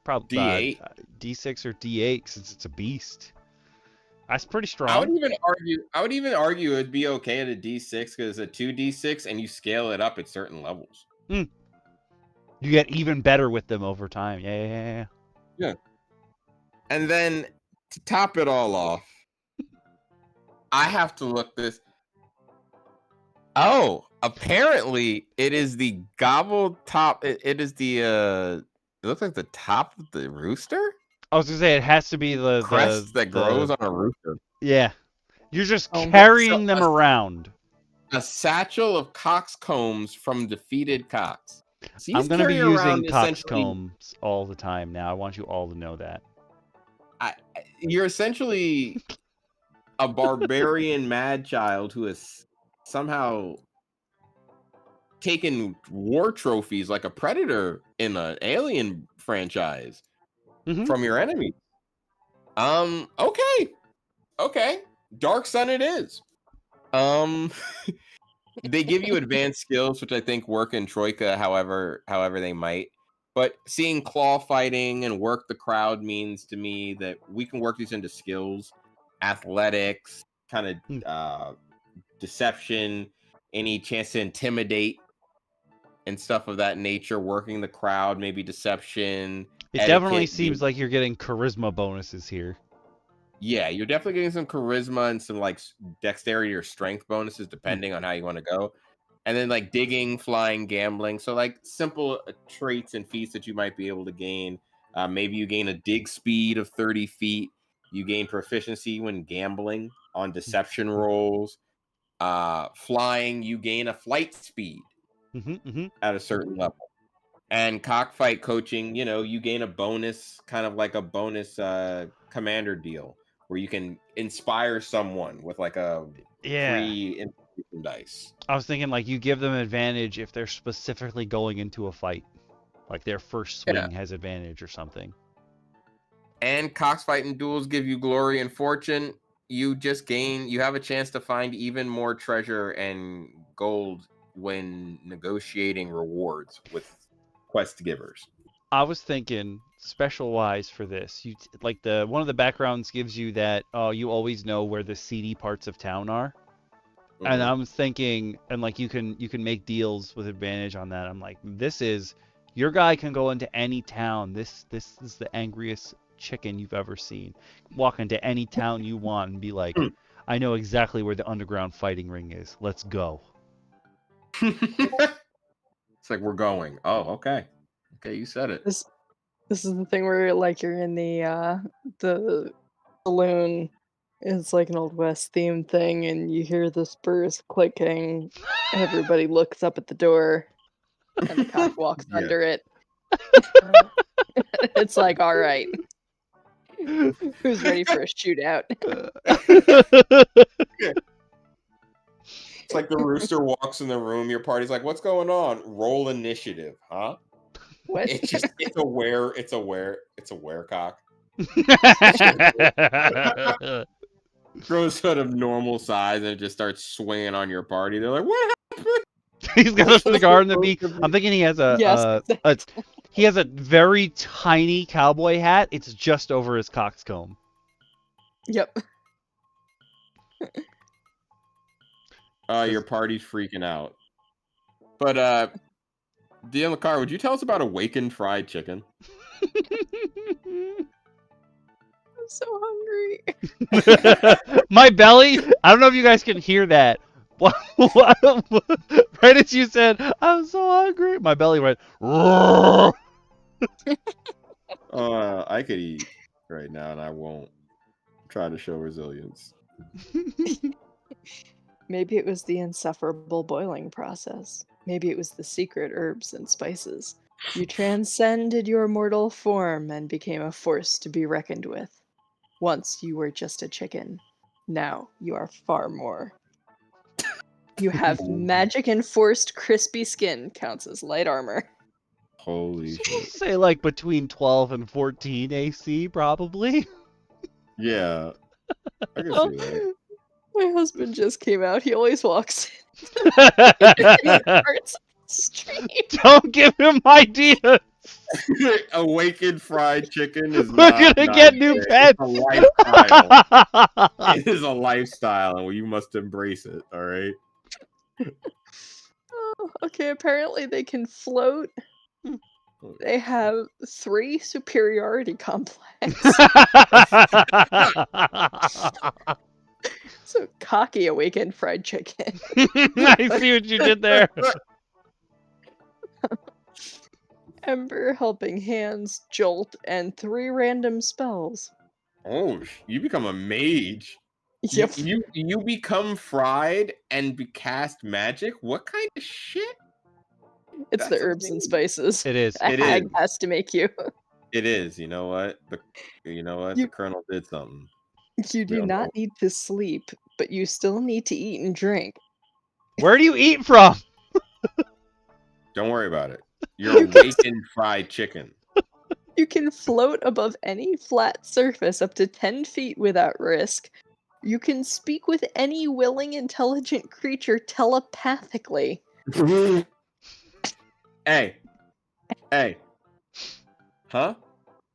probably D8. D6 or D8 since it's a beast. That's pretty strong. I would even argue it'd be okay at a D6 because it's a 2D6 and you scale it up at certain levels. You get even better with them over time. Yeah. And then to top it all off, I have to look this. Oh, apparently it is the gobble top. It is the it looks like the top of the rooster. I was gonna say it has to be the crest that grows on a rooster. Yeah, you're just carrying them around. A satchel of coxcombs from defeated cocks. So I'm gonna be using coxcombs all the time now. I want you all to know that. You're essentially a barbarian mad child who has somehow taken war trophies like a predator in an Alien franchise from your enemy. Okay. Dark Sun it is. They give you advanced skills, which I think work in Troika however they might. But seeing claw fighting and work the crowd means to me that we can work these into skills, athletics, kind of deception, any chance to intimidate and stuff of that nature, working the crowd, maybe deception. It definitely seems like you're getting charisma bonuses here. Yeah, you're definitely getting some charisma and some like dexterity or strength bonuses depending on how you want to go. And then like digging, flying, gambling. So like simple traits and feats that you might be able to gain. Maybe you gain a dig speed of 30 feet. You gain proficiency when gambling on deception rolls. Flying, you gain a flight speed at a certain level. And cockfight coaching, you gain a bonus, kind of like a bonus commander deal where you can inspire someone with like a free inspiration dice. I was thinking like you give them advantage if they're specifically going into a fight. Like their first swing has advantage or something. And cockfighting duels give you glory and fortune. You have a chance to find even more treasure and gold when negotiating rewards with quest givers. I was thinking special wise for this. You like one of the backgrounds gives you that you always know where the seedy parts of town are. And I'm thinking, and like you can make deals with advantage on that. I'm like, your guy can go into any town. This is the angriest chicken you've ever seen. Walk into any town you want and be like, I know exactly where the underground fighting ring is. Let's go. It's like we're going. Oh, okay. Okay, you said it. This is the thing where like you're in the saloon. It's like an Old West themed thing, and you hear the spurs clicking. Everybody looks up at the door, and the cock walks under it. It's like, all right, who's ready for a shootout? It's like the rooster walks in the room. Your party's like, "What's going on? Roll initiative, huh?" What? It's a werecock. Grows out of normal size and it just starts swinging on your party. They're like, "What happened?" He's got a cigar in the beak. I'm thinking he has he has a very tiny cowboy hat. It's just over his coxcomb. Yep. Your party's freaking out. But DM Lacara, would you tell us about awakened fried chicken? I'm so hungry. My belly, I don't know if you guys can hear that. Right as you said, I'm so hungry, my belly went. I could eat right now and I won't. Try to show resilience. Maybe it was the insufferable boiling process. Maybe it was the secret herbs and spices. You transcended your mortal form and became a force to be reckoned with. Once you were just a chicken. Now you are far more. You have magic enforced crispy skin, counts as light armor. Holy shit. Say like between 12 and 14 AC, probably. Yeah. I can see that. My husband just came out. He always walks in. Don't give him ideas. Awakened fried chicken is We're gonna get new pets. It's a lifestyle. It is a lifestyle, and you must embrace it. All right. Oh, okay, apparently they can float. They have 3 superiority complex. So cocky awakened fried chicken. I see what you did there. Ember, Helping Hands, Jolt, and 3 random spells. Oh, you become a mage. Yep. You become fried and cast magic? What kind of shit? It's the herbs and spices. It is. A hag has to make you. It is. You know what? The Colonel did something. You do not need to sleep, but you still need to eat and drink. Where do you eat from? Don't worry about it. You're awakened fried chicken. You can float above any flat surface up to 10 feet without risk. You can speak with any willing, intelligent creature telepathically. Hey. Huh?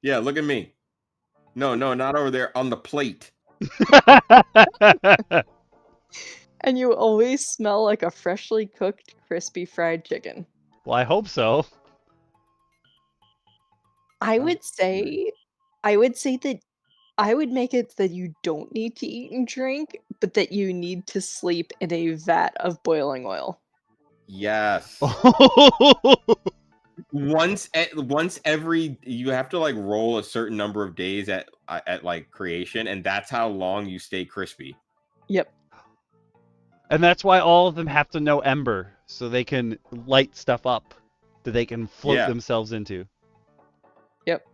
Yeah, look at me. No, not over there. On the plate. And you always smell like a freshly cooked, crispy fried chicken. Well, I hope so. I would say that I would make it that you don't need to eat and drink, but that you need to sleep in a vat of boiling oil. Yes. Once every, you have to like roll a certain number of days at like creation, and that's how long you stay crispy. Yep. And that's why all of them have to know Ember, so they can light stuff up that they can float themselves into. Yep.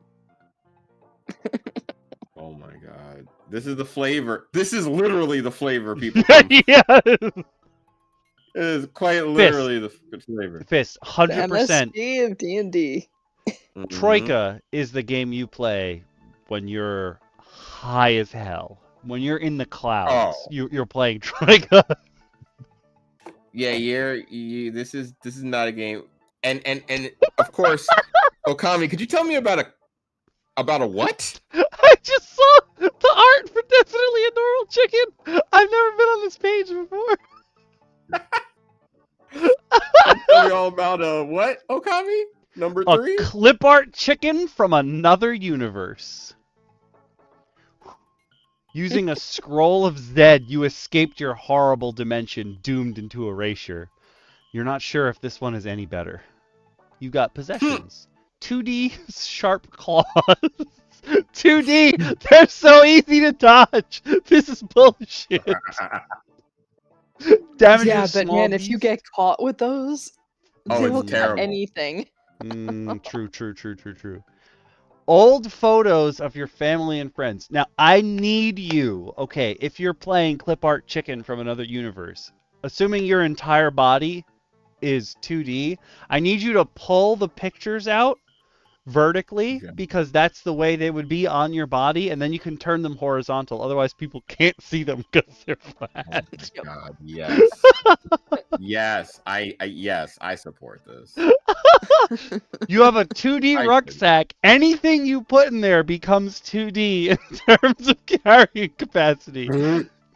Oh my god. This is the flavor. This is literally the flavor people Yeah. It is quite literally the flavor. Fist, 100%. MSG of D&D. Troika is the game you play when you're high as hell. When you're in the clouds, you're playing Troika. Yeah, this is not a game. And of course, Okami, could you tell me about a what? I just saw the art for Definitely a Normal Chicken. I've never been on this page before. Tell me all about what, Okami? Number 3? A clip art chicken from another universe. Using a scroll of Zed, you escaped your horrible dimension, doomed into erasure. You're not sure if this one is any better. You got possessions. 2D sharp claws. 2D! They're so easy to dodge! This is bullshit! Damage yeah, but man, if you get caught with those, they will cut anything. True. Old photos of your family and friends. Now, I need you, okay, if you're playing clip art chicken from another universe, assuming your entire body is 2D, I need you to pull the pictures out vertically, because that's the way they would be on your body, and then you can turn them horizontal. Otherwise, people can't see them because they're flat. Oh my god, yes. Yes, I support this. You have a 2D rucksack. Anything you put in there becomes 2D in terms of carrying capacity.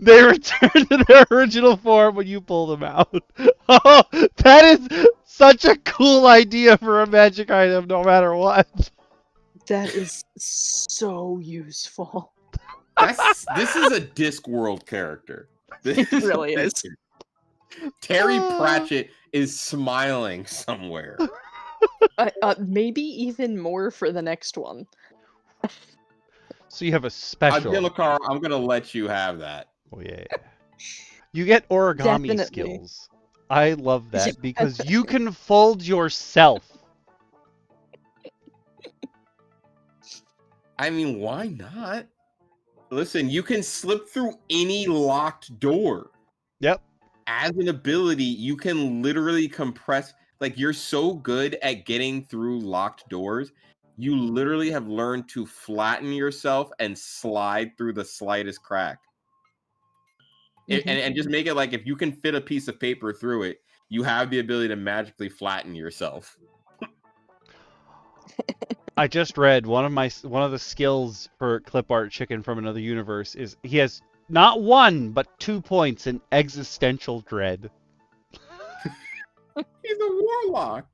They return to their original form when you pull them out. Oh, that is such a cool idea for a magic item, no matter what. That is so useful. This is a Discworld character. It really is. Terry Pratchett is smiling somewhere. Maybe even more for the next one. So you have a special. Lacara, I'm gonna let you have that. Oh yeah. You get origami skills. I love that because you can fold yourself. I mean, why not? Listen, you can slip through any locked door. Yep. As an ability, you can literally compress. Like, you're so good at getting through locked doors, you literally have learned to flatten yourself and slide through the slightest crack. And just make it like, if you can fit a piece of paper through it, you have the ability to magically flatten yourself. I just read one of the skills for clip art chicken from another universe is he has not 1 but 2 points in existential dread. He's a warlock.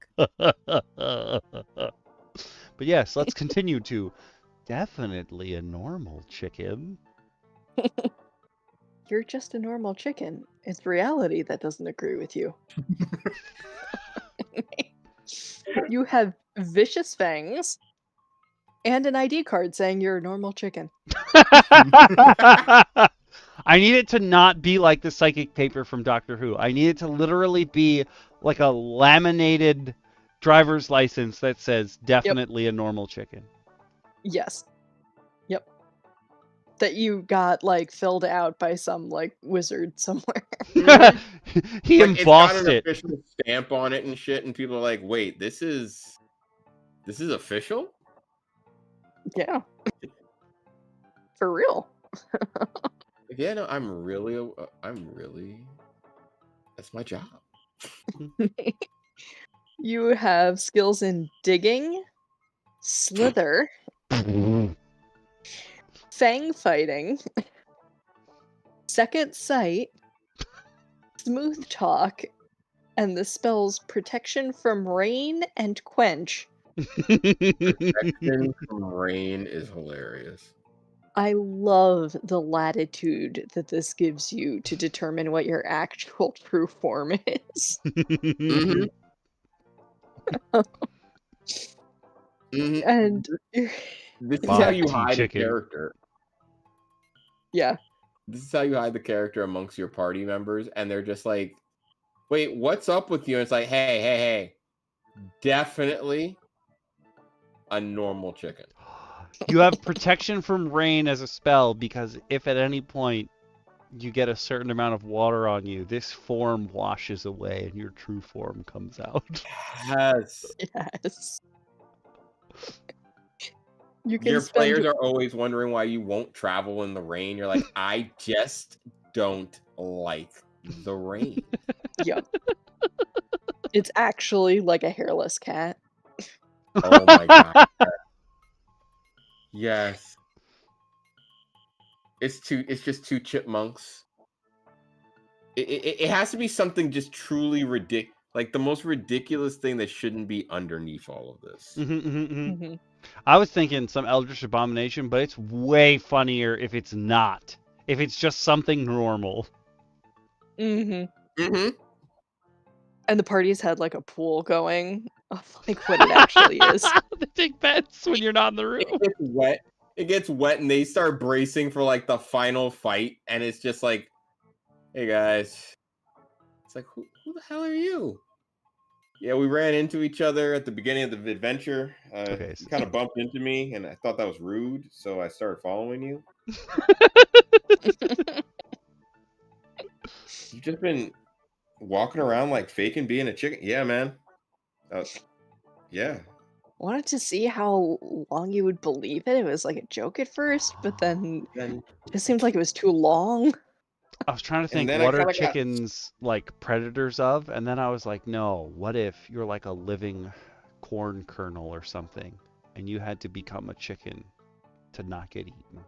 But yes, let's continue to definitely a normal chicken. You're just a normal chicken. It's reality that doesn't agree with you. You have vicious fangs and an ID card saying you're a normal chicken. I need it to not be like the psychic paper from Doctor Who. I need it to literally be like a laminated driver's license that says definitely a normal chicken. Yes. Yep. That you got like filled out by some like wizard somewhere. He like, embossed it's got an it. official stamp on it and shit, and people are like, "Wait, this is official?" Yeah. For real. Yeah, no, I'm really. That's my job. You have skills in digging, slither, fang fighting, second sight, smooth talk, and the spells protection from rain and quench. Protection from rain is hilarious. I love the latitude that this gives you to determine what your actual true form is. Mm-hmm. And this is how you hide a character. Yeah. This is how you hide the character amongst your party members, and they're just like, "Wait, what's up with you?" And it's like, hey, definitely a normal chicken. You have protection from rain as a spell because if at any point you get a certain amount of water on you, this form washes away and your true form comes out. Yes. Yes. Your players are always wondering why you won't travel in the rain. You're like, I just don't like the rain. Yep. It's actually like a hairless cat. Oh my god. Yes. It's just 2 chipmunks. It has to be something just truly ridiculous, like the most ridiculous thing that shouldn't be underneath all of this. I was thinking some Eldritch Abomination, but it's way funnier if it's not. If it's just something normal. And the party's had like a pool going of like what it actually is. They take bets when you're not in the room. It gets wet and they start bracing for like the final fight, and it's just like, hey guys. It's like, who the hell are you? Yeah, we ran into each other at the beginning of the adventure. You kind of bumped into me, and I thought that was rude, so I started following you. You've just been walking around like faking being a chicken. Yeah, man. Yeah. Wanted to see how long you would believe it. It was like a joke at first, but then it seemed like it was too long. I was trying to think, what are chickens like predators of? And then I was like, no, what if you're like a living corn kernel or something, and you had to become a chicken to not get eaten?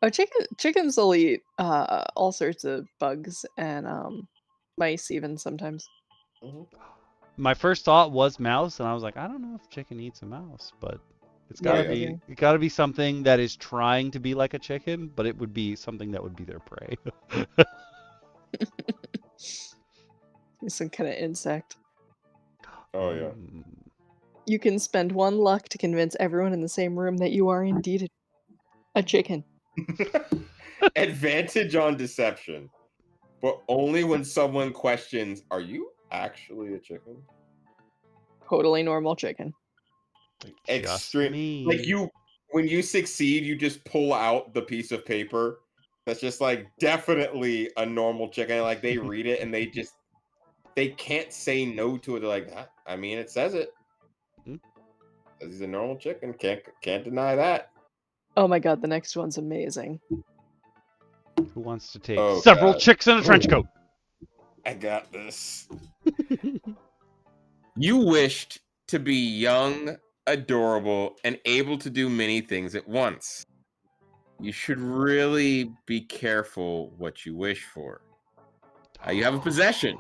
Oh, chickens will eat all sorts of bugs and mice even sometimes. My first thought was mouse, and I was like, I don't know if chicken eats a mouse, but it's gotta be something that is trying to be like a chicken, but it would be something that would be their prey. Some kind of insect. Oh yeah. You can spend 1 luck to convince everyone in the same room that you are indeed a chicken. Advantage on deception, but only when someone questions, are you actually a chicken? Totally normal chicken. Extreme. Like when you succeed, you just pull out the piece of paper that's just like definitely a normal chicken. Like they read it and they can't say no to it. They're like, I mean, it says it. He's a normal chicken. Can't deny that. Oh my god, the next one's amazing. Who wants to take several chicks in a trench coat? I got this. You wished to be young, adorable, and able to do many things at once. You should really be careful what you wish for. You have a possession,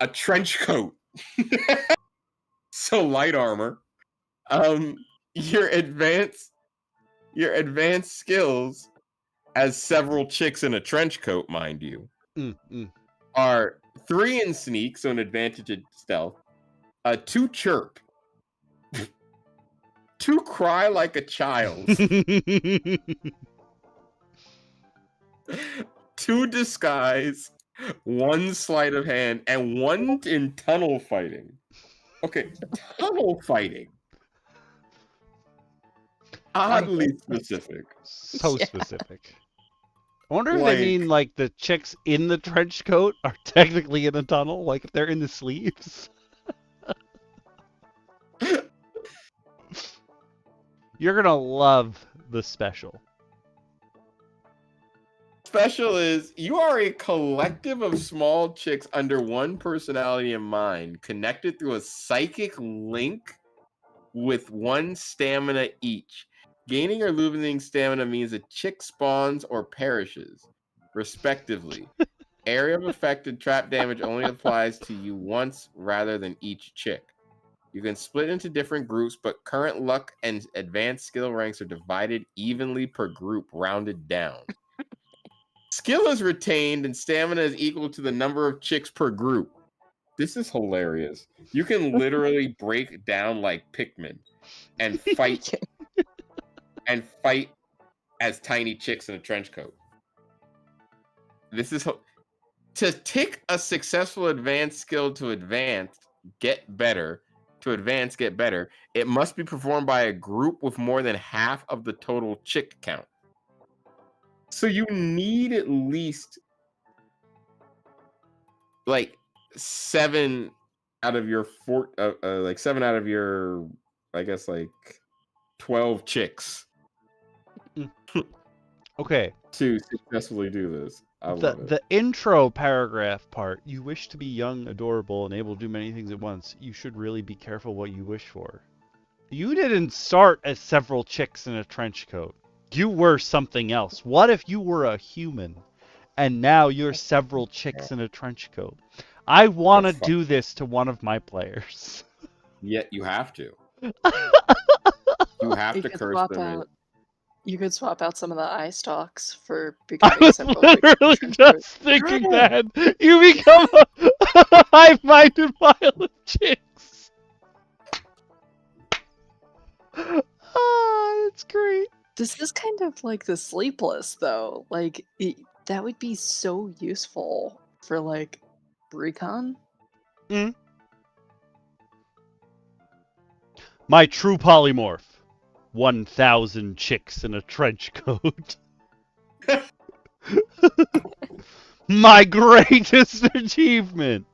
a trench coat, so light armor. Your advanced skills as several chicks in a trench coat, mind you, are 3 in sneak, so an advantage at stealth, 2 chirp, 2 cry like a child, 2 disguise, 1 sleight of hand, and 1 in tunnel fighting. Okay, tunnel fighting. Oddly specific. So specific. I wonder if they mean like the chicks in the trench coat are technically in the tunnel, like if they're in the sleeves. You're gonna love the special. Special is you are a collective of small chicks under one personality in mind, connected through a psychic link with 1 stamina each. Gaining or losing stamina means a chick spawns or perishes, respectively. Area of effect and trap damage only applies to you once rather than each chick. You can split into different groups, but current luck and advanced skill ranks are divided evenly per group, rounded down. Skill is retained and stamina is equal to the number of chicks per group. This is hilarious. You can literally break down like Pikmin and fight as tiny chicks in a trench coat. This is to tick a successful advanced skill to advance, get better. It must be performed by a group with more than half of the total chick count. So you need at least like 7 out of your 7 out of your, I guess, like 12 chicks. Okay. To successfully do this. I love it. The intro paragraph part, you wish to be young, adorable, and able to do many things at once. You should really be careful what you wish for. You didn't start as several chicks in a trench coat. You were something else. What if you were a human and now you're several chicks in a trench coat? I want to do this to one of my players. Yet you have to. You have to curse them. You could swap out some of the eye stalks for becoming I was literally just thinking that. You become a high-minded pile of chicks. Oh, that's great. This is kind of like the Sleepless, though. Like, that would be so useful for, like, recon. My true polymorph. 1,000 chicks in a trench coat. My greatest achievement.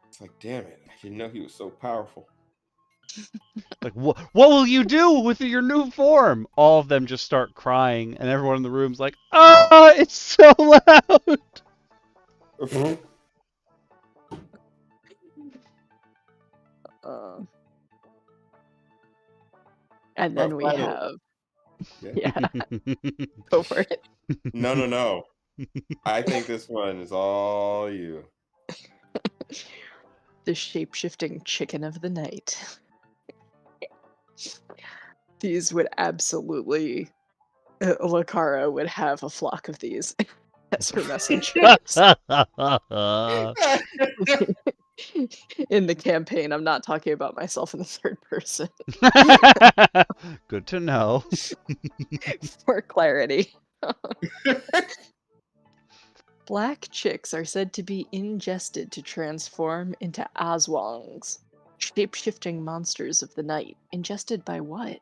It's like, damn it. I didn't know he was so powerful. Like, what will you do with your new form? All of them just start crying, and everyone in the room's like, oh, it's so loud. And then we have... Yeah. Go for it. No. I think this one is all you. The shape-shifting chicken of the night. These would absolutely... Lacara would have a flock of these as her messengers. In the campaign, I'm not talking about myself in the third person. Good to know. For clarity. Black chicks are said to be ingested to transform into Aswangs, shape-shifting monsters of the night. Ingested by what?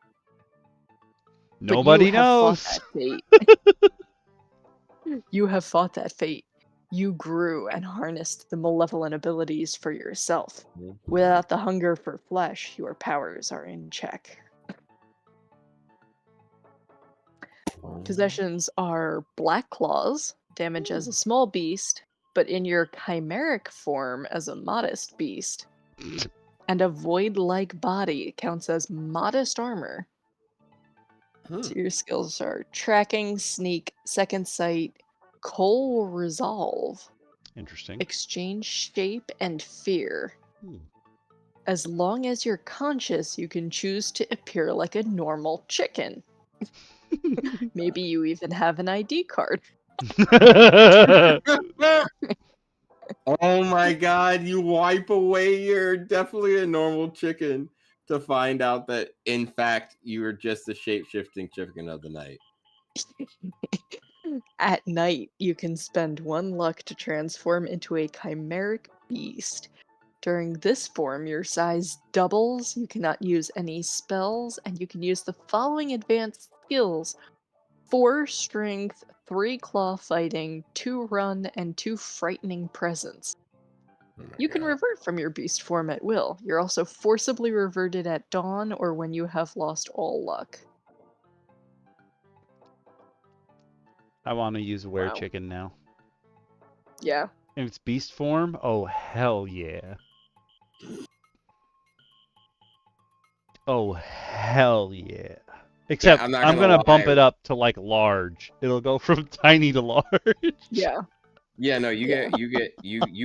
Nobody knows. Fought that fate. You have fought that fate. You grew and harnessed the malevolent abilities for yourself. Without the hunger for flesh, your powers are in check. Possessions are Black Claws, damage as a small beast, but in your chimeric form as a modest beast. And a void-like body counts as modest armor. So your skills are Tracking, Sneak, Second Sight, Coal Resolve. Interesting. Exchange Shape, and Fear. As long as you're conscious, you can choose to appear like a normal chicken. Maybe you even have an ID card. Oh my god, you wipe away you're definitely a normal chicken to find out that, in fact, you are just the shape-shifting chicken of the night. At night, you can spend 1 luck to transform into a chimeric beast. During this form, your size doubles, you cannot use any spells, and you can use the following advanced skills: 4 strength, 3 claw fighting, 2 run, and 2 frightening presence. You can revert from your beast form at will. You're also forcibly reverted at dawn or when you have lost all luck. I want to use were chicken now. Yeah. In its beast form? Oh, hell yeah. Oh, hell yeah. Except I'm going to bump it up to like large. It'll go from tiny to large. Yeah. Yeah, no, you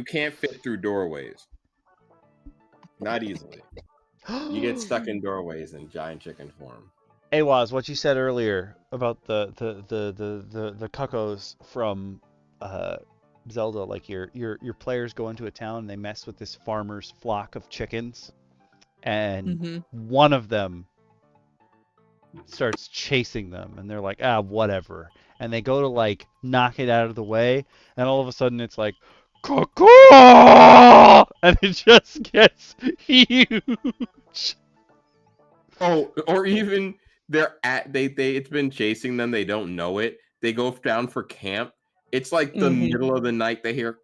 can't fit through doorways. Not easily. You get stuck in doorways in giant chicken form. Hey Waz, what you said earlier about the cuckoos from Zelda, like your players go into a town and they mess with this farmer's flock of chickens, and one of them starts chasing them, and they're like, whatever, and they go to like knock it out of the way, and all of a sudden it's like, cuckoo, and it just gets huge. Oh, or even it's been chasing them, they don't know it. They go down for camp. It's like the middle of the night, they hear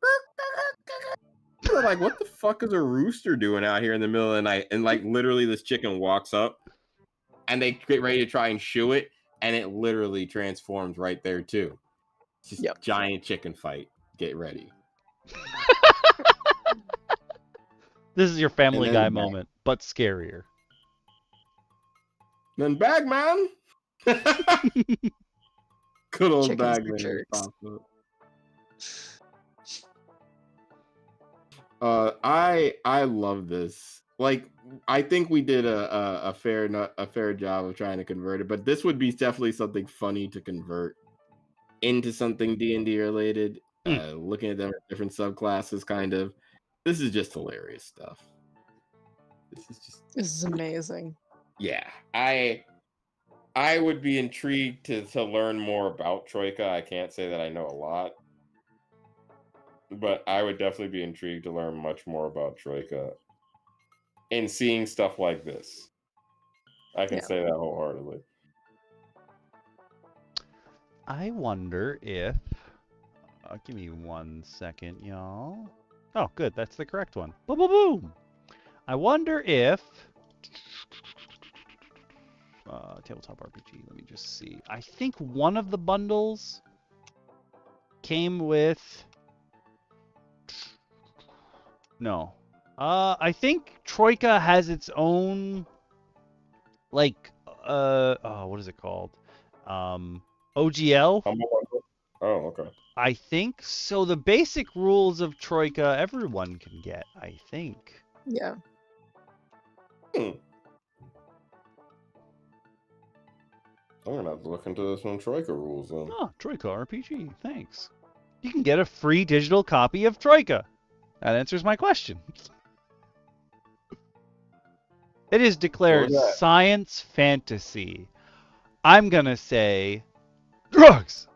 they're like, what the fuck is a rooster doing out here in the middle of the night? And like literally this chicken walks up and they get ready to try and shoo it, and it literally transforms right there too. It's just giant chicken fight. Get ready. This is your Family Guy moment, but scarier. Then Bagman. Good old Chickens Bagman. I love this. Like, I think we did a fair job of trying to convert it, but this would be definitely something funny to convert into something D&D related. Looking at them different subclasses, kind of. This is just hilarious stuff. This is amazing. Yeah, I would be intrigued to learn more about Troika. I can't say that I know a lot, but I would definitely be intrigued to learn much more about Troika and seeing stuff like this. I can say that wholeheartedly. I wonder if... give me 1 second, y'all. Oh, good. That's the correct one. Boom, boom, boom. I wonder if... Tabletop RPG, let me just see. I think one of the bundles came with... No. I think Troika has its own, like, what is it called? OGL? Oh, okay. I think so. The basic rules of Troika everyone can get, I think. Yeah. I'm gonna have to look into this one Troika rules then. Oh, Troika RPG, thanks. You can get a free digital copy of Troika. That answers my question. It is declared science fantasy. I'm gonna say drugs.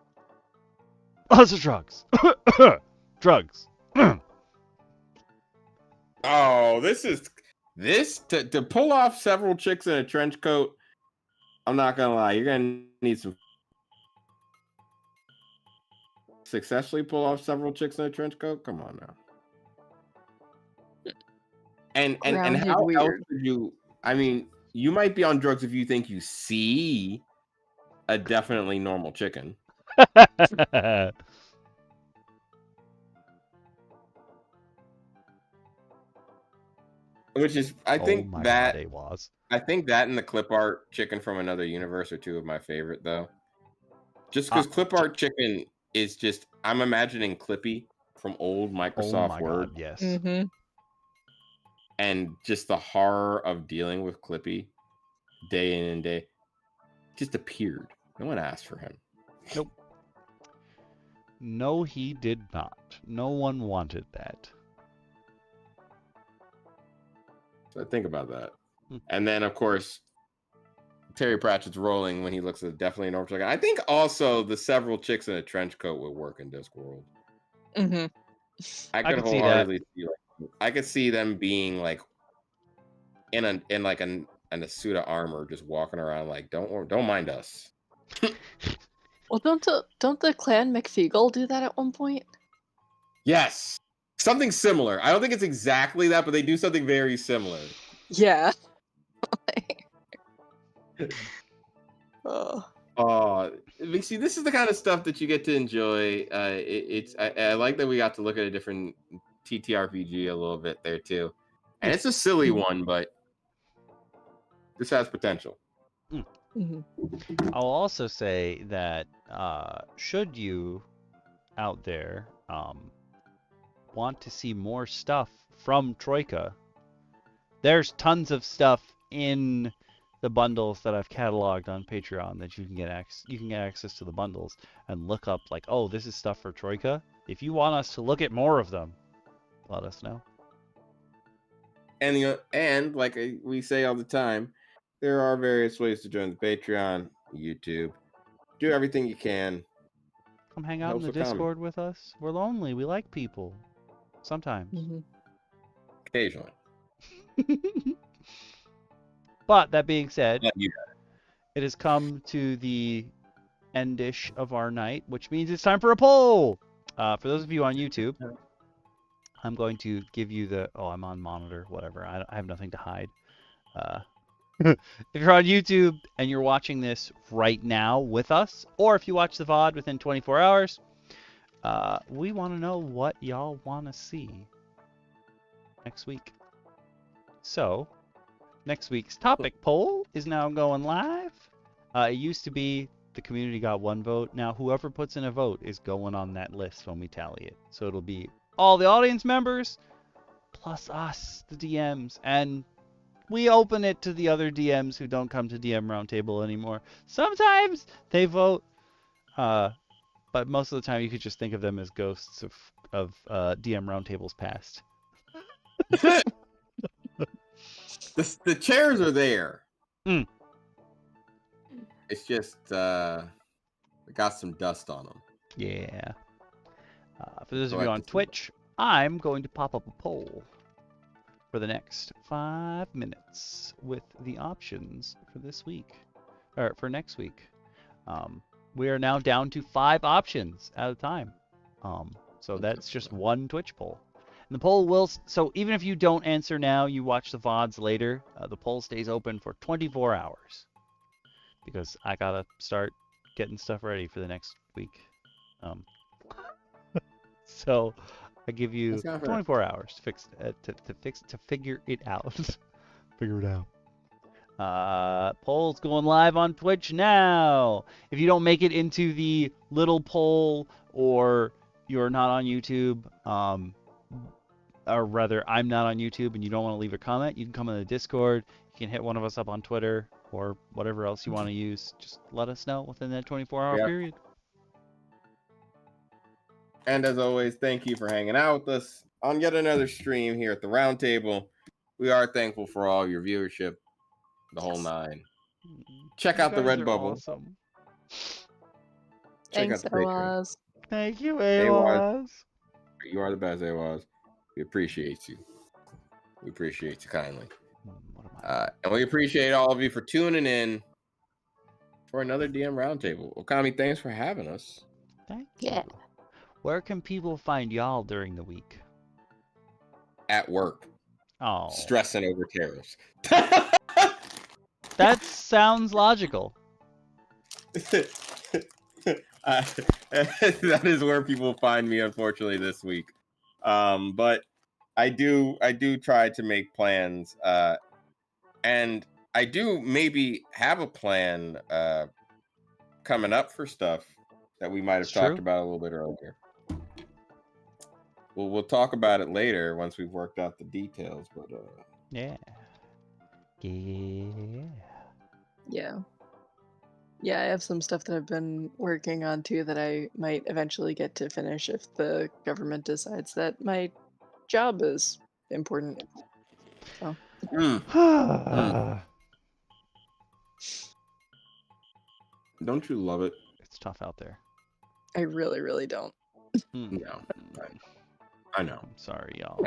Lots of drugs. Drugs. Oh, this to pull off several chicks in a trench coat I'm not gonna lie, you're gonna need some. Successfully pull off several chicks in a trench coat. Come on now. And Grounded how else weird. could you? I mean, you might be on drugs if you think you see a definitely normal chicken. Which is, I think God, that it was. I think that and the clip art chicken from another universe are two of my favorite though. Just because clip art chicken is just, I'm imagining Clippy from old Microsoft Word. God, yes. Mm-hmm. And just the horror of dealing with Clippy day in and day just appeared. No one asked for him. Nope. No, he did not. No one wanted that. So think about that. And then, of course, Terry Pratchett's rolling when he looks at definitely an orphan. I think also the several chicks in a trench coat would work in Discworld. Mm-hmm. I could wholeheartedly see like, I could see them being like in a suit of armor, just walking around like don't mind us. Well, don't the Clan McFeagle do that at one point? Yes, something similar. I don't think it's exactly that, but they do something very similar. Yeah. See, this is the kind of stuff that you get to enjoy. I like that we got to look at a different TTRPG a little bit there too, and it's a silly one, but this has potential. Mm-hmm. I'll also say that should you out there want to see more stuff from Troika, there's tons of stuff in the bundles that I've cataloged on Patreon that you can get access to the bundles and look up like, oh, this is stuff for Troika. If you want us to look at more of them, let us know. And like we say all the time, there are various ways to join the Patreon, YouTube. Do everything you can. Come hang out in the Discord with us. We're lonely. We like people. Sometimes. Mm-hmm. Occasionally. But that being said, it has come to the endish of our night, which means it's time for a poll. For those of you on YouTube, I'm going to give you the... Oh, I'm on monitor. Whatever. I have nothing to hide. If you're on YouTube and you're watching this right now with us, or if you watch the VOD within 24 hours, we want to know what y'all want to see next week. So, next week's topic poll is now going live. It used to be the community got one vote. Now, whoever puts in a vote is going on that list when we tally it. So it'll be all the audience members plus us, the DMs, and we open it to the other DMs who don't come to DM Roundtable anymore. Sometimes they vote, but most of the time you could just think of them as ghosts of DM Roundtables past. The chairs are there. Mm. It's just got some dust on them. Yeah. For those of you on Twitch, I'm going to pop up a poll for the next 5 minutes with the options for this week, or for next week. We are now down to 5 options at a time. So that's just one Twitch poll. And the poll will, so even if you don't answer now, you watch the VODs later, the poll stays open for 24 hours. Because I gotta start getting stuff ready for the next week. So I give you 24 hours to figure it out. Figure it out. Poll's going live on Twitch now. If you don't make it into the little poll, or you're not on YouTube, or rather I'm not on YouTube and you don't want to leave a comment, you can come in the Discord. You can hit one of us up on Twitter or whatever else you want to use. Just let us know within that 24-hour period. And as always, thank you for hanging out with us on yet another stream here at the Roundtable. We are thankful for all your viewership, the whole 9. Check out the Redbubble. Awesome. Check out the Patreon. Thank you, AWAS. You are the best, AWAS. We appreciate you. We appreciate you kindly. And we appreciate all of you for tuning in for another DM Roundtable. Okami, thanks for having us. Thank you. Where can people find y'all during the week? At work. Oh. Stressing over tariffs. That sounds logical. That is where people find me, unfortunately, this week. But I do try to make plans, and I do maybe have a plan coming up for stuff that we might have talked about a little bit earlier. We'll talk about it later once we've worked out the details. But yeah. Yeah, I have some stuff that I've been working on too that I might eventually get to finish if the government decides that my job is important. So. Don't you love it? It's tough out there. I really, really don't. No, I know. I'm sorry, y'all.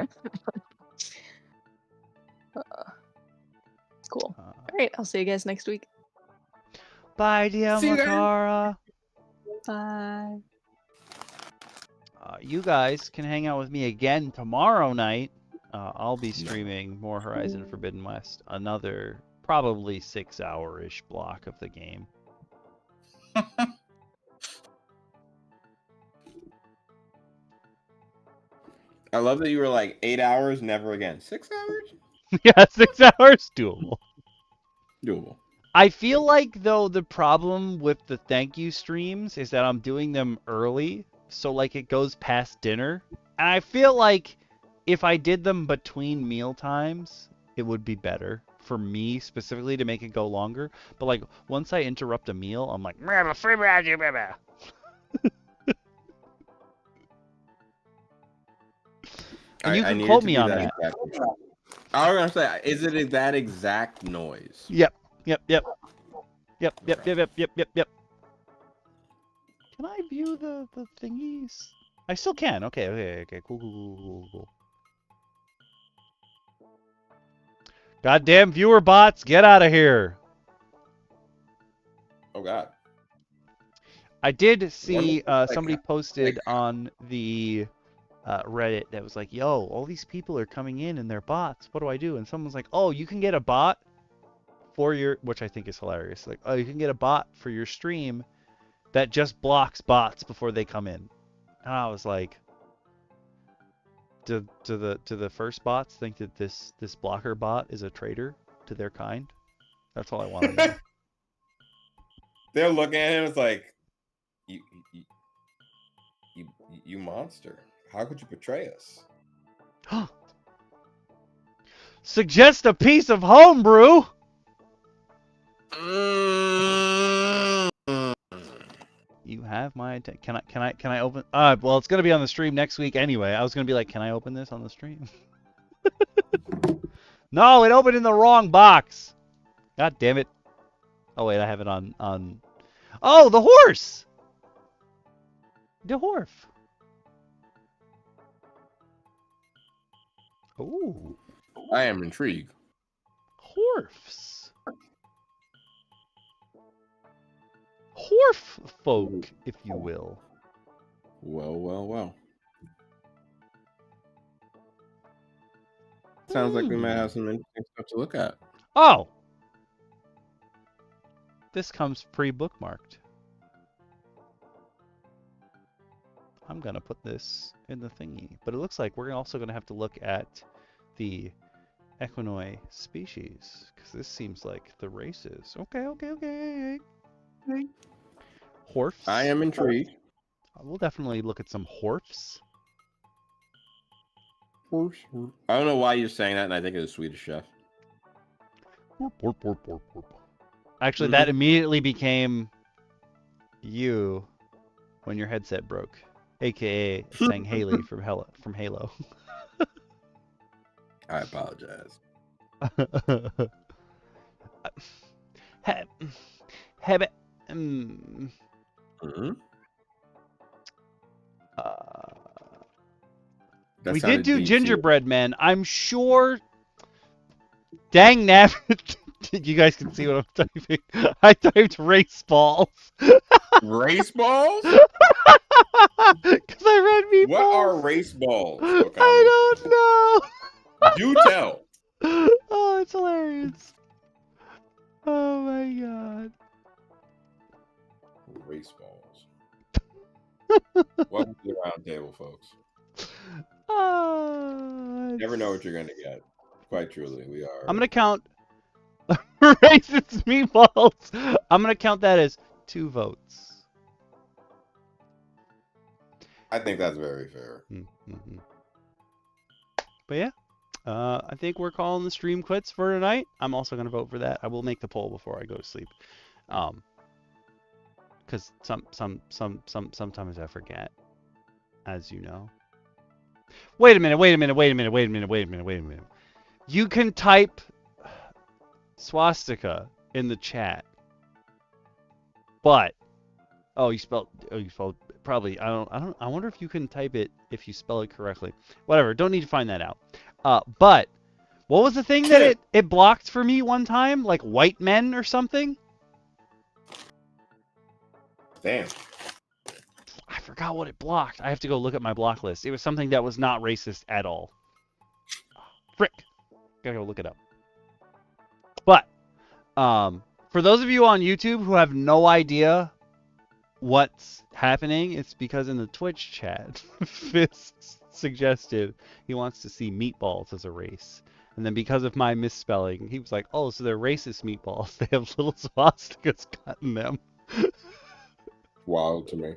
Cool. All right, I'll see you guys next week. Bye, DM Lacara. Bye. You guys can hang out with me again tomorrow night. I'll be streaming more Horizon Forbidden West, another probably 6-hour-ish block of the game. I love that you were like 8 hours, never again. 6 hours? Yeah, 6 hours, doable. Doable. I feel like, though, the problem with the thank you streams is that I'm doing them early, so, like, it goes past dinner. And I feel like if I did them between meal times, it would be better for me, specifically, to make it go longer. But, like, once I interrupt a meal, I'm like, and you can quote me on that. I was gonna say, is it that exact noise? Yep. Can I view the thingies? I still can. Okay. Cool. Goddamn viewer bots, get out of here. Oh God. I did see somebody posted on the Reddit that was like, yo, all these people are coming in and they're bots. What do I do? And someone's like, oh, you can get a bot for your, which I think is hilarious. Like, oh, you can get a bot for your stream that just blocks bots before they come in. And I was like, do the first bots think that this blocker bot is a traitor to their kind? That's all I want to know. They're looking at him. It's like, you monster. How could you betray us? Suggest a piece of homebrew. You have my can I open? Well, it's gonna be on the stream next week anyway. I was gonna be like, can I open this on the stream? No, it opened in the wrong box. God damn it! Oh wait, I have it on. Oh, the horse. The horf. Ooh. I am intrigued. Horfs. Horf folk, if you will. Well. Sounds like we might have some interesting stuff to look at. Oh! This comes pre-bookmarked. I'm going to put this in the thingy. But it looks like we're also going to have to look at the Equinoi species. Because this seems like the races. Okay. Horfs. I am intrigued. We'll definitely look at some horfs. I don't know why you're saying that, and I think it's a Swedish chef. Actually, that immediately became you when your headset broke, aka saying Haley from Halo. I apologize. We did do gingerbread men. I'm sure. Dang nabbit. You guys can see what I'm typing. I typed race balls. Race balls? Because I read meatballs. What are race balls, Okami? I don't know. Do tell. Oh, it's hilarious. Oh my god. Race balls. Welcome to the round table, folks. Never know what you're gonna get. Quite truly, we are. I'm gonna count racist meatballs. I'm gonna count that as 2 votes. I think that's very fair. Mm-hmm. But yeah, I think we're calling the stream quits for tonight. I'm also gonna vote for that. I will make the poll before I go to sleep, because sometimes I forget, as you know. Wait a minute. You can type swastika in the chat, but you spelled probably I wonder if you can type it if you spell it correctly. Whatever, don't need to find that out. But what was the thing that it blocked for me one time? Like white men or something? Damn. I forgot what it blocked. I have to go look at my block list. It was something that was not racist at all. Frick. Gotta go look it up. But for those of you on YouTube who have no idea what's happening, it's because in the Twitch chat, Fist suggested he wants to see meatballs as a race. And then because of my misspelling, he was like, oh, so they're racist meatballs. They have little swastikas cut in them. Wild to me.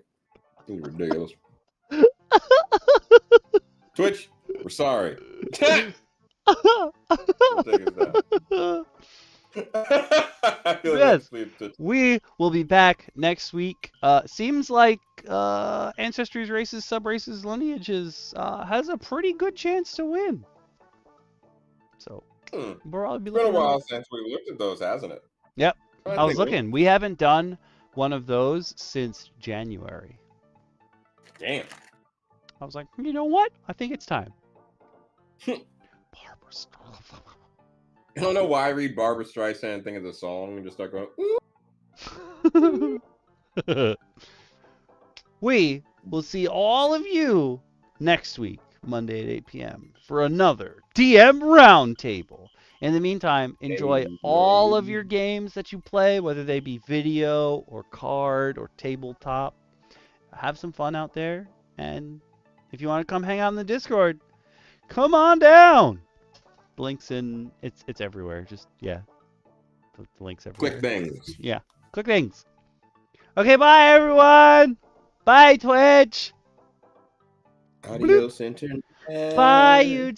This is ridiculous. Twitch, we're sorry. We'll take it down. Yes, we will be back next week. Seems like Ancestry's Races, Sub-Races, Lineages has a pretty good chance to win. So we'll all be looking. It's been a while since we looked at those, hasn't it? Yep. I was looking. We haven't done one of those since January. Damn. I was like, you know what? I think it's time. Barbara Streisand. I don't know why I read Barbara Streisand and think of the song and just start going, ooh. We will see all of you next week, Monday at 8 p.m. for another DM Roundtable. In the meantime, enjoy all of your games that you play, whether they be video or card or tabletop. Have some fun out there. And if you want to come hang out in the Discord, come on down. The link's in, it's everywhere. Just, yeah. The link's everywhere. Click things. Yeah. Click things. Okay, bye, everyone. Bye, Twitch. Adios, internet. Bye, YouTube.